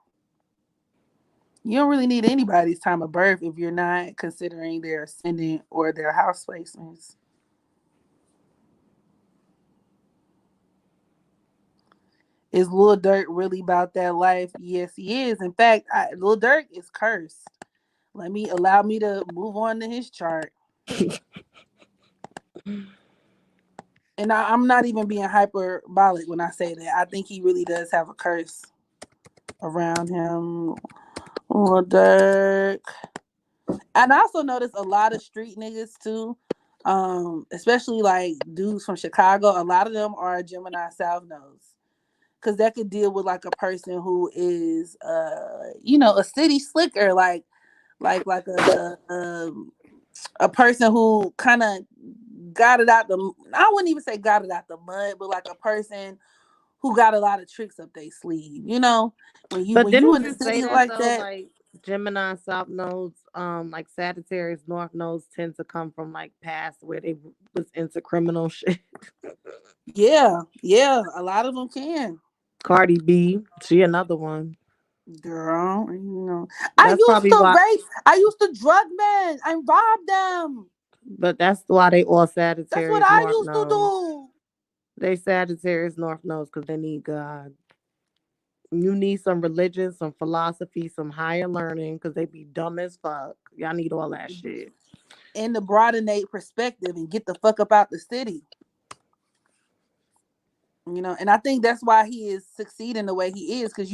You don't really need anybody's time of birth if you're not considering their ascendant or their house placements. Is Lil Durk really about that life? Yes, he is. In fact, Lil Durk is cursed. Allow me to move on to his chart. And I'm not even being hyperbolic when I say that. I think he really does have a curse around him. Lil Durk. And I also noticed a lot of street niggas too. Especially like dudes from Chicago. A lot of them are Gemini South Nodes. Because that could deal with like a person who is a city slicker, like a person who kind of got it out the, I wouldn't even say got it out the mud, but like a person who got a lot of tricks up their sleeve. But When you didn't in the you say city that like though? that. Like Gemini South nodes, like Sagittarius North nodes tend to come from like past where they was into criminal shit. Yeah, a lot of them can. Cardi B, she another one. Girl, I That's used probably to why. rape, I used to drug men and rob them. But that's why they all That's what Sagittarius I North used to nodes. do. They Sagittarius North nodes because they need God. You need some religion, some philosophy, some higher learning because they be dumb as fuck. Y'all need all that shit. And to broaden their perspective and get the fuck up out the city. And I think that's why he is succeeding the way he is, because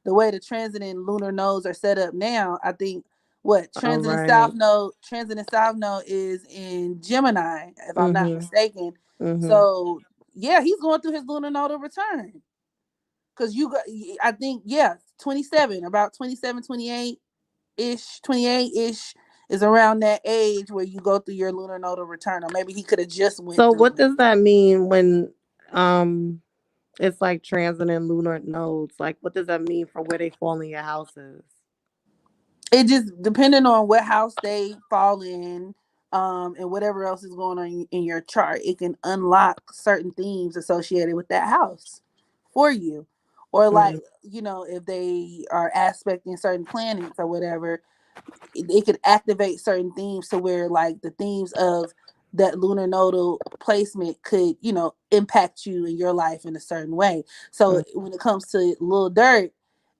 the way the transiting lunar nodes are set up now. I think what All right. transiting south node is in Gemini, if I'm not Mhm. mistaken. Mhm. So yeah, he's going through his lunar node of return. Because I think, yeah, 27, about 27, 28 ish, 28 ish is around that age where you go through your lunar nodal return, or maybe he could have just went So through what it. does that mean when um it's like transiting lunar nodes? Like what does that mean for where they fall in your houses? It just depending on what house they fall in, and whatever else is going on in your chart, it can unlock certain themes associated with that house for you. Or like, Mm, if they are aspecting certain planets or whatever, it could activate certain themes to where like the themes of that lunar nodal placement could impact you in your life in a certain way. So mm, when it comes to Lil Dirk,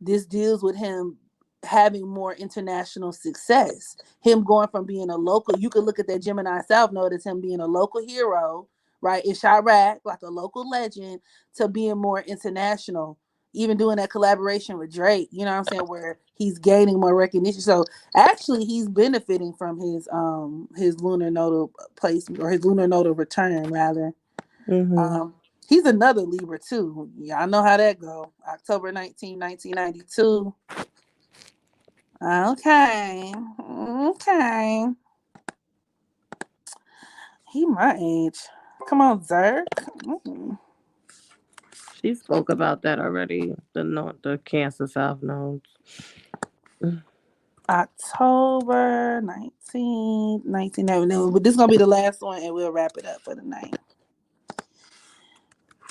this deals with him having more international success, him going from being a local, you could look at that Gemini South node as him being a local hero, right, in Chirac, like a local legend, to being more international, even doing that collaboration with Drake, you know what I'm saying, where he's gaining more recognition. So actually he's benefiting from his lunar nodal placement, or his lunar nodal return rather. mhm. He's another Libra too. Yeah, I know how that go. October 19, 1992. Okay. Okay. He my age. Come on, Zerk. Mm. She spoke about that already. The Cancer South nodes. October 19, 1990. But this is gonna be the last one and we'll wrap it up for the night.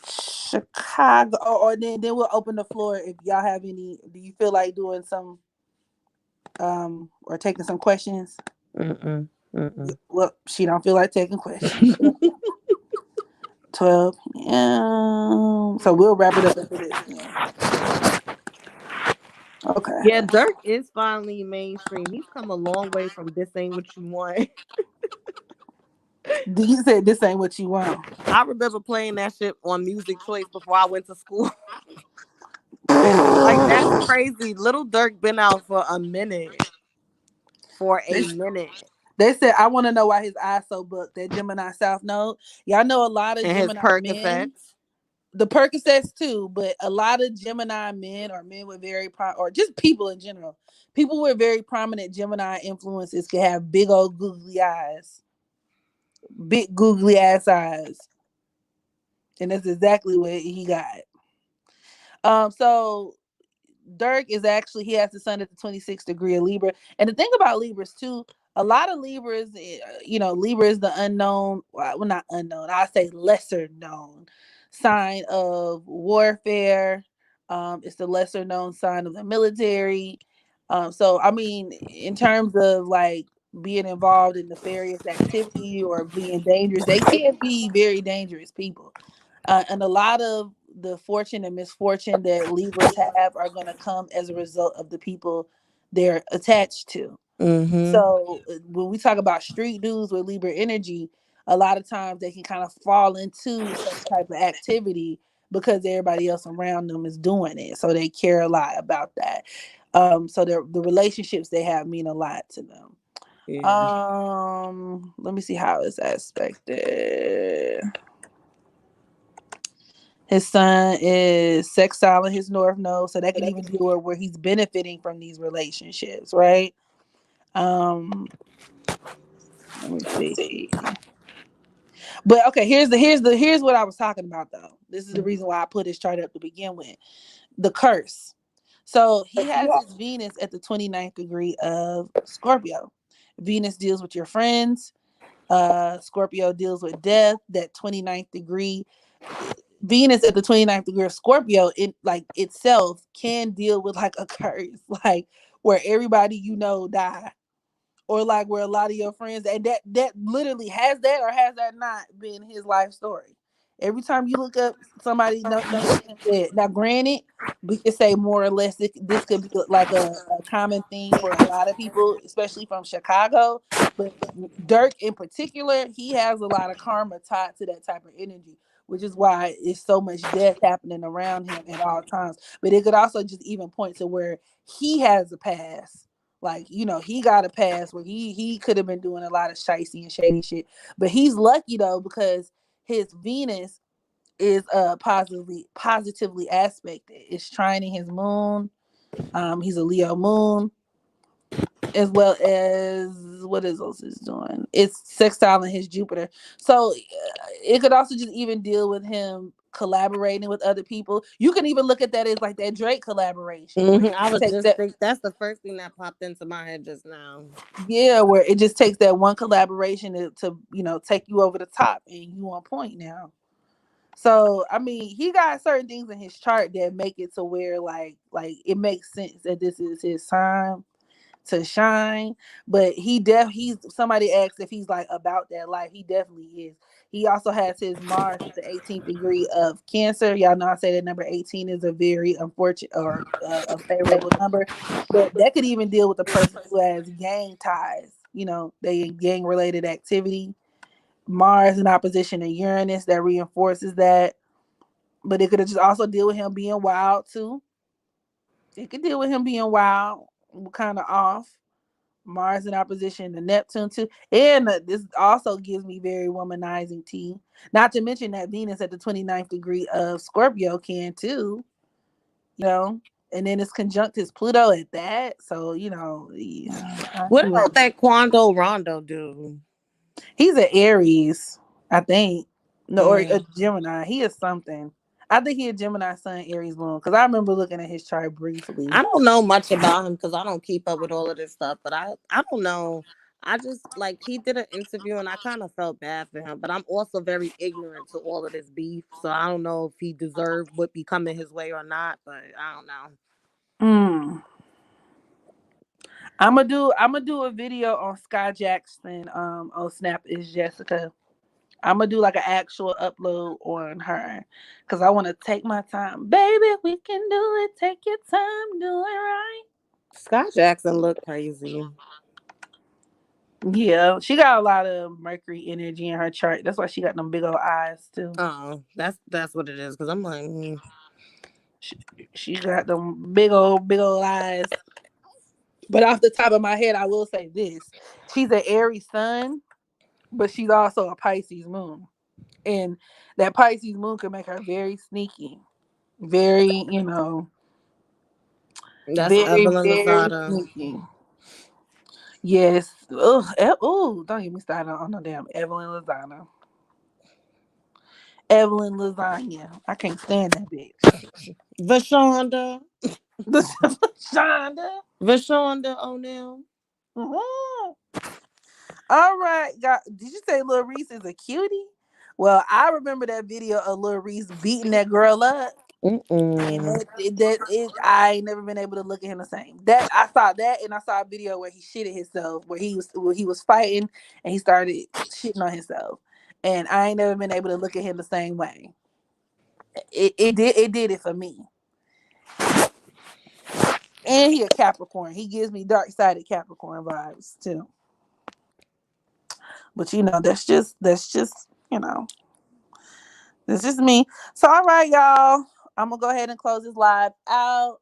Chicago, or then we'll open the floor if y'all have any. Do you feel like doing some or taking some questions? Mm-mm. Mm-mm. Well, she don't feel like taking questions. 12 p.m. So we'll wrap it up after this. Yeah. Okay. Yeah, Dirk is finally mainstream. He's come a long way from This Ain't What You Want. You said this ain't what you want. I remember playing that shit on Music Choice before I went to school. Like that's crazy. Little Dirk been out for a minute. For They, a minute. they said, I want to know why his eyes so booked. That Gemini South Node. Y'all know a lot of And his Gemini men, Percocets. the Percocets too, but a lot of Gemini men, or men with or just people in general, people with very prominent Gemini influences can have big old googly eyes, big googly ass eyes, and that's exactly what he got. So Dirk is actually, he has the sun at the 26th degree of Libra. And the thing about Libras too, a lot of Libras, Libra is the unknown, well, not unknown, I say lesser known sign of warfare. It's the lesser known sign of the military. So I mean, in terms of like being involved in nefarious activity or being dangerous, they can be very dangerous people. And a lot of the fortune and misfortune that Libras have are going to come as a result of the people they're attached to. Mm-hmm. So when we talk about street dudes with Libra energy, a lot of times they can kind of fall into some type of activity because everybody else around them is doing it. So they care a lot about that. So the relationships they have mean a lot to them. Yeah. Let me see how it's aspected. His sun is sextile in his north node, so that could even deal with where he's benefiting from these relationships, right? Um, Let me see. But okay, here's what I was talking about though. This is the reason why I put his chart up to begin with. The curse. So he has his Venus at the 29th degree of Scorpio. Venus deals with your friends. Scorpio deals with death. That 29th degree. Venus at the 29th degree of Scorpio, it like itself can deal with like a curse, like where everybody you know die, or like where a lot of your friends, and that literally has that or has that not been his life story. Every time you look up somebody, no shit is dead. Now, granted, we could say more or less this could be like a common theme for a lot of people, especially from Chicago. But Dirk in particular, he has a lot of karma tied to that type of energy, which is why it's so much death happening around him at all times. But it could also just even point to where he has a past, like, you know, he got a pass where he could have been doing a lot of shicey and shady shit. But he's lucky though, because his Venus is positively aspected. It's trining his moon. He's a Leo moon, as well as what else is doing? It's sextile in his Jupiter. So it could also just even deal with him collaborating with other people. You can even look at that as like that Drake collaboration where he I was takes just that. think that's the first thing that popped into my head just now. Yeah, where it just takes that one collaboration to you know, take you over the top and you on point now. So I mean, he got certain things in his chart that make it to where like it makes sense that this is his time to shine. But he's somebody asked if he's like about that life. He definitely is. He also has his Mars at the 18th degree of Cancer. Y'all know I say that number 18 is a very unfortunate or a favorable number, but that could even deal with a person who has gang ties. You know, they in gang related activity. Mars in opposition to Uranus, that reinforces that. But it could just also deal with him being wild too. It could deal with him being wild, kind of off. Mars in opposition to Neptune too. And this also gives me very womanizing tea. Not to mention that Venus at the 29th degree of Scorpio can too, you know. And then it's conjunct his Pluto at that. So, you know, yeah, What about that Quando Rondo dude? he's an Aries, I think. No, or a Mm. Gemini. He is something. I think he a Gemini Sun Aries moon. Because I remember looking at his chart briefly. I don't know much about him because I don't keep up with all of this stuff. But I don't know. I just like he did an interview and I kind of felt bad for him. But I'm also very ignorant to all of this beef, so I don't know if he deserved what be coming his way or not. But I don't know. Mm. I'm gonna do a video on Sky Jackson. On Snap is Jessica. I'm gonna do like an actual upload on her because I want to take my time, baby. We can do it. Take your time, do it right. Scott Jackson looked crazy. Yeah, she got a lot of Mercury energy in her chart. That's why she got them big old eyes too. Oh, that's what it is. Because I'm like, She, she got them big old eyes. But off the top of my head, I will say this: she's an Aries sun, but she's also a Pisces moon, and that Pisces moon can make her very sneaky, very, you know, that's very, Evelyn very Lozada. sneaky. Yes. Ugh. Oh, don't get me started on no damn Evelyn Lasagna. Evelyn Lasagna. I can't stand that bitch. Vashonda. The Shonda. Vashonda O'Neal. Mhm. All right, God. Did you say Lil Reese is a cutie? Well, I remember that video of Lil Reese beating that girl up. And Mm-mm. I ain't never been able to look at him the same. That I saw that, and I saw a video where he shitted himself, where he was fighting and he started shitting on himself, and I ain't never been able to look at him the same way. It did it for me. And he a Capricorn. He gives me dark sided Capricorn vibes too. But you know, that's just you know, that's just me. So all right, y'all. I'm gonna go ahead and close this live out.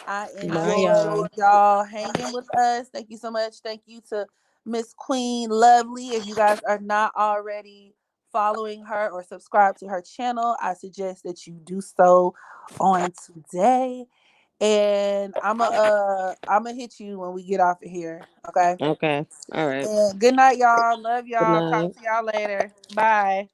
I Bye, enjoyed y'all. y'all hanging with us. Thank you so much. Thank you to Miss Queen Lovelee. If you guys are not already following her or subscribe to her channel, I suggest that you do so on today. And I'ma hit you when we get off of here. Okay. Okay. All right. And good night, y'all. Love Good y'all. Talk night. to y'all later. Bye.